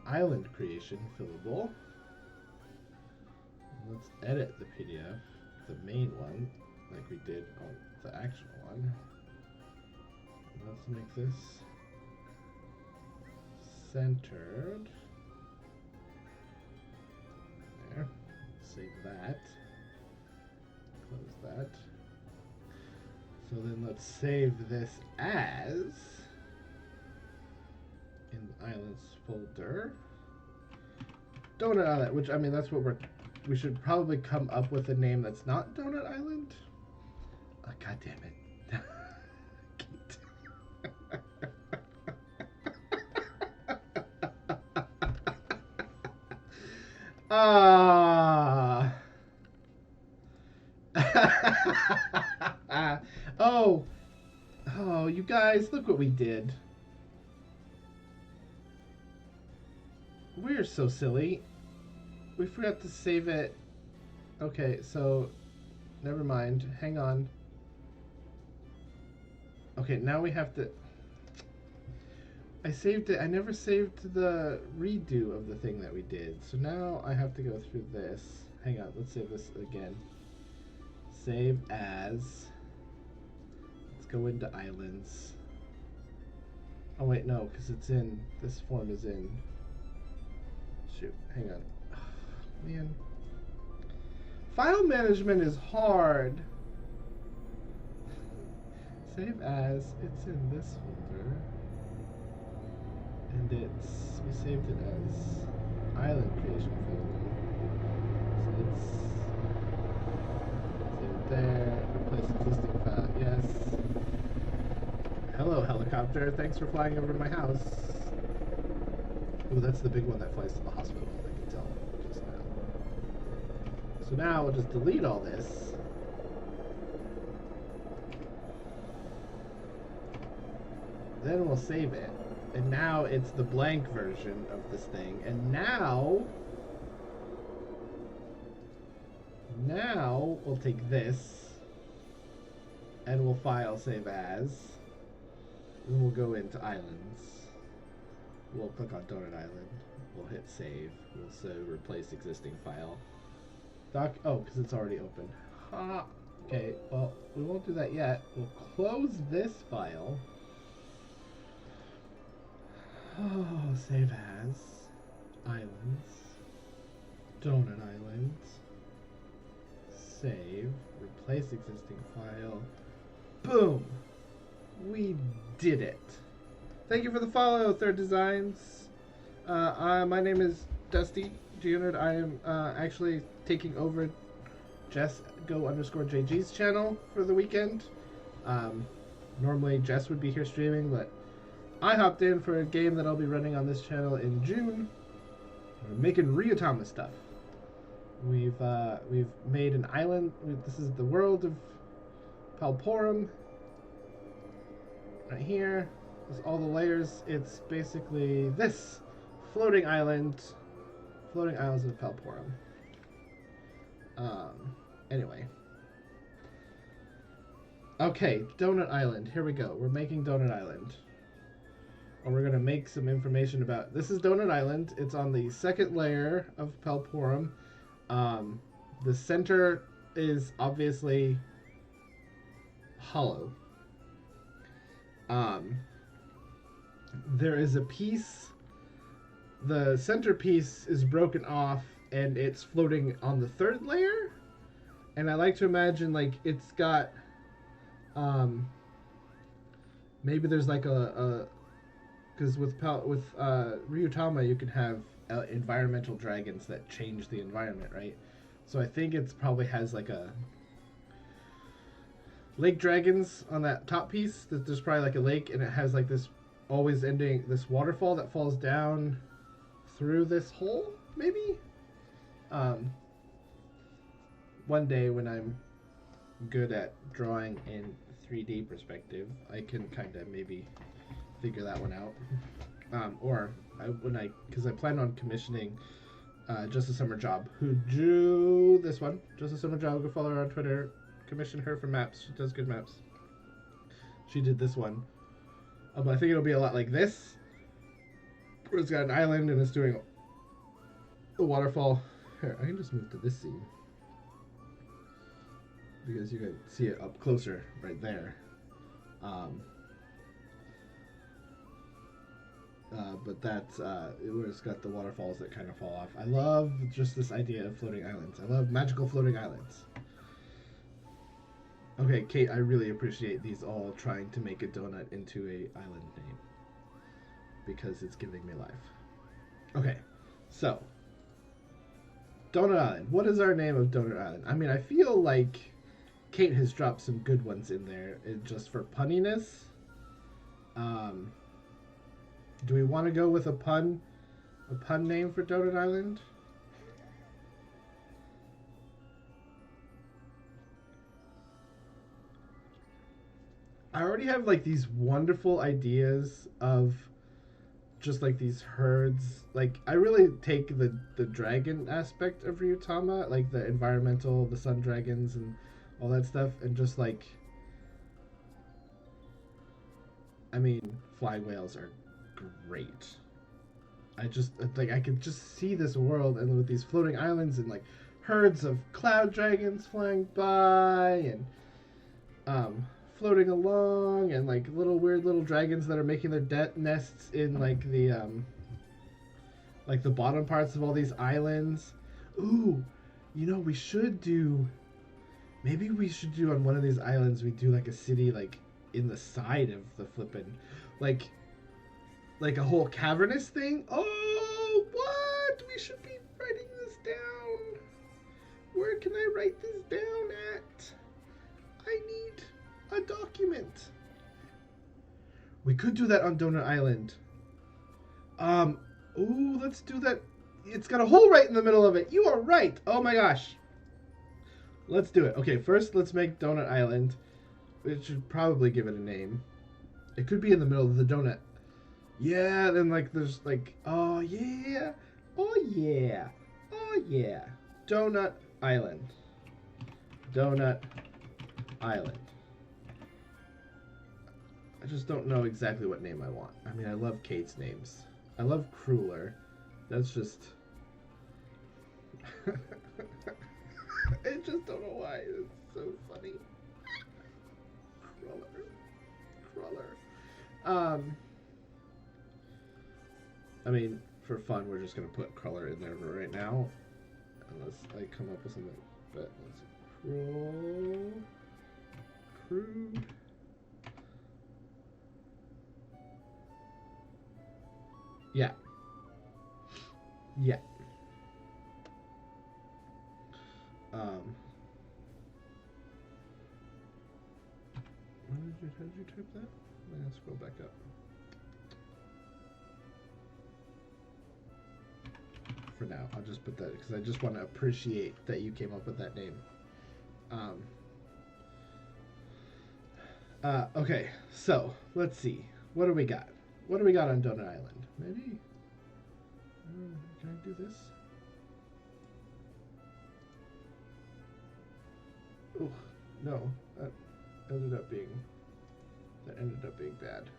Island Creation Fillable. Let's edit the PDF, the main one, like we did on the actual one. Let's make this centered. There. Save that. Close that. So then let's save this as in the Islands folder. Donut Island, which I mean that's what we should probably come up with a name that's not Donut Island. Oh, God damn it. Ah. Oh. Oh, you guys, look what we did. We're so silly. We forgot to save it. Okay, so never mind. Hang on. Okay, now we have to... I saved it. I never saved the redo of the thing that we did. So now I have to go through this. Hang on, let's save this again. Save as. Let's go into islands. Oh wait, no, because it's in, this form is in. Shoot, hang on. Oh, man. File management is hard. Save as, it's in this folder. And it's, we saved it as island creation folder. So let's save it there, replace existing file, yes. Hello, helicopter, thanks for flying over my house. Ooh, that's the big one that flies to the hospital, I can tell just now. So now we'll just delete all this. Then we'll save it. And now it's the blank version of this thing. And now we'll take this and we'll file save as. And we'll go into islands. We'll click on Donut Island. We'll hit save. We'll say replace existing file. Oh, because it's already open. Okay, well, we won't do that yet. We'll close this file. Oh, save as. Islands. Donut Islands. Save. Replace existing file. Boom! We did it. Thank you for the follow, Third Designs. My name is Dusty Jr. I am actually taking over Jess Go_JG's channel for the weekend. Normally Jess would be here streaming, but I hopped in for a game that I'll be running on this channel in June. We're making Ryuutama stuff. We've made an island. This is the world of Palporum. Right here. There's all the layers. It's basically this floating islands of Palporum. Anyway. Okay, Donut Island. Here we go. We're making Donut Island. And we're gonna make some information about. This is Donut Island. It's on the second layer of Palporum. The center is obviously hollow. There is a piece. The center piece is broken off, and it's floating on the third layer. And I like to imagine like it's got. Maybe there's like a because with Ryuutama you can have environmental dragons that change the environment, right? So I think it's probably has like a lake dragons on that top piece. That there's probably like a lake, and it has like this always ending this waterfall that falls down through this hole. Maybe. One day when I'm good at drawing in 3D perspective, I can kind of maybe figure that one out. Because I plan on commissioning Just a Summer Job, who drew this one. Just a Summer Job. Go follow her on Twitter. Commission her for maps. She does good maps. She did this one. But I think it'll be a lot like this, where it's got an island and it's doing a waterfall. Here, I can just move to this scene because you can see it up closer right there. But that's where it's got the waterfalls that kind of fall off. I love just this idea of floating islands. I love magical floating islands. Okay, Kate, I really appreciate these all trying to make a donut into a island name, because it's giving me life. Okay, so Donut Island. What is our name of Donut Island? I mean, I feel like Kate has dropped some good ones in there just for punniness. Do we want to go with a pun name for Donut Island? I already have like these wonderful ideas of just like these herds. Like I really take the dragon aspect of Ryuutama, like the environmental, the sun dragons and all that stuff, and just like, I mean, flying whales are great. I just like I could just see this world and with these floating islands and like herds of cloud dragons flying by and um floating along and like little weird little dragons that are making their nests in like the bottom parts of all these islands. Ooh, you know we should do. Maybe we should do on one of these islands. We do like a city like in the side of the flippin', like like a whole cavernous thing. Oh, what? We should be writing this down. Where can I write this down at? I need a document. We could do that on Donut Island. Ooh, let's do that. It's got a hole right in the middle of it. You are right. Oh my gosh. Let's do it. Okay, first let's make Donut Island. It should probably give it a name. It could be in the middle of the donut. Yeah, then like there's like, oh yeah, oh yeah, oh yeah. Donut Island. Donut Island. I just don't know exactly what name I want. I mean, I love Kate's names. I love Crueler. That's just... I just don't know why. It's so funny. Cruller. I mean, for fun, we're just going to put Cruller in there right now. Unless I come up with something. But let's... Crude. Yeah. Yeah. How did you type that? I'm gonna scroll back up. For now, I'll just put that because I just want to appreciate that you came up with that name. Okay, so let's see. What do we got? What do we got on Donut Island? Maybe. Can I do this? Oh no, that ended up being bad.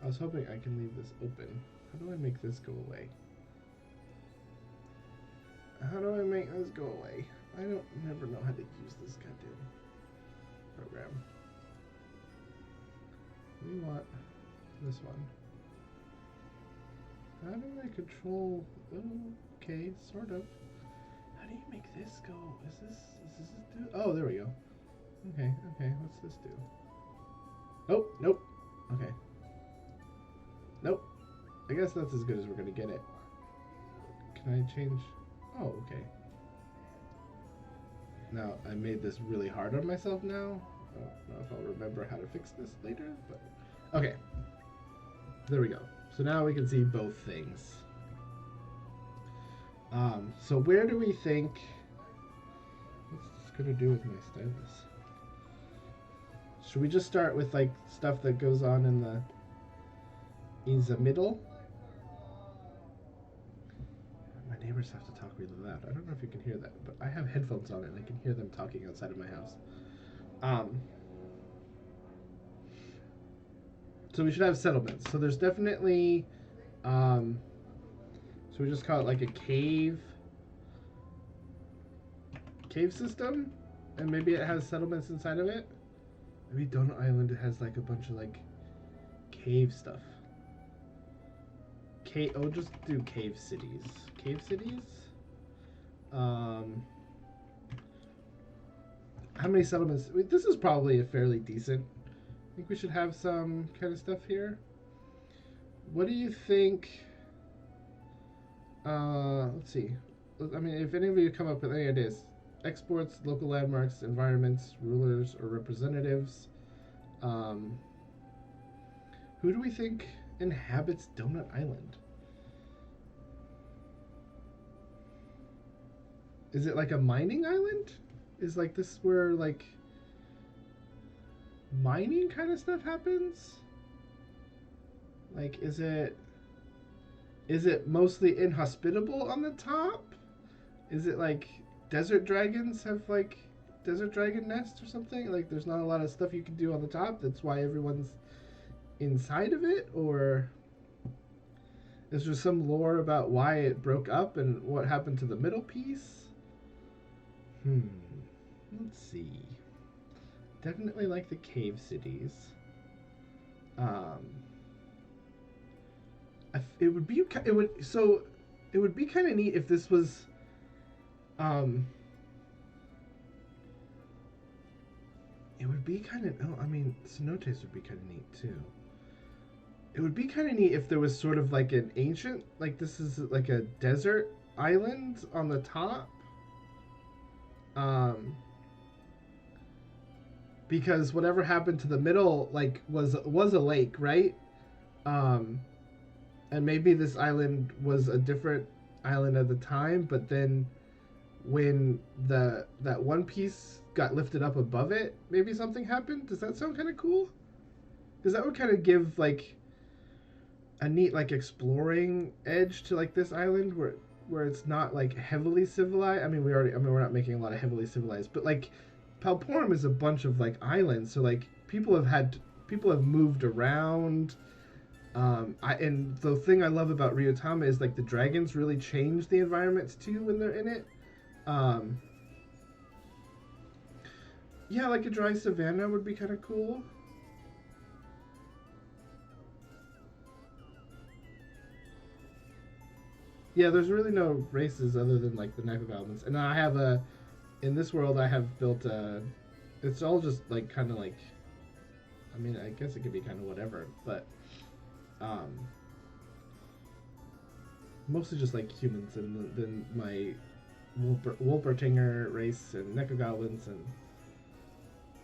I was hoping I can leave this open. How do I make this go away? How do I make this go away? I don't never know how to use this goddamn program. We want this one. How do I control? Oh, okay, sort of. How do you make this go? Is this do? Oh, there we go. Okay, what's this do? Oh, nope. Okay. Nope. I guess that's as good as we're gonna get it. Can I change? Oh, okay. Now, I made this really hard on myself now. I don't know if I'll remember how to fix this later, but... Okay. There we go. So now we can see both things. So where do we think... What's this gonna do with my stylus? Should we just start with, like, stuff that goes on in the middle? My neighbors have to talk really loud. I don't know if you can hear that, but I have headphones on and I can hear them talking outside of my house. So we should have settlements. So there's definitely, so we just call it like a cave system, and maybe it has settlements inside of it. Maybe Donut Island has like a bunch of like cave stuff. Oh, just do cave cities. Cave cities? How many settlements? This is probably a fairly decent. I think we should have some kind of stuff here. What do you think? Let's see. I mean, if any of you come up with any ideas. Exports, local landmarks, environments, rulers, or representatives. Who do we think inhabits Donut Island? Is it like a mining island? Is like this where like mining kind of stuff happens? Like, is it mostly inhospitable on the top? Is it like desert dragons have like desert dragon nest or something? Like, there's not a lot of stuff you can do on the top. That's why everyone's inside of it, or is there some lore about why it broke up and what happened to the middle piece? Hmm. Let's see. Definitely like the cave cities. Um, it would be it would be kind of neat if this was um it would be kind of oh I mean cenotes would be kind of neat too. It would be kind of neat if there was sort of like an ancient like this is like a desert island on the top. Um because whatever happened to the middle like was a lake, right? Um and maybe this island was a different island at the time, but then when the that one piece got lifted up above it, maybe something happened. Does that sound kind of cool? Because that would kind of give like a neat like exploring edge to like this island where it's not like heavily civilized. I mean we're not making a lot of heavily civilized, but like Palporum is a bunch of like islands, so like people have moved around. And the thing I love about Ryuutama is like the dragons really change the environments too when they're in it. Um, yeah, like a dry savanna would be kind of cool. Yeah, there's really no races other than like the knife of elements, and I have a in this world I have built a. It's all just like kind of like. I mean, I guess it could be kind of whatever, but um, mostly just like humans and then my Wolpertinger race and Nekogoblins and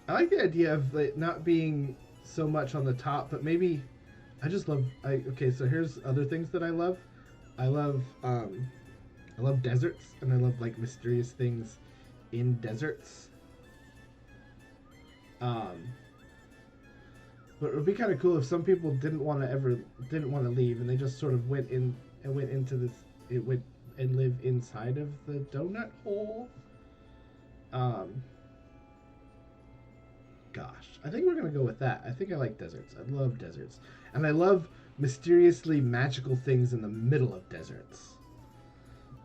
I like the idea of it not being so much on the top, but maybe I just love. Okay, so here's other things that I love. I love I love deserts and I love like mysterious things in deserts. Um, but it would be kind of cool if some people didn't want to leave and they just sort of went into this it went and live inside of the donut hole. Um, Gosh, I think we're gonna go with that. I think I like deserts. I love deserts, and I love mysteriously magical things in the middle of deserts.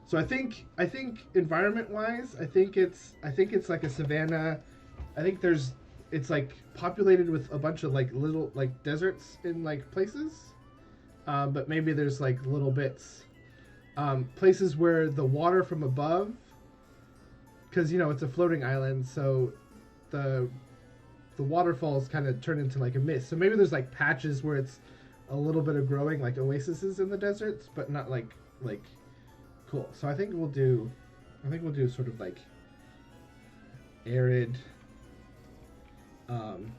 So I think environment wise, I think it's like a savanna. I think there's it's like populated with a bunch of like little like deserts in like places, but maybe there's like little bits, places where the water from above, because you know it's a floating island, so the the waterfalls kind of turn into like a mist. So maybe there's like patches where it's a little bit of growing, like oases in the deserts, but not like cool. So I think we'll do sort of like arid. Um,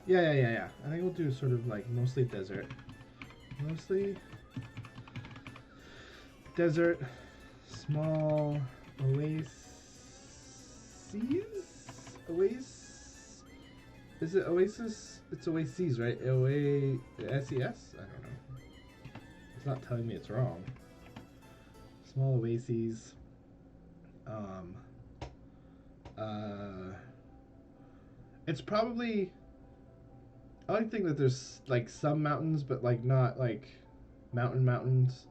yeah. I think we'll do sort of like mostly desert, small oases. Oasis? Is it Oasis? It's Oases, right? O-A-S-E-S? I don't know. It's not telling me it's wrong. Small oases. Um, it's probably... I like to think that there's, like, some mountains, but, like, not, like, mountains.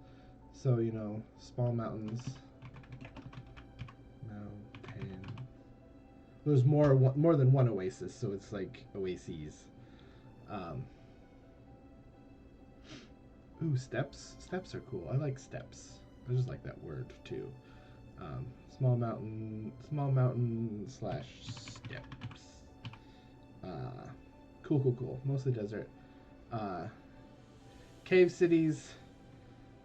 So, you know, small mountains. There's more than one oasis, so it's like oases. Um, ooh, steps. Steps are cool. I like steps. I just like that word too. Small mountain slash steps. Cool. Mostly desert. Cave cities.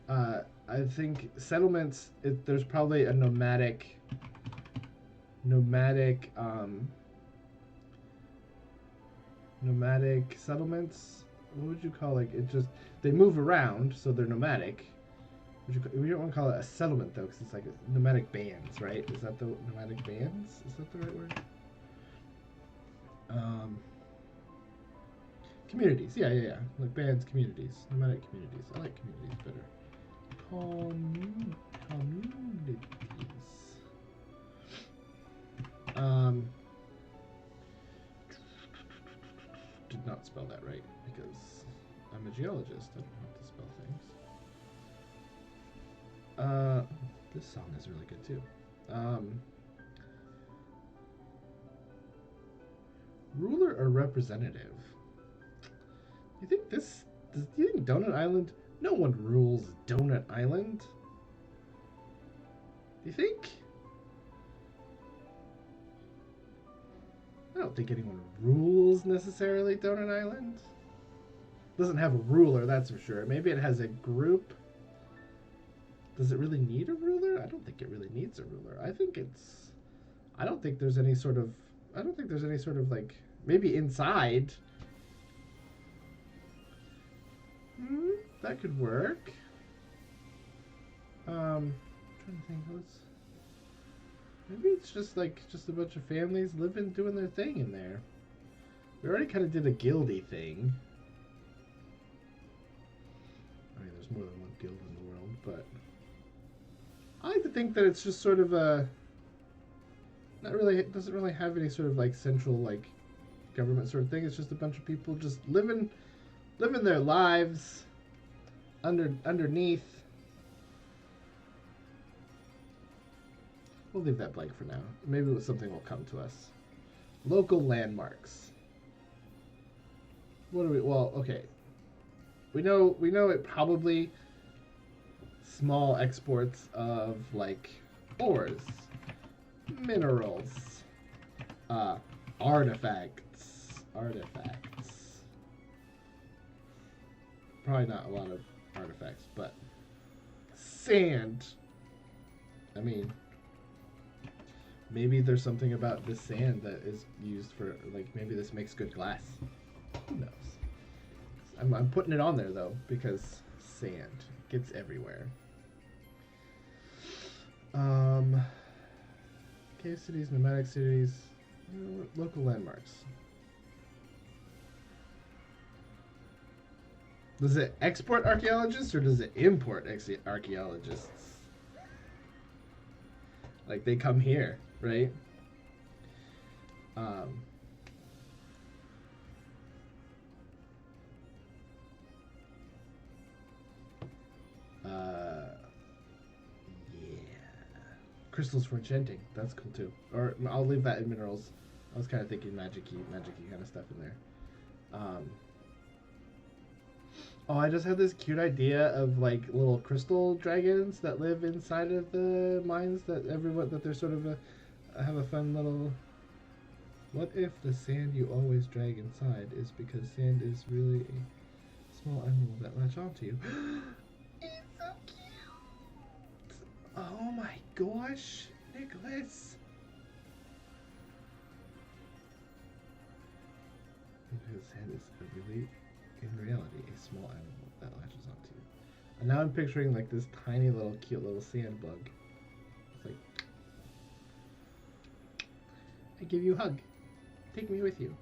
I think settlements. There's probably a nomadic nomadic settlements. What would you call like it? Just they move around, so they're nomadic. We don't want to call it a settlement though, because it's like nomadic bands, right? Is that the nomadic bands? Is that the right word? Communities. Yeah. Like bands, communities, nomadic communities. I like communities better. Communities. Did not spell that right because I'm a geologist. I don't know how to spell things. This song is really good too. Ruler or representative? You think this? Do you think Donut Island? No one rules Donut Island. Do you think? I don't think anyone rules necessarily Donut Island. Doesn't have a ruler, that's for sure. Maybe it has a group. Does it really need a ruler? I don't think it really needs a ruler. I think it's. I don't think there's any sort of. I don't think there's any sort of like. Maybe inside. That could work. I'm trying to think. Maybe it's just like a bunch of families living, doing their thing in there. We already kind of did a guildy thing. I mean, there's more than one guild in the world, but I like to think that it's just sort of a. Not really. It doesn't really have any sort of like central like government sort of thing. It's just a bunch of people just living their lives underneath. We'll leave that blank for now. Maybe something will come to us. Local landmarks. What do we? Well, okay. We know it probably small exports of like ores, minerals, artifacts. Probably not a lot of artifacts, but sand. I mean, maybe there's something about this sand that is used for, like, maybe this makes good glass. Who knows? I'm putting it on there, though, because sand gets everywhere. Cave cities, nomadic cities, local landmarks. Does it export archaeologists or does it import archaeologists? Like, they come here, right? Yeah. Crystals for enchanting. That's cool too. Or I'll leave that in minerals. I was kind of thinking magic-y kind of stuff in there. Oh, I just had this cute idea of like little crystal dragons that live inside of the mines. That they're sort of have a fun little. What if the sand you always drag inside is because sand is really a small animal that latch onto you? It's so cute. Oh my gosh, Nicholas. Because sand is really, in reality, a small animal that latches onto you. And now I'm picturing like this tiny little cute little sand bug. It's like, I give you a hug. Take me with you.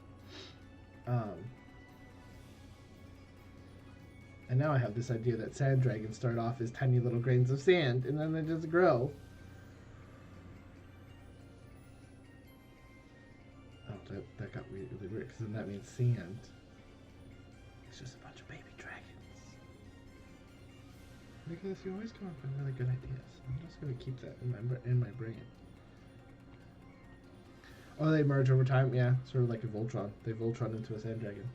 And now I have this idea that sand dragons start off as tiny little grains of sand and then they just grow. Oh, that got really weird because then that means sand. It's just a bunch of baby dragons. Nicholas, you always come up with really good ideas. I'm just going to keep that in my brain. Oh, they merge over time? Yeah, sort of like a Voltron. They Voltron into a sand dragon.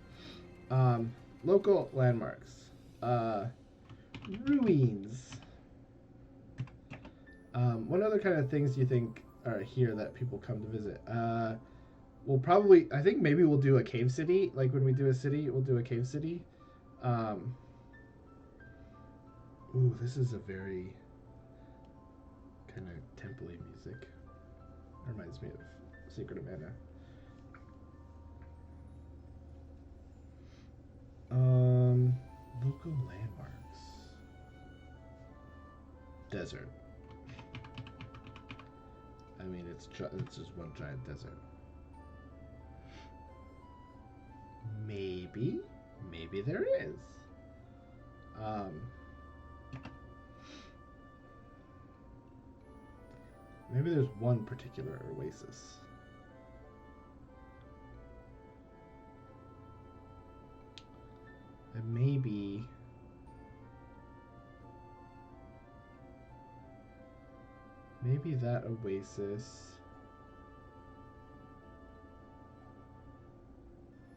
Local landmarks. Ruins. What other kind of things do you think are here that people come to visit? We'll probably, I think maybe we'll do a cave city. Like when we do a city, we'll do a cave city. Ooh, this is a very kind of temple-y music. Reminds me of Secret of Mana. Local landmarks. desert. I mean, it's just one giant desert. Maybe there is. Maybe there's one particular oasis. And maybe that oasis.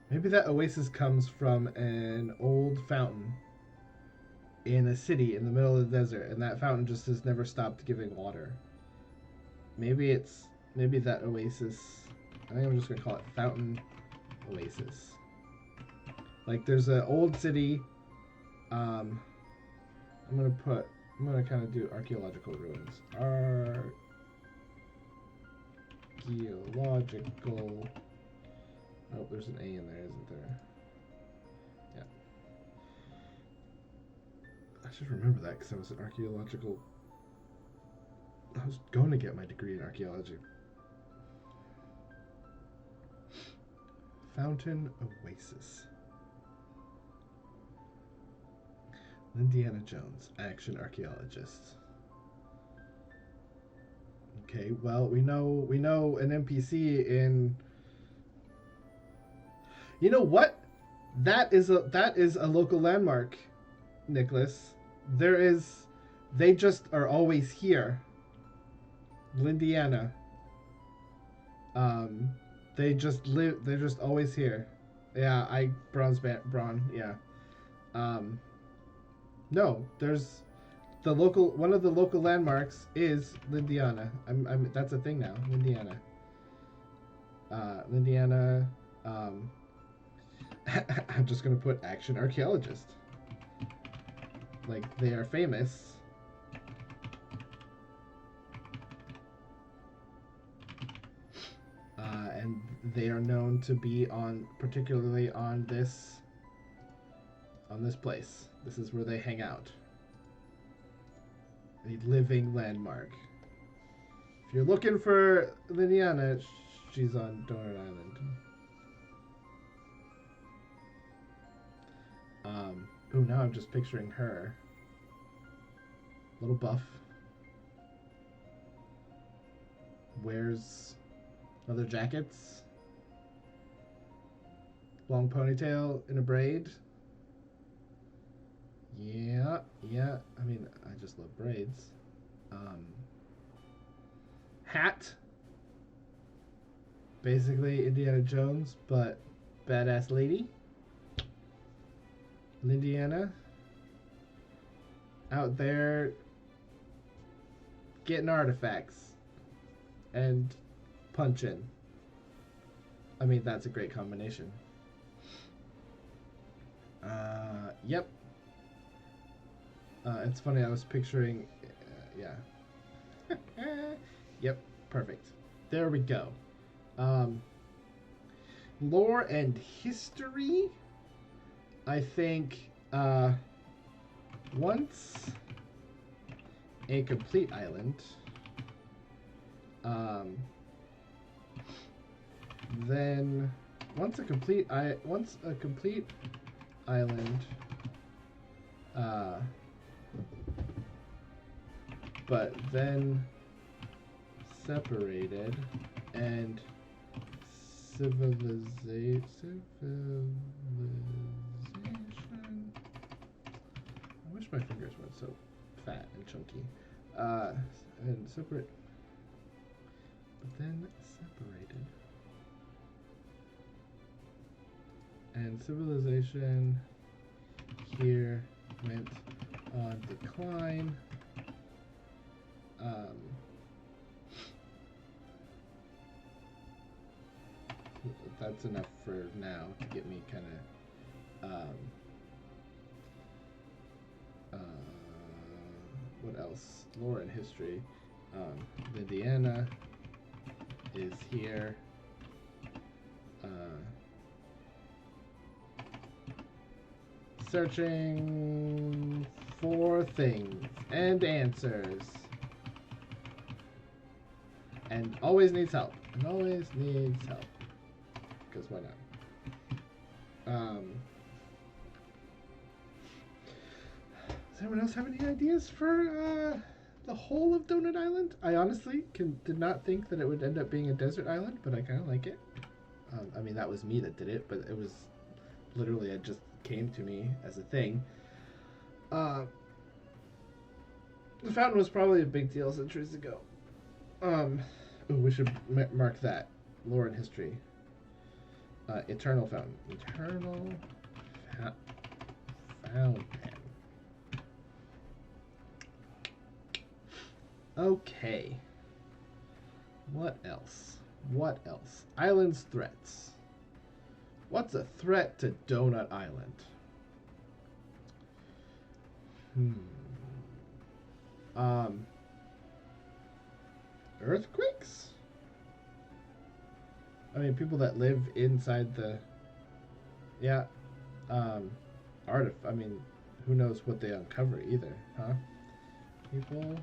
Maybe that oasis comes from an old fountain in a city in the middle of the desert, and that fountain just has never stopped giving water. Maybe that oasis. I think I'm just gonna call it Fountain Oasis. Like there's an old city. I'm gonna kind of do archaeological ruins. Archaeological. Oh, there's an A in there, isn't there? Yeah. I should remember that because I was an archaeological. I was going to get my degree in archaeology. Fountain Oasis. Indiana Jones, action archaeologist. Okay, well, we know an NPC in. You know what? That is a local landmark, Nicholas. They just are always here. Lindiana. They're just always here. Yeah, Braun, yeah. No, there's one of the local landmarks is Lindiana. That's a thing now, Lindiana. Lindiana, I'm just gonna put action archaeologist. Like, they are famous. And they are known to be particularly on this place. This is where they hang out. A living landmark. If you're looking for Liliana, she's on Donut Island. Ooh, now I'm just picturing her. Little buff. Wears leather jackets. Long ponytail in a braid. Yeah. I mean, I just love braids. Hat. Basically Indiana Jones, but badass lady. Lindiana. Out there getting artifacts and punching. I mean, that's a great combination. Yep. It's funny, I was picturing... yeah. Yep, perfect. There we go. Lore and history? I think, once a complete island, then once a complete island, but then separated and civilization. I wish my fingers weren't so fat and chunky. And separate, but then separated. And civilization here went on decline. That's enough for now to get me kind of. What else? Lore and history. Indiana is here. Searching for things And answers. And always needs help. And always needs help. Because why not? Does anyone else have any ideas for the whole of Donut Island? I honestly did not think that it would end up being a desert island, but I kind of like it. I mean, that was me that did it, but it was literally, it just came to me as a thing. The fountain was probably a big deal centuries ago. Ooh, we should mark that. Lore and history. Eternal fountain. Eternal fountain. Okay. What else? What else? Island's threats. What's a threat to Donut Island? Earthquakes? I mean, people that live inside the... Yeah. I mean, who knows what they uncover either, huh? People...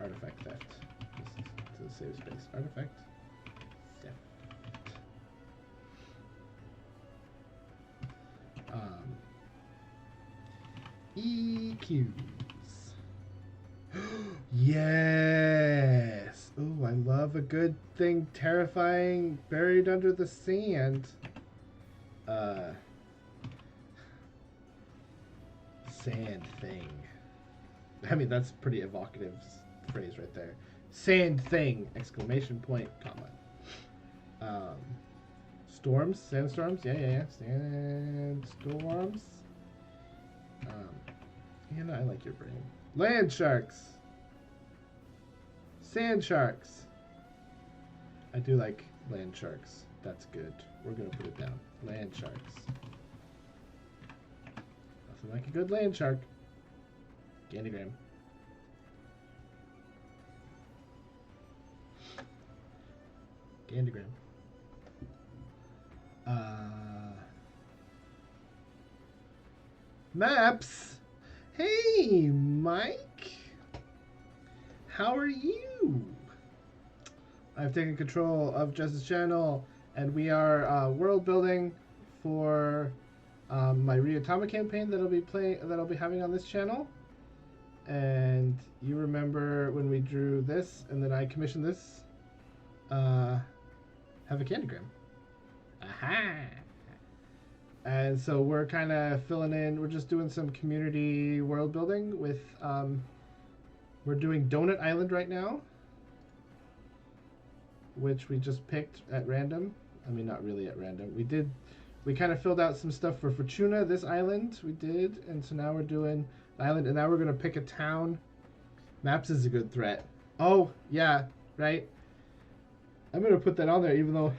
Artifact theft. This is to save space. Artifact theft. EQs. Yes! Ooh, I love a good thing terrifying buried under the sand. Sand thing. I mean, that's pretty evocative phrase right there. Sand thing! Exclamation point, comma. Storms? Sandstorms? Yeah. Sandstorms. I like your brain. Land sharks. Sand sharks. I do like land sharks. That's good. We're gonna put it down. Land sharks. Nothing like a good land shark. Gandygram. Gandygram. Maps. Hey, Mike. How are you? I've taken control of Jess's channel, and we are world building for my Ryuutama campaign that I'll be having on this channel. And you remember when we drew this, and then I commissioned this? Have a candygram. Aha! And so we're kind of filling in. We're just doing some community world building with. We're doing Donut Island right now, which we just picked at random. I mean, not really at random. We kind of filled out some stuff for Fortuna, this island we did, and so now we're doing the island, and now we're gonna pick a town. Maps is a good threat. Oh yeah, right. I'm gonna put that on there, even though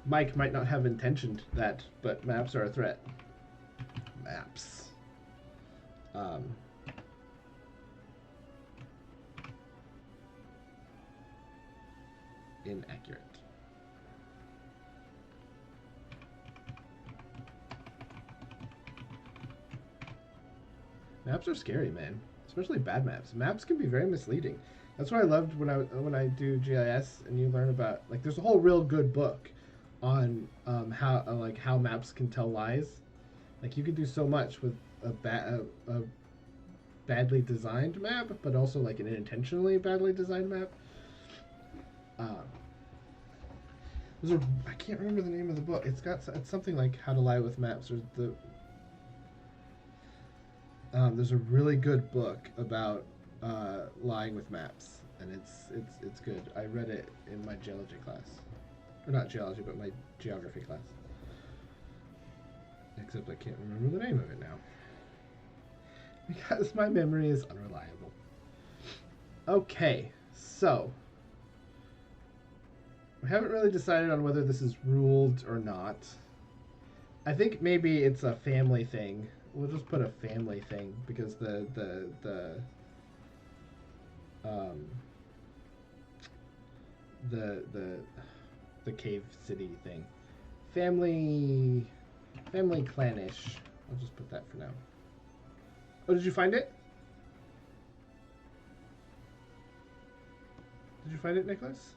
Mike might not have intentioned that, but maps are a threat. Maps. Inaccurate. Maps are scary, man. Especially bad maps. Maps can be very misleading. That's what I loved when I do GIS and you learn about, like, there's a whole real good book on how maps can tell lies. Like, you can do so much with a badly designed map, but also like an intentionally badly designed map. I can't remember the name of the book. It's something like How to Lie with Maps, or there's a really good book about lying with maps, and it's good. I read it in my geology class, or not geology, but my geography class. Except I can't remember the name of it now because my memory is unreliable. Okay, so we haven't really decided on whether this is ruled or not. I think maybe it's a family thing. We'll just put a family thing because the cave city thing. Family clanish. I'll just put that for now. Oh, did you find it? Did you find it, Nicholas?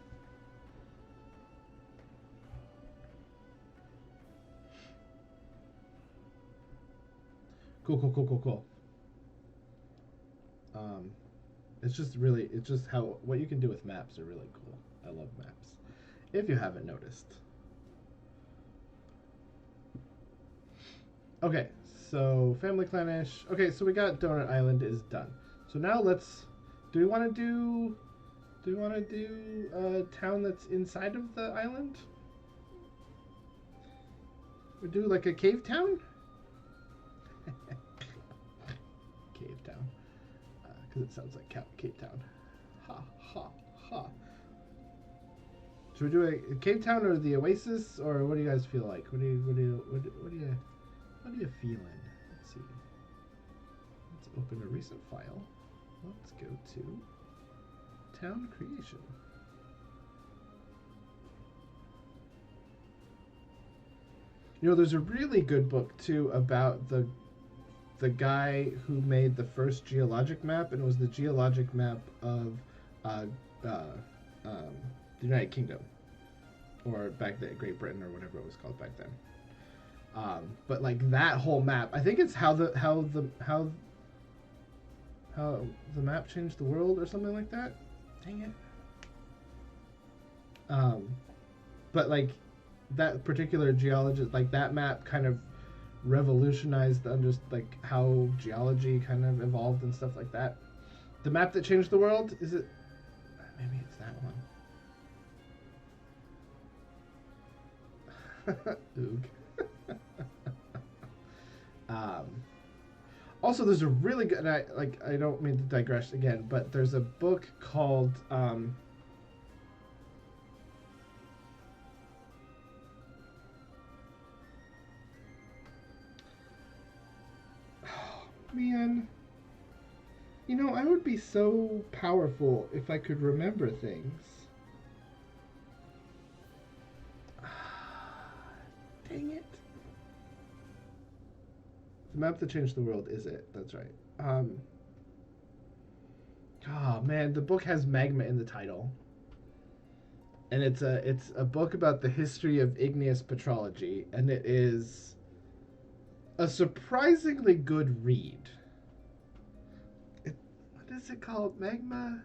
Cool. It's just how what you can do with maps are really cool. I love maps. If you haven't noticed. Okay, so Family Clanish. Okay, so we got Donut Island is done. So now let's. Do we want to do? Do we want to do a town that's inside of the island? We do like a cave town. Cave town, because it sounds like Cape Town. Ha ha ha. Should we do a cave town or the Oasis, or what do you guys feel like? What are you feeling? Let's see. Let's open a recent file. Let's go to town creation. You know, there's a really good book too about the guy who made the first geologic map, and it was the geologic map of the United Kingdom, or back then Great Britain, or whatever it was called back then. But like that whole map, I think it's how the map changed the world, or something like that. Dang it. But like that particular geologist, like that map kind of revolutionized like how geology kind of evolved and stuff like that. The map that changed the world, is it? Maybe it's that one. Oog. Also, there's a really good. I don't mean to digress again, but there's a book called. Man, you know, I would be so powerful if I could remember things. Dang it. The map that changed the world is it. That's right. Oh man, the book has magma in the title. And it's a book about the history of igneous petrology, and it is a surprisingly good read. What is it called? Magma?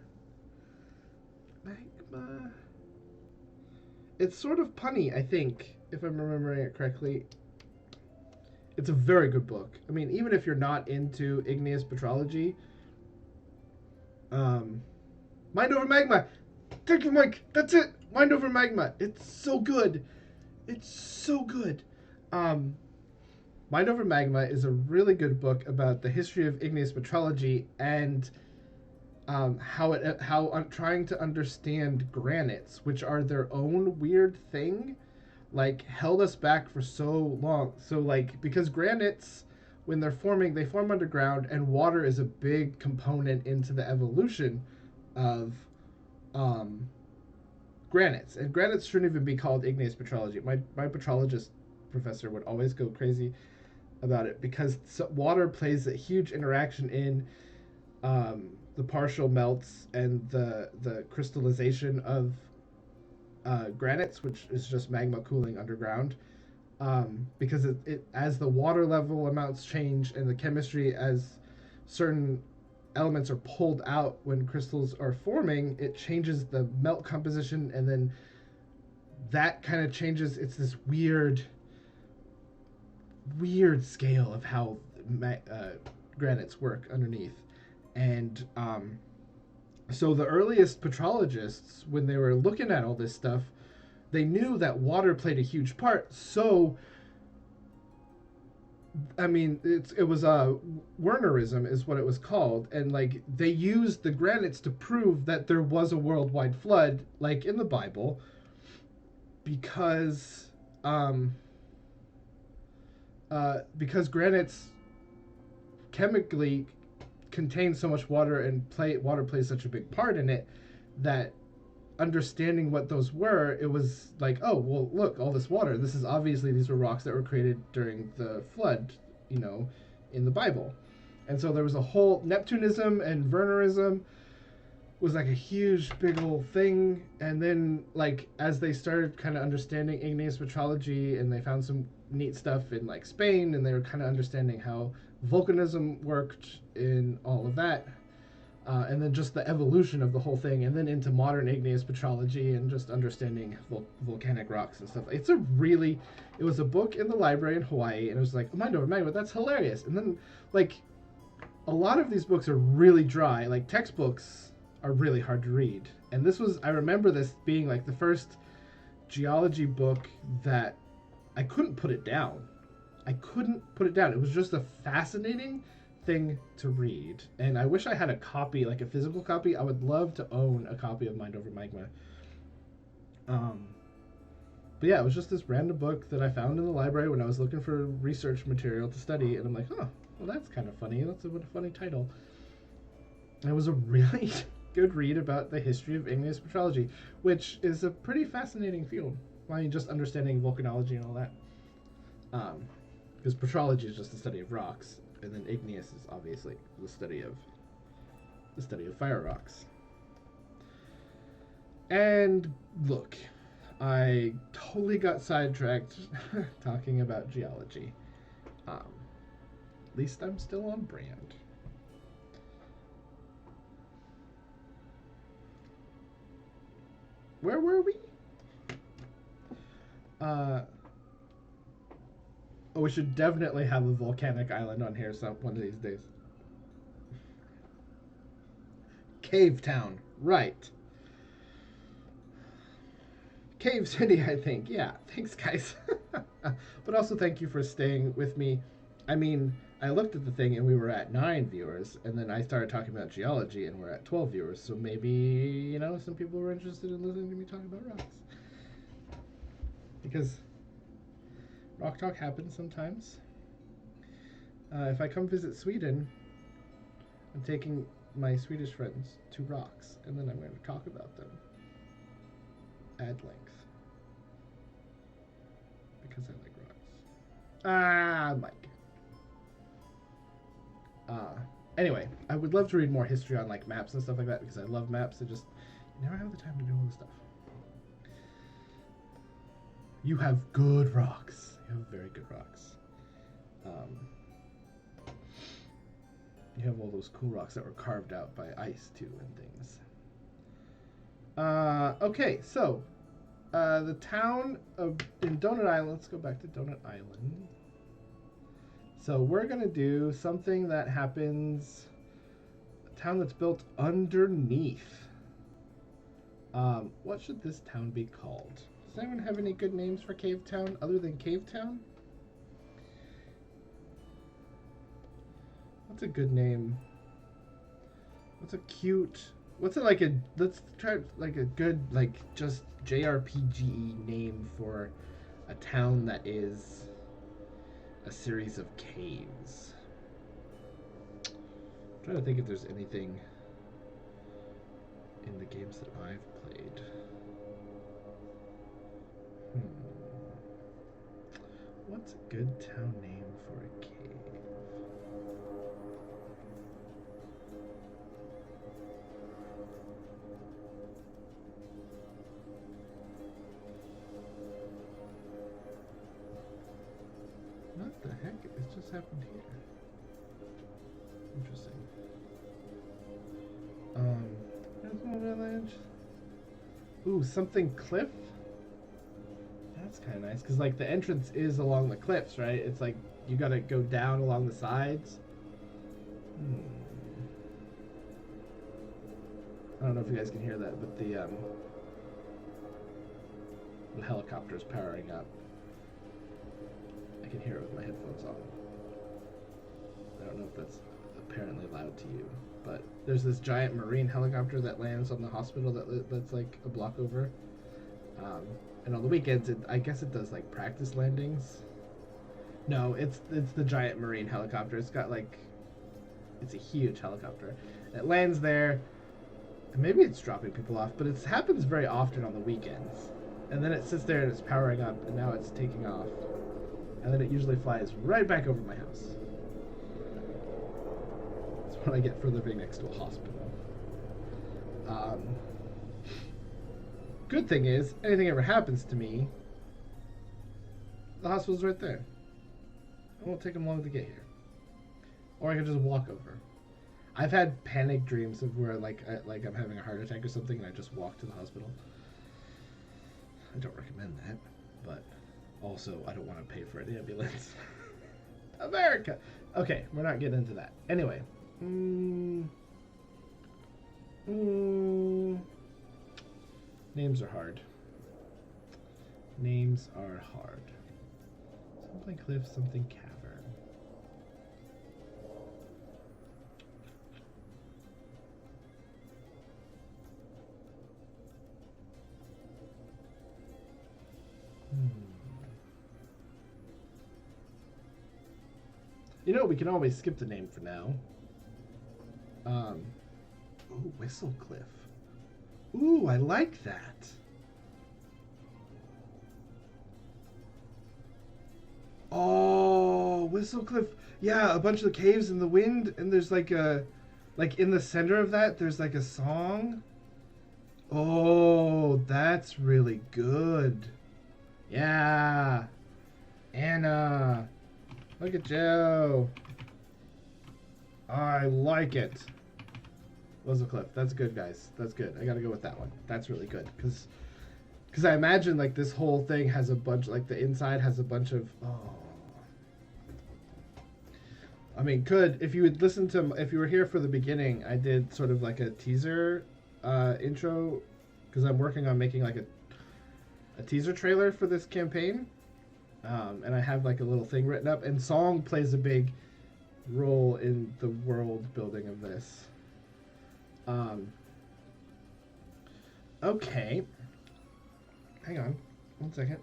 It's sort of punny, I think, if I'm remembering it correctly. It's a very good book. I mean, even if you're not into igneous petrology, Mind Over Magma. Thank you, Mike. That's it. Mind Over Magma. It's so good. Mind Over Magma is a really good book about the history of igneous petrology and how I'm trying to understand granites, which are their own weird thing, like held us back for so long. So like, because granites, when they're forming, they form underground, and water is a big component into the evolution of granites. And granites shouldn't even be called igneous petrology. My petrologist professor would always go crazy about it because water plays a huge interaction in the partial melts and the crystallization of granites, which is just magma cooling underground. Because it as the water level amounts change and the chemistry, as certain elements are pulled out when crystals are forming, it changes the melt composition, and then that kind of changes. It's this weird scale of how granites work underneath. And so the earliest petrologists, when they were looking at all this stuff, they knew that water played a huge part. So, I mean, it was Wernerism is what it was called, and like they used the granites to prove that there was a worldwide flood, like in the Bible, because granites chemically contain so much water, and water plays such a big part in it, that understanding what those were, it was like, oh, well, look, all this water. This is obviously, these were rocks that were created during the flood, in the Bible. And so there was a whole Neptunism and Wernerism was like a huge big old thing. And then like as they started kind of understanding igneous petrology, and they found some neat stuff in like Spain, and they were kind of understanding how volcanism worked in all of that, and then just the evolution of the whole thing, and then into modern igneous petrology and just understanding volcanic rocks and stuff. It was a book in the library in Hawaii, and it was like, mind over matter, that's hilarious. And then like a lot of these books are really dry, like textbooks are really hard to read. And I remember this being like the first geology book that I couldn't put it down. It was just a fascinating thing to read. And I wish I had a copy, like a physical copy. I would love to own a copy of Mind Over Magma. But yeah, it was just this random book that I found in the library when I was looking for research material to study. And I'm like, well, that's kind of funny. What a funny title. And it was a really good read about the history of igneous petrology, which is a pretty fascinating field. I mean, just understanding volcanology and all that. Because petrology is just the study of rocks, and then igneous is obviously the study of fire rocks. And look, I totally got sidetracked talking about geology. At least I'm still on brand. Where were we? We should definitely have a volcanic island on here one of these days. Cave Town, right. Cave City, I think. Yeah, thanks, guys. But also thank you for staying with me. I mean, I looked at the thing and we were at 9 viewers, and then I started talking about geology and we're at 12 viewers, so maybe, some people were interested in listening to me talk about rocks. Because rock talk happens sometimes. If I come visit Sweden, I'm taking my Swedish friends to rocks, and then I'm going to talk about them at length. Because I like rocks. Mike. Anyway, I would love to read more history on like maps and stuff like that, because I love maps. You never have the time to do all this stuff. You have good rocks. You have very good rocks. You have all those cool rocks that were carved out by ice too and things. Okay, so the town in Donut Island. Let's go back to Donut Island. So we're gonna do something that happens. A town that's built underneath. What should this town be called? Does anyone have any good names for Cave Town other than Cave Town? What's a good name? Let's try like a good, like just JRPG name for a town that is a series of caves. I'm trying to think if there's anything in the games that I've played. What's a good town name for a cave? What the heck? It just happened here. Interesting. There's no village. Ooh, something cliff? That's kind of nice, because like the entrance is along the cliffs, right? It's like you gotta go down along the sides. I don't know if you guys can hear that, but the helicopter's powering up. I can hear it with my headphones on. I don't know if that's apparently loud to you, but there's this giant marine helicopter that lands on the hospital that's like a block over. And on the weekends, I guess it does like practice landings. No, it's the giant marine helicopter. It's a huge helicopter. It lands there, and maybe it's dropping people off, but it happens very often on the weekends. And then it sits there and it's powering up, and now it's taking off. And then it usually flies right back over my house. what I get for living next to a hospital. Good thing is, anything ever happens to me, the hospital's right there. It won't take them long to get here. Or I can just walk over. I've had panic dreams of where like I'm having a heart attack or something and I just walk to the hospital. I don't recommend that, but also I don't want to pay for an ambulance. America! Okay, we're not getting into that. Anyway. Names are hard. Names are hard. Something cliff, something cavern. You know, we can always skip the name for now. Ooh, Whistle Cliff. Ooh, I like that. Oh, Whistle Cliff. Yeah, a bunch of caves in the wind, and there's like a, like in the center of that, there's like a song. Oh, that's really good. Yeah. Anna. Look at Joe. I like it. Whistle Cliff. That's good, guys. That's good. I gotta go with that one. That's really good. Because I imagine like this whole thing has a bunch, like the inside has a bunch of, oh. I mean, if you would listen to, if you were here for the beginning, I did sort of like a teaser intro, because I'm working on making like a teaser trailer for this campaign. And I have like a little thing written up, and song plays a big role in the world building of this. Okay. Hang on. 1 second.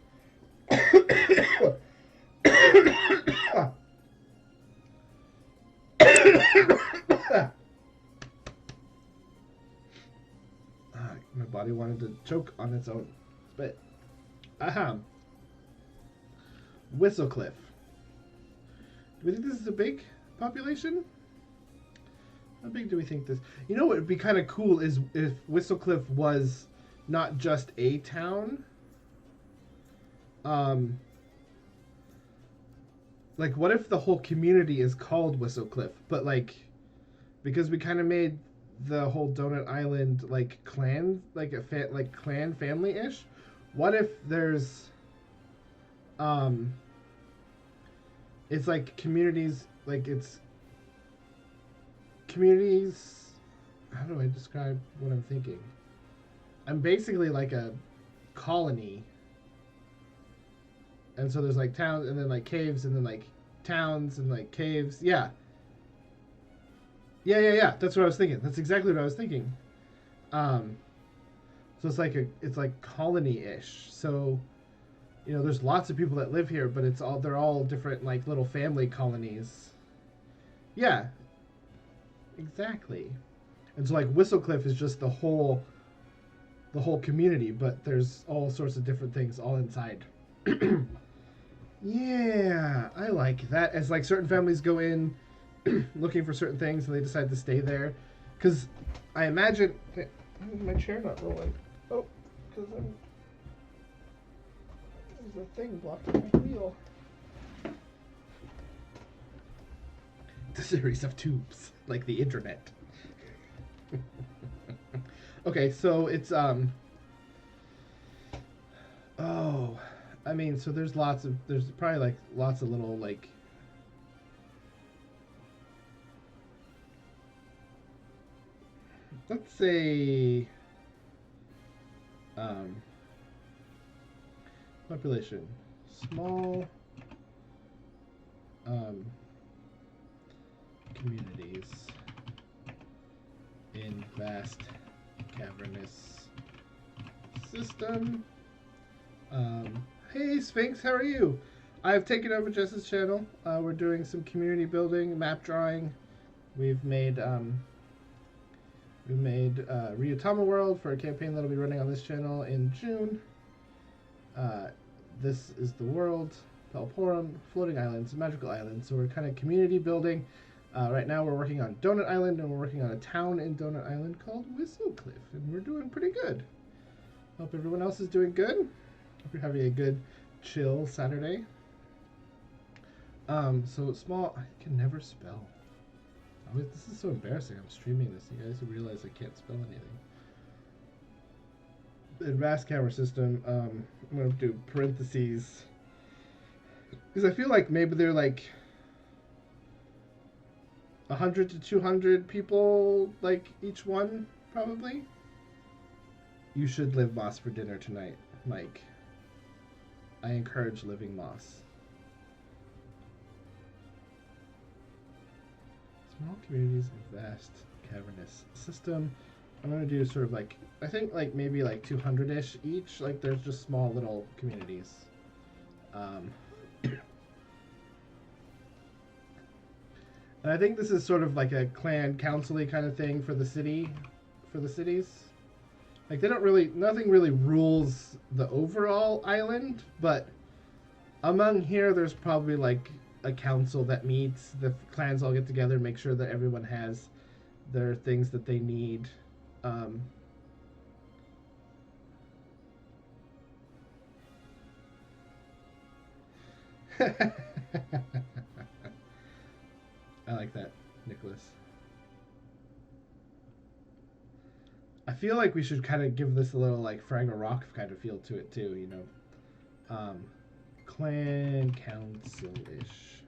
My body wanted to choke on its own spit. Whistle Cliff. Do we think this is a big population? How big do we think this? You know what would be kind of cool is if Whistle Cliff was not just a town. Like, what if the whole community is called Whistle Cliff, but like, because we kind of made the whole Donut Island like clan, like like clan family-ish. What if there's it's like communities, like it's communities. How do I describe what I'm thinking? I'm basically like a colony, and so there's like towns and then like caves and then like towns and like caves. Yeah. That's what I was thinking. That's exactly what I was thinking. So it's like colony-ish. So, you know, there's lots of people that live here, but they're all different like little family colonies. Yeah. Exactly. And so like Whistle Cliff is just the whole community, but there's all sorts of different things all inside. Yeah, I like that. As like certain families go in looking for certain things and they decide to stay there, because I imagine my chair not rolling. Oh, because there's a thing blocking my wheel. The series of tubes, like the internet. Okay, so it's oh, I mean, so there's probably like lots of little like let's say population small communities in vast cavernous system. Hey Sphinx, how are you? I've taken over Jess's channel. We're doing some community building, map drawing. We've made Ryuutama World for a campaign that'll be running on this channel in June. This is the world, Palporum, floating islands, magical islands. So we're kind of community building. Right now we're working on Donut Island, and we're working on a town in Donut Island called Whistlecliff, and we're doing pretty good. Hope everyone else is doing good. Hope you're having a good, chill Saturday. So small. I can never spell. This is so embarrassing. I'm streaming this. You guys realize I can't spell anything. Advanced camera system. I'm gonna do parentheses because I feel like maybe they're like 100 to 200 people, like each one, probably. You should live moss for dinner tonight, Mike. I encourage living moss. Small communities and vast cavernous system. I'm gonna do sort of like, I think like maybe like 200-ish each. Like there's just small little communities. And I think this is sort of like a clan council-y kind of thing for the city, for the cities. Like they don't really, nothing really rules the overall island, but among here there's probably like a council that meets, the clans all get together, make sure that everyone has their things that they need. I like that, Nicholas. I feel like we should kind of give this a little like Fraggle Rock kind of feel to it too, you know. Clan council-ish.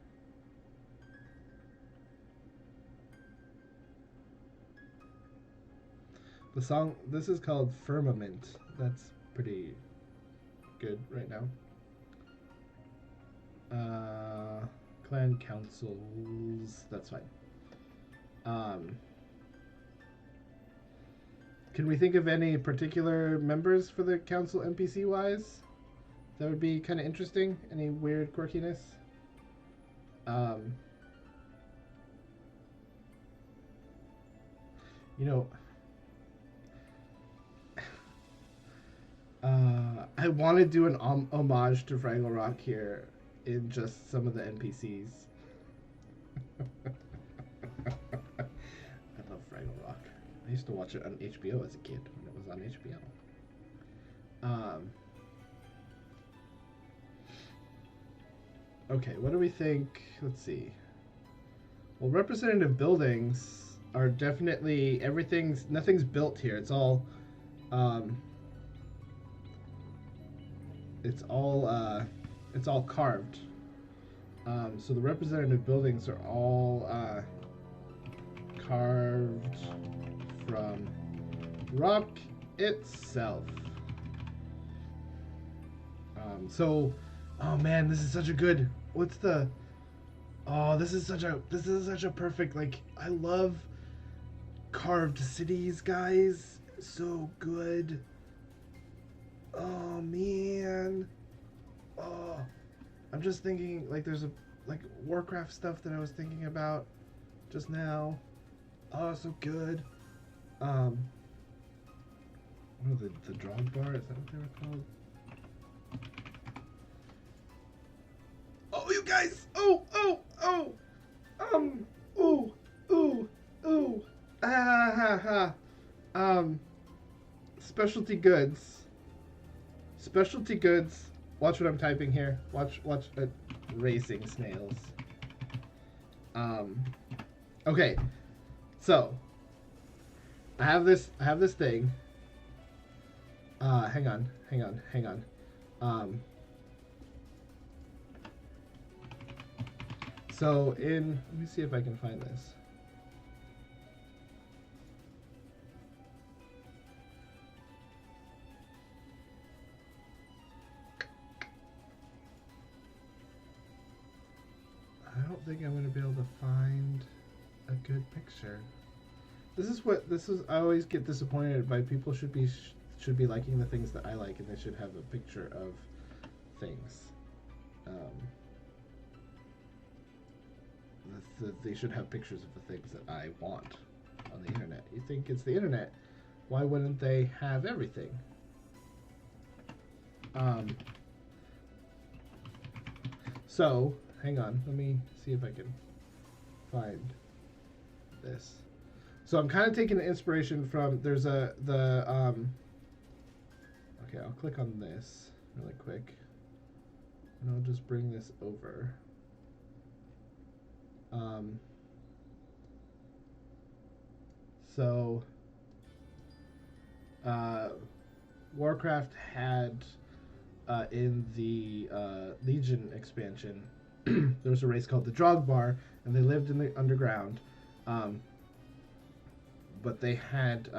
The song, this is called Firmament. That's pretty good right now. Clan councils, that's fine. Can we think of any particular members for the council NPC wise? That would be kind of interesting. Any weird quirkiness? You know, I want to do an homage to Fraggle Rock here in just some of the NPCs. I love Fraggle Rock. I used to watch it on HBO as a kid when it was on HBO. Okay, what do we think? Let's see. Well, representative buildings are definitely, nothing's built here. It's all carved. So the representative buildings are all carved from rock itself. Oh man, this is such a good. This is such a perfect, like, I love carved cities, guys. So good. Oh man. Oh, I'm just thinking, like, there's a like Warcraft stuff that I was thinking about just now. Oh, so good. What are the Drog Bar? Is that what they were called? Oh, you guys! Oh! Specialty goods. Specialty goods. Watch what I'm typing here. Watch racing snails. Okay. So I have this thing. Hang on. So let me see if I can find this. I don't think I'm going to be able to find a good picture. I always get disappointed by people should be liking the things that I like, and they should have a picture of things. They should have pictures of the things that I want on the internet. You think it's the internet? Why wouldn't they have everything? So hang on, let me see if I can find this. So I'm kind of taking inspiration from, there's okay, I'll click on this really quick. And I'll just bring this over. So Warcraft had in the Legion expansion, there was a race called the Drogbar, and they lived in the underground. But they had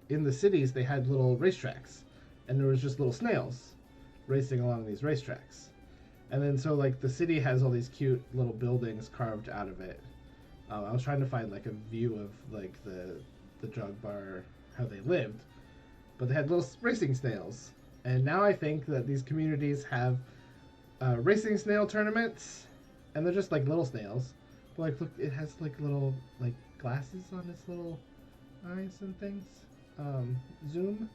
in the cities they had little racetracks, and there was just little snails racing along these racetracks. And then so like the city has all these cute little buildings carved out of it. I was trying to find like a view of like the Drogbar, how they lived, but they had little racing snails. And now I think that these communities have racing snail tournaments, and they're just like little snails. But like, look, it has like little like glasses on its little eyes and things. Zoom.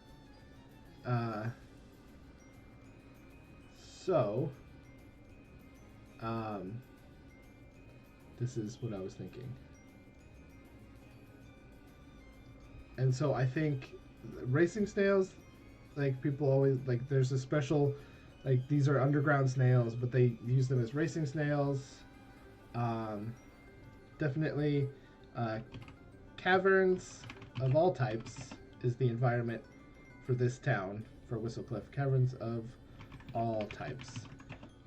So, this is what I was thinking. And so I think racing snails, like people always, like there's a special, like these are underground snails, but they use them as racing snails. Definitely caverns of all types is the environment for this town, for Whistlecliff. Caverns of all types.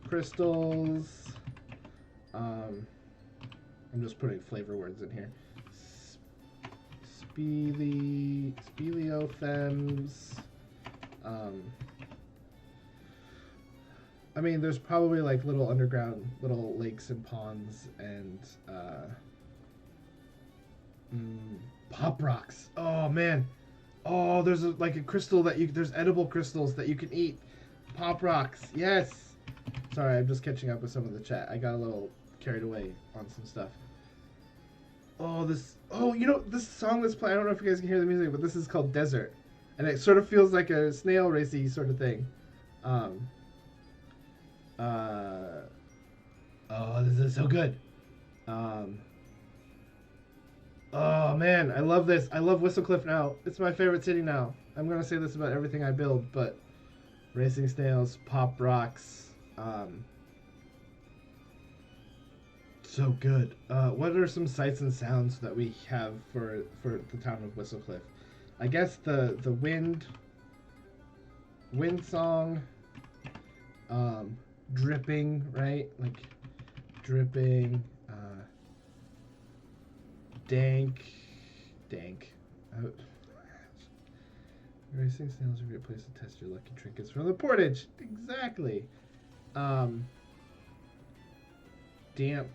Crystals. I'm just putting flavor words in here. Speleothems. I mean, there's probably like little underground, little lakes and ponds and pop rocks. Oh man, oh there's like a crystal that there's edible crystals that you can eat. Pop rocks, yes. Sorry, I'm just catching up with some of the chat. I got a little carried away on some stuff. Oh, you know this song that's playing. I don't know if you guys can hear the music, but this is called Desert, and it sort of feels like a snail racy sort of thing. Oh, this is so good. Oh man, I love this. I love Whistlecliff now. It's my favorite city now. I'm gonna say this about everything I build, but racing snails, pop rocks, so good. What are some sights and sounds that we have for the town of Whistlecliff? I guess the wind song, dripping, right? Like dripping, dank. Racing snails are a great place to test your lucky trinkets from the portage. Exactly. Damp. I don't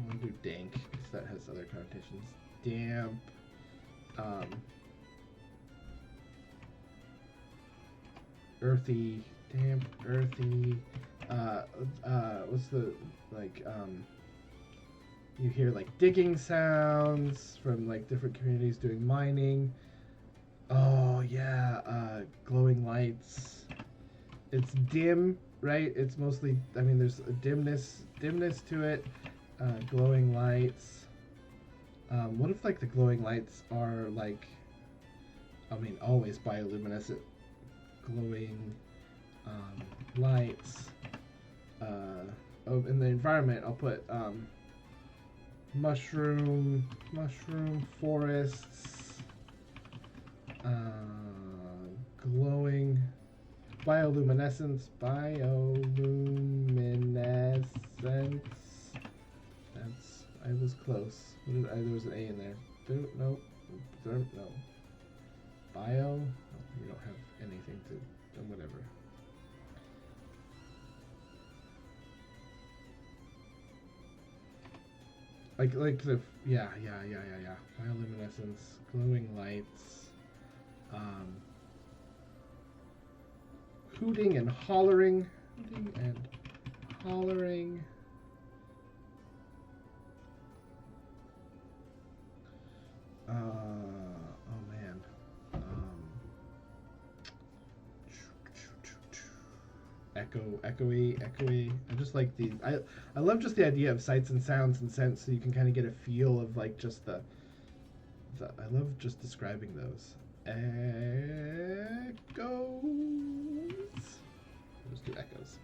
want to do dank because that has other connotations. Damp. Earthy. Damp. Earthy. What's the you hear like digging sounds from like different communities doing mining. Oh yeah, glowing lights. It's dim, right? It's mostly, I mean, there's a dimness to it. Glowing lights. What if like the glowing lights are like, I mean, always bioluminescent glowing lights. In the environment, I'll put mushroom forests, glowing bioluminescence. That's, I was close. There was an A in there. No. Bio? Oh, you don't have anything to, whatever. Like the, yeah. Bioluminescence, glowing lights, hooting and hollering. Oh man. Echo echoey. I just like the I love just the idea of sights and sounds and scents, so you can kind of get a feel of like just the I love just describing those. Echoes. Let's do echoes.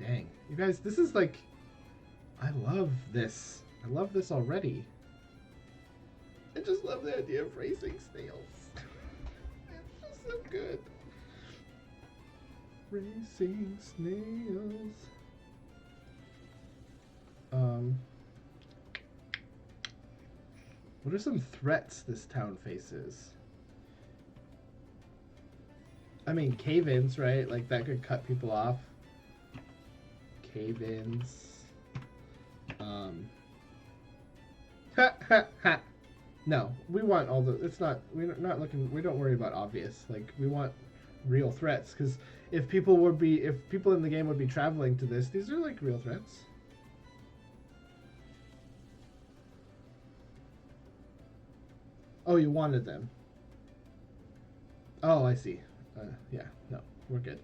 Dang, you guys, this is like, I love this. I love this already. I just love the idea of racing snails. It's just so good. Racing snails. What are some threats this town faces? I mean, cave-ins, right? Like, that could cut people off. Cave-ins. Ha, ha, ha. No, we want all the... It's not... We're not looking... We don't worry about obvious. Like, we want real threats. Because if people would be... If people in the game would be traveling to this, these are, like, real threats. Oh, you wanted them. Oh, I see. Yeah, no, we're good.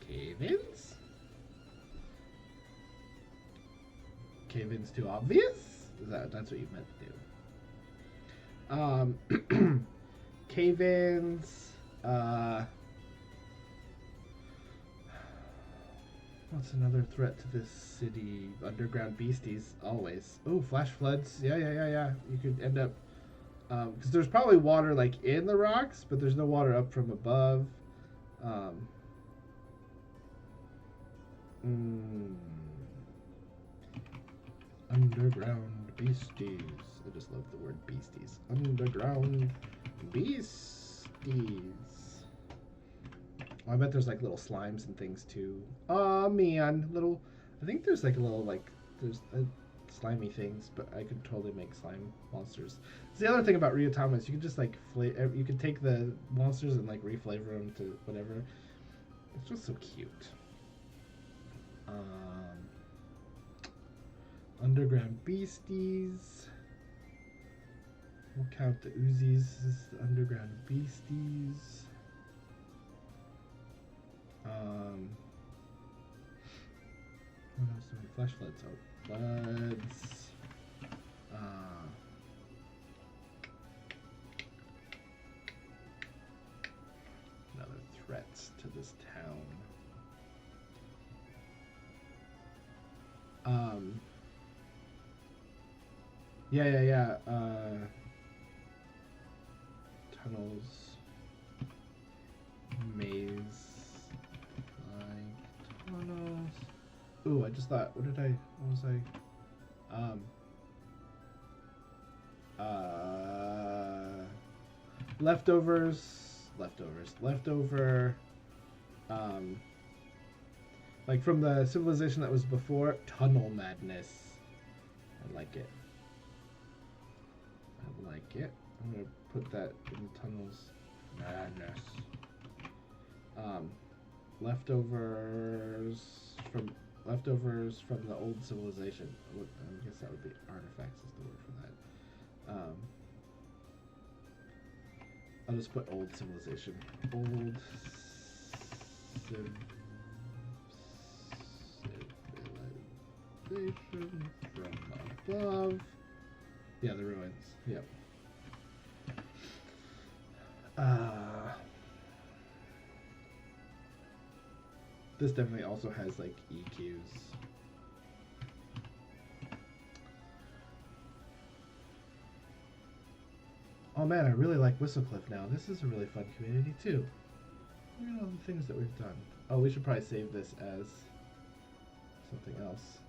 Cave-ins? Cave-ins too obvious? That's what you meant to do. Cave-ins. What's another threat to this city? Underground beasties, always. Oh, flash floods. Yeah. You could end up... because there's probably water like in the rocks, but there's no water up from above. Underground beasties. I just love the word beasties. Underground beasties. Oh, I bet there's like little slimes and things too. Oh man, little. I think there's like a little like there's slimy things, but I could totally make slime monsters. So the other thing about Ryuutama is you can just like you can take the monsters and like reflavor them to whatever. It's just so cute. Underground beasties. We'll count the Uzis as the underground beasties. What else do we? Flash floods. Oh, floods. Another threats to this town. Yeah. Tunnels. Maze. Like tunnels. Ooh, I just thought, what was I? Leftover. Like from the civilization that was before, tunnel madness. I like it. I'm gonna put that in tunnels madness. Leftovers from the old civilization. I guess that would be artifacts is the word for that. I'll just put old civilization. Old civilization from above. Yeah, the ruins. Yep. This definitely also has like EQs. Oh man, I really like Whistlecliff now. This is a really fun community too. Look at all the things that we've done. Oh, we should probably save this as something else.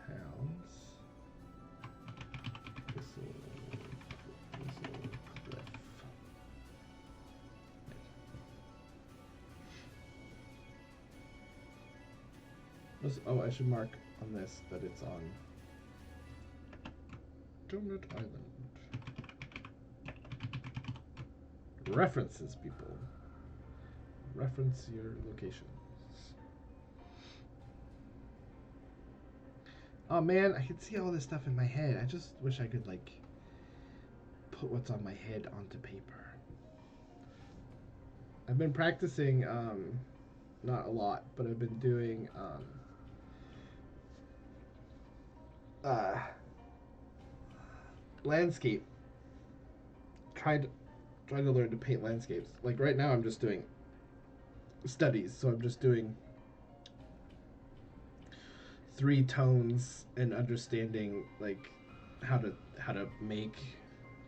Towns. Whistlecliff. Oh, I should mark on this that it's on Donut Island. References, people. Reference your locations. Oh man, I can see all this stuff in my head. I just wish I could like put what's on my head onto paper. I've been practicing, not a lot, but I've been doing uh, landscape. Tried trying to learn to paint landscapes. Like right now, I'm just doing studies, so I'm just doing three tones and understanding like how to make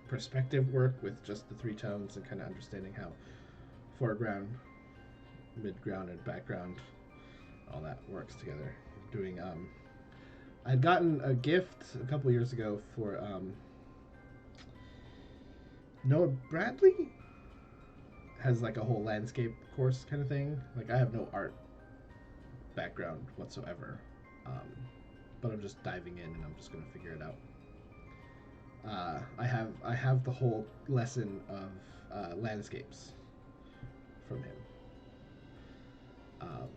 perspective work with just the three tones and kind of understanding how foreground, midground, and background all that works together. Doing I'd gotten a gift a couple years ago for Noah Bradley has like a whole landscape course kind of thing. Like I have no art background whatsoever, um, but I'm just diving in and I'm just gonna figure it out. I have the whole lesson of landscapes from him. Um,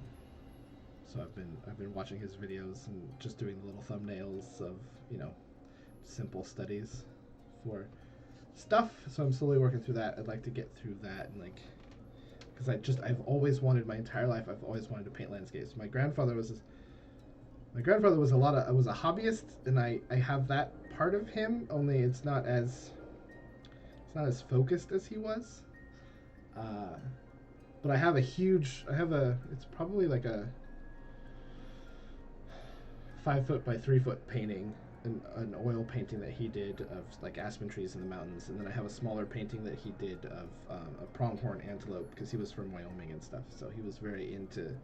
so I've been watching his videos and just doing the little thumbnails of simple studies for stuff. So I'm slowly working through that. I'd like to get through that and like because I've always wanted my entire life. I've always wanted to paint landscapes. My grandfather was was a hobbyist, and I have that part of him. Only it's not as focused as he was. Uh, but it's probably like a 5 foot by 3 foot painting, an oil painting that he did of like aspen trees in the mountains, and then I have a smaller painting that he did of a pronghorn antelope because he was from Wyoming and stuff. So he was very into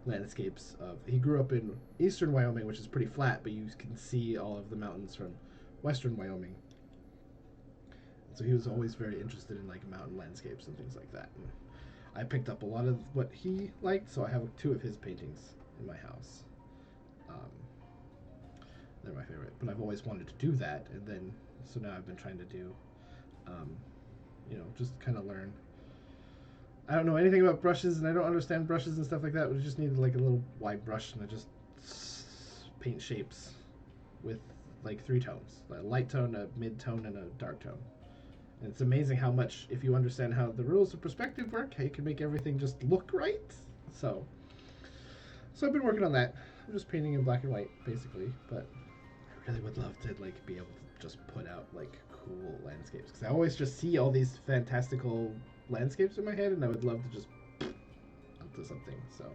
landscapes he grew up in eastern Wyoming, which is pretty flat, but you can see all of the mountains from western Wyoming. So he was always very interested in like mountain landscapes and things like that. And I picked up a lot of what he liked, so I have two of his paintings in my house. Um, they're my favorite, but I've always wanted to do that, and then so now I've been trying to do, um, just kind of learn. I don't know anything about brushes, and I don't understand brushes and stuff like that. But I just need like a little wide brush, and I just paint shapes with like three tones: a light tone, a mid tone, and a dark tone. And it's amazing how much, if you understand how the rules of perspective work, how you can make everything just look right. So I've been working on that. I'm just painting in black and white, basically. But I really would love to like be able to just put out like cool landscapes because I always just see all these fantastical landscapes in my head, and I would love to just onto something. So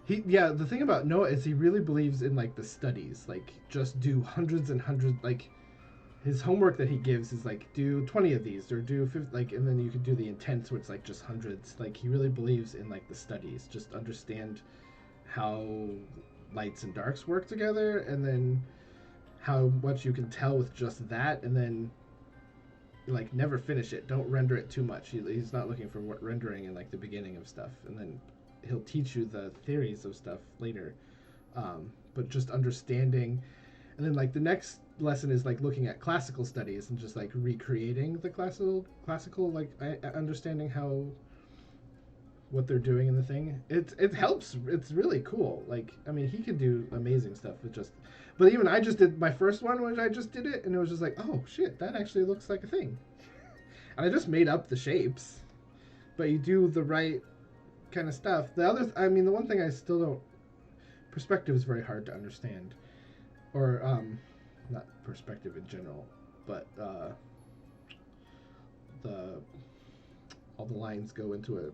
the thing about Noah is he really believes in like the studies, like just do hundreds and hundreds. Like his homework that he gives is like do 20 of these or do 50, like, and then you could do the intense where it's like just hundreds. Like he really believes in like the studies, just understand how lights and darks work together, and then how much you can tell with just that, and then like never finish it. Don't render it too much. He's not looking for rendering in like the beginning of stuff, and then he'll teach you the theories of stuff later. But just understanding, and then like the next lesson is like looking at classical studies and just like recreating the classical like understanding how what they're doing in the thing. It helps. It's really cool. Like I mean, he can do amazing stuff with just. But even I just did my first one, which I just did it, and it was just like, oh shit, that actually looks like a thing. And I just made up the shapes, but you do the right kind of stuff. The one thing I still don't. Perspective is very hard to understand, or not perspective in general, but all the lines go into a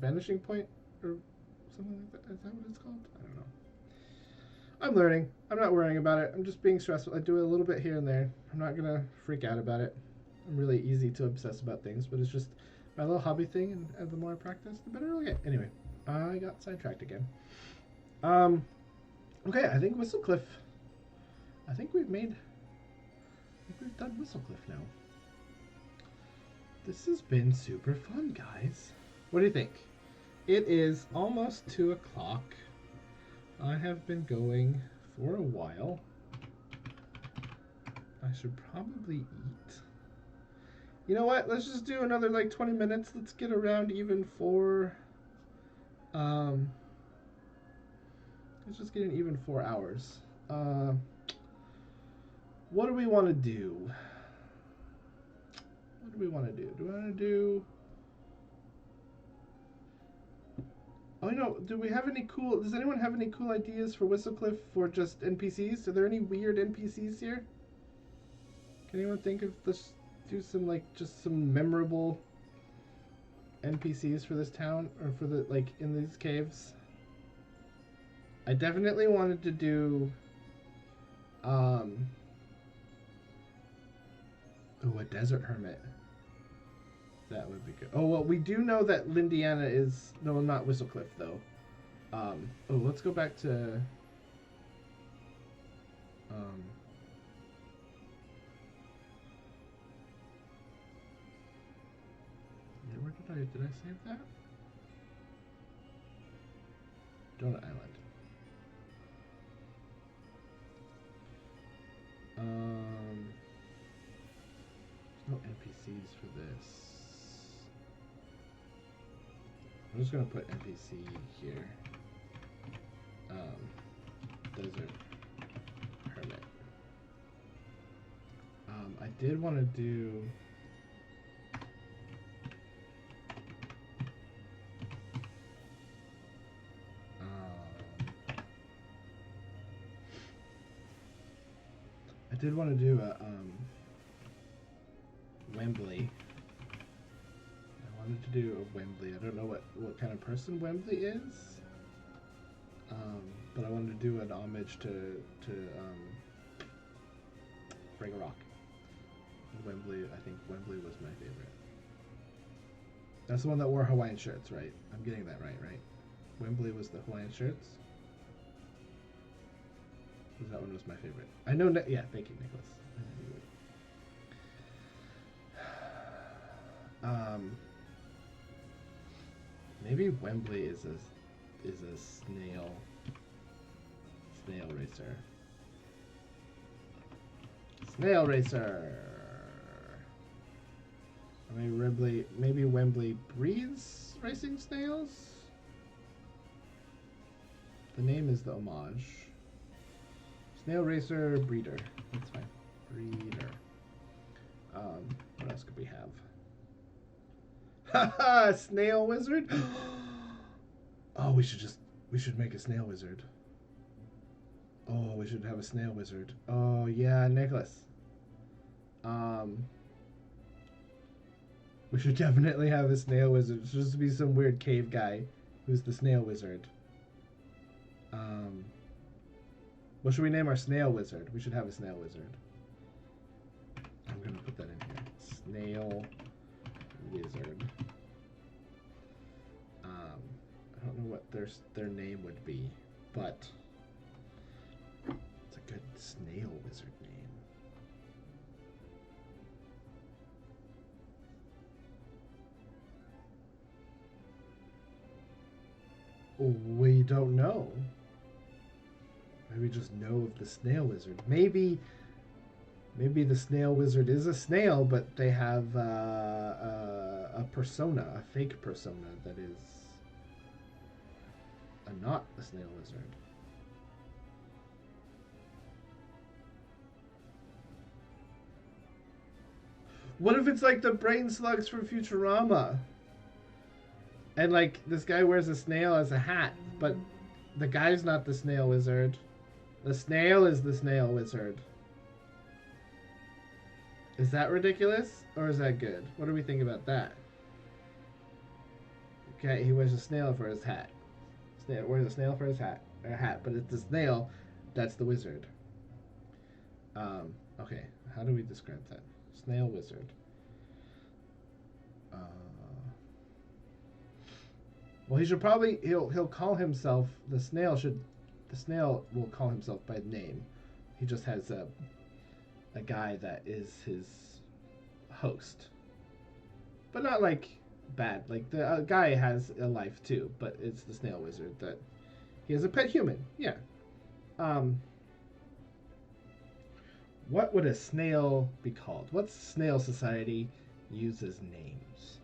vanishing point, or something like that. Is that what it's called? I don't know. I'm learning. I'm not worrying about it. I'm just being stressful. I do it a little bit here and there. I'm not gonna freak out about it. I'm really easy to obsess about things, but it's just my little hobby thing, and the more I practice, the better I'll get. Anyway, I got sidetracked again. Okay, I think Whistlecliff. I think we've done Whistlecliff now. This has been super fun, guys. What do you think? It is almost 2 o'clock. I have been going for a while. I should probably eat. You know what? Let's just do another like 20 minutes. Let's get around even for let's just get an even 4 hours. What do we want to do? Do we want to do Oh, do we have any cool? Does anyone have any cool ideas for Whistlecliff for just NPCs? Are there any weird NPCs here? Can anyone think of this? Do some like just some memorable NPCs for this town or for the like in these caves? I definitely wanted to do um a desert hermit. That would be good. Oh well, we do know that Lindiana is no, not Whistlecliff though. Oh, let's go back to um yeah, where did I save that? Donut Island. There's no NPCs for this. I'm just gonna put NPC here. Desert Hermit. I did want to do. I did want to do a Wembley. I wanted to do a Wembley. I don't know what kind of person Wembley is. But I wanted to do an homage to Bring a Rock. Wembley, I think Wembley was my favorite. That's the one that wore Hawaiian shirts, right? I'm getting that right? Wembley was the Hawaiian shirts. That one was my favorite. I know. Yeah, thank you, Nicholas. Maybe Wembley is a snail racer. Snail racer. Maybe Wembley breeds racing snails. The name is the homage. Snail racer breeder. That's fine. Breeder. What else could we have? Haha, snail wizard. Oh, we should make a snail wizard. Oh, we should have a snail wizard. Oh yeah, Nicholas. We should definitely have a snail wizard. It's just to be some weird cave guy who's the snail wizard. What should we name our snail wizard? We should have a snail wizard. I'm gonna put that in here. Snail wizard. I don't know what their name would be, but it's a good snail wizard name. We don't know. Maybe just know of the snail wizard. Maybe the snail wizard is a snail, but they have a persona, a fake persona that is not a snail wizard. What if it's like the brain slugs from Futurama? And like this guy wears a snail as a hat, but the guy's not the snail wizard. The snail is the snail wizard. Is that ridiculous or is that good? What do we think about that? Okay, he wears a snail for his hat. Wears a snail for his hat, but it's the snail that's the wizard. Okay, how do we describe that? Snail wizard. Well, he should probably he'll call himself the snail will call himself by name. He just has a guy that is his host, but not like bad. Like the guy has a life too, but it's the snail wizard that he has a pet human. Yeah. What would a snail be called? What snail society uses names?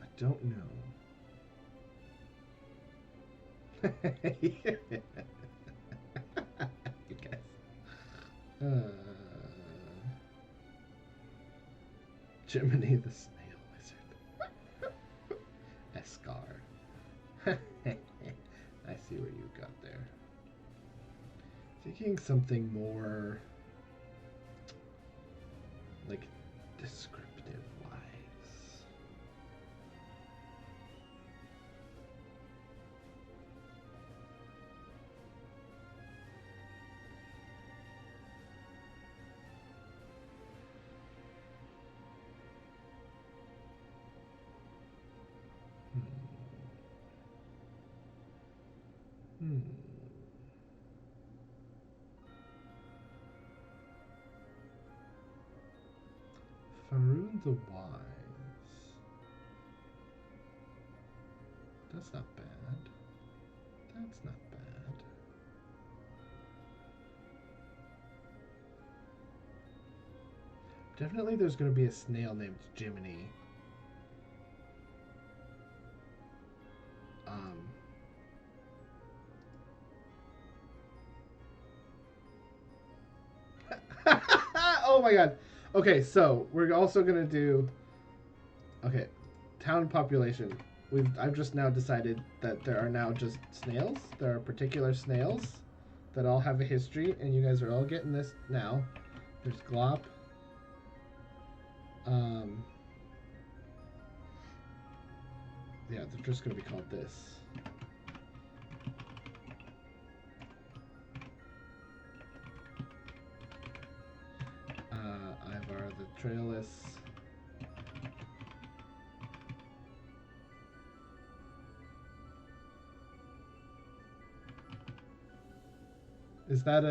I don't know. You guys. Jiminy the snail lizard. Escar. I see what you got there. Thinking something more like descriptive wise. Faroon the Wise. That's not bad. That's not bad. Definitely there's going to be a snail named Jiminy. Oh my god. Okay, so we're also gonna do. Okay, town population. I've just now decided that there are now just snails. There are particular snails that all have a history, and you guys are all getting this now. There's Glop. Yeah, they're just gonna be called this. Ivar the Trailless. Is that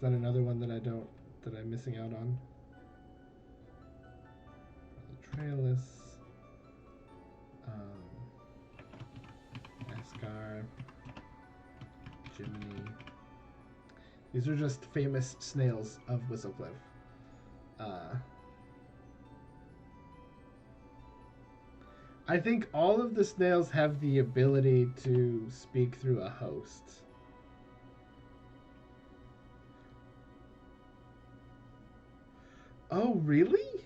another one that I'm missing out on? The Trailless. Ascar. Jiminy. These are just famous snails of Whistlecliff. I think all of the snails have the ability to speak through a host. Oh, really?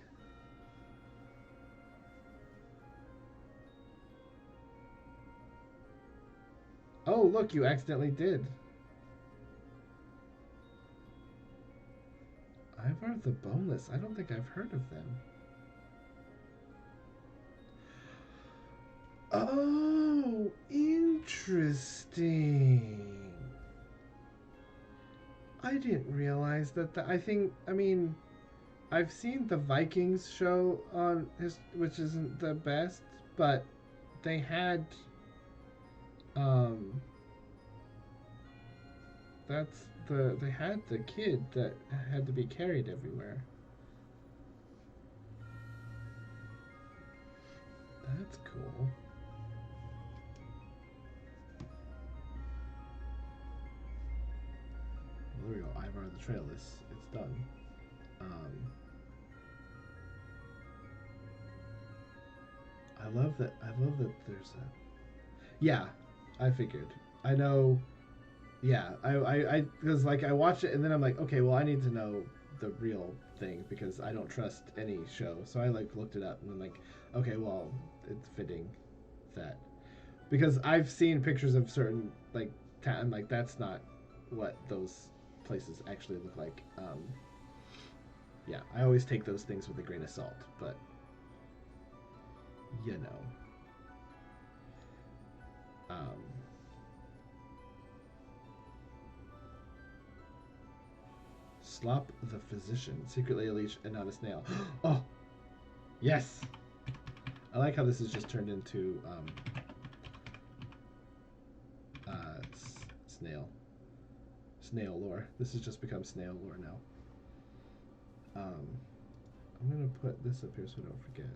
Oh, look, you accidentally did. Ivar the Boneless. I don't think I've heard of them. Oh, interesting. I didn't realize that. I've seen the Vikings show on which isn't the best, but they had, they had the kid that had to be carried everywhere. That's cool. Well, there we go. Ivar the Trailless. It's done. I love that there's a. Yeah, I figured. I know. Yeah, I because like I watched it and then I'm like, okay, well I need to know the real thing because I don't trust any show. So I like looked it up and I'm like, okay, well it's fitting that because I've seen pictures of certain like town like that's not what those places actually look like. Yeah, I always take those things with a grain of salt, but you know. Slop the Physician, secretly a leech and not a snail. Oh, yes. I like how this is just turned into snail lore. This has just become snail lore now. I'm gonna put this up here so I don't forget.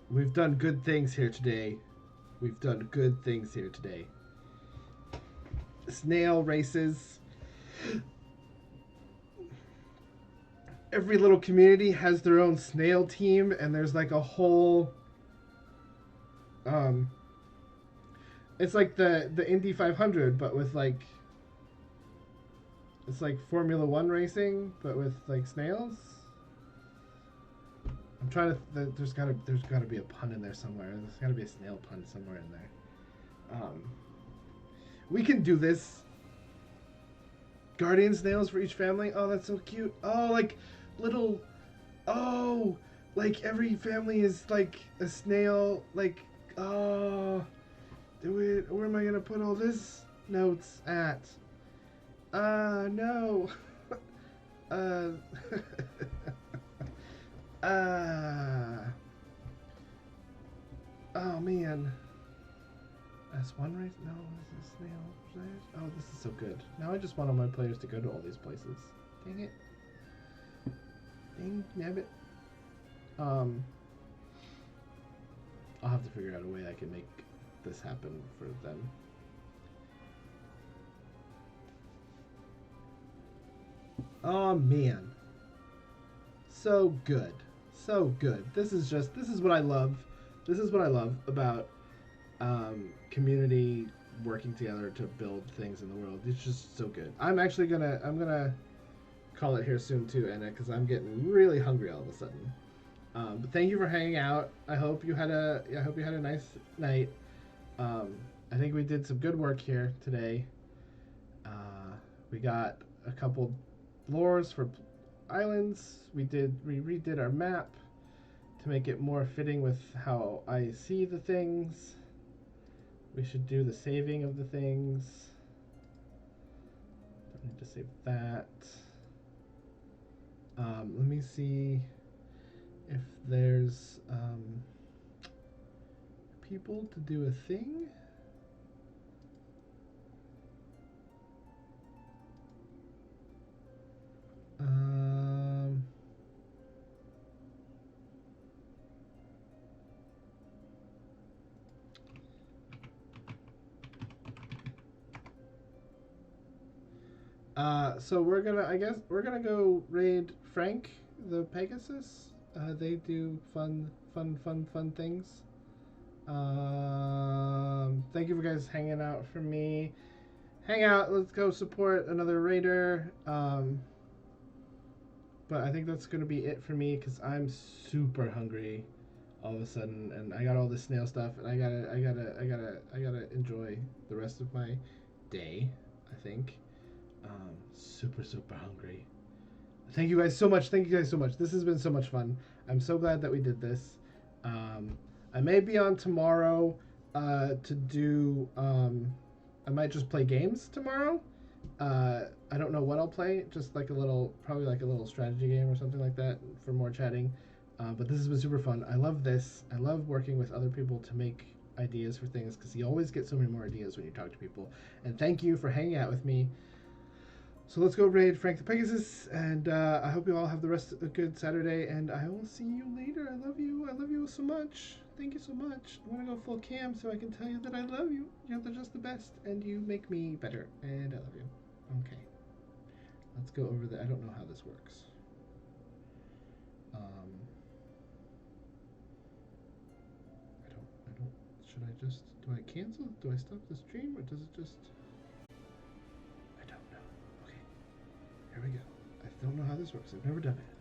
We've done good things here today. We've done good things here today. Snail races. every little community has their own snail team, and there's like a whole um it's like the Indy 500 but with like it's like Formula 1 racing but with like snails. I'm trying to there's got to be a pun in there somewhere. There's got to be a snail pun somewhere in there. We can do this. Guardian snails for each family. Oh, that's so cute. Oh, like little. Oh, like every family is like a snail. Like, oh, do it. Where am I gonna put all this notes at? No. uh. Oh man. S1 race? No, this is snail. Oh, this is so good. Now I just want all my players to go to all these places. Dang it. Dang nabbit. I'll have to figure out a way I can make this happen for them. Oh man. So good. So good. This is what I love. This is what I love about community working together to build things in the world. It's just so good. I'm gonna call it here soon too, Anna, because I'm getting really hungry all of a sudden. But thank you for hanging out. I hope you had a nice night. I think we did some good work here today. We got a couple lores for islands. We redid our map to make it more fitting with how I see the things. We should do the saving of the things. Don't need to save that. Let me see if there's people to do a thing. So I guess we're gonna go raid Frank the Pegasus. They do fun things. Thank you for guys hanging out for me. Hang out. Let's go support another raider. But I think that's gonna be it for me because I'm super hungry all of a sudden, and I got all this snail stuff, and I gotta enjoy the rest of my day. I think. Super hungry. Thank you guys so much. Thank you guys so much. This has been so much fun. I'm so glad that we did this. I may be on tomorrow to do. I might just play games tomorrow. I don't know what I'll play. Just like probably like a little strategy game or something like that for more chatting. But this has been super fun. I love this. I love working with other people to make ideas for things because you always get so many more ideas when you talk to people. And thank you for hanging out with me. So let's go raid Frank the Pegasus, and I hope you all have the rest of a good Saturday, and I will see you later. I love you. I love you so much. Thank you so much. I want to go full cam so I can tell you that I love you. You're just the best, and you make me better, and I love you. Okay. Let's go over I don't know how this works. Should I just, do I cancel? Do I stop the stream, or does it just... Here we go. I don't know how this works. I've never done it.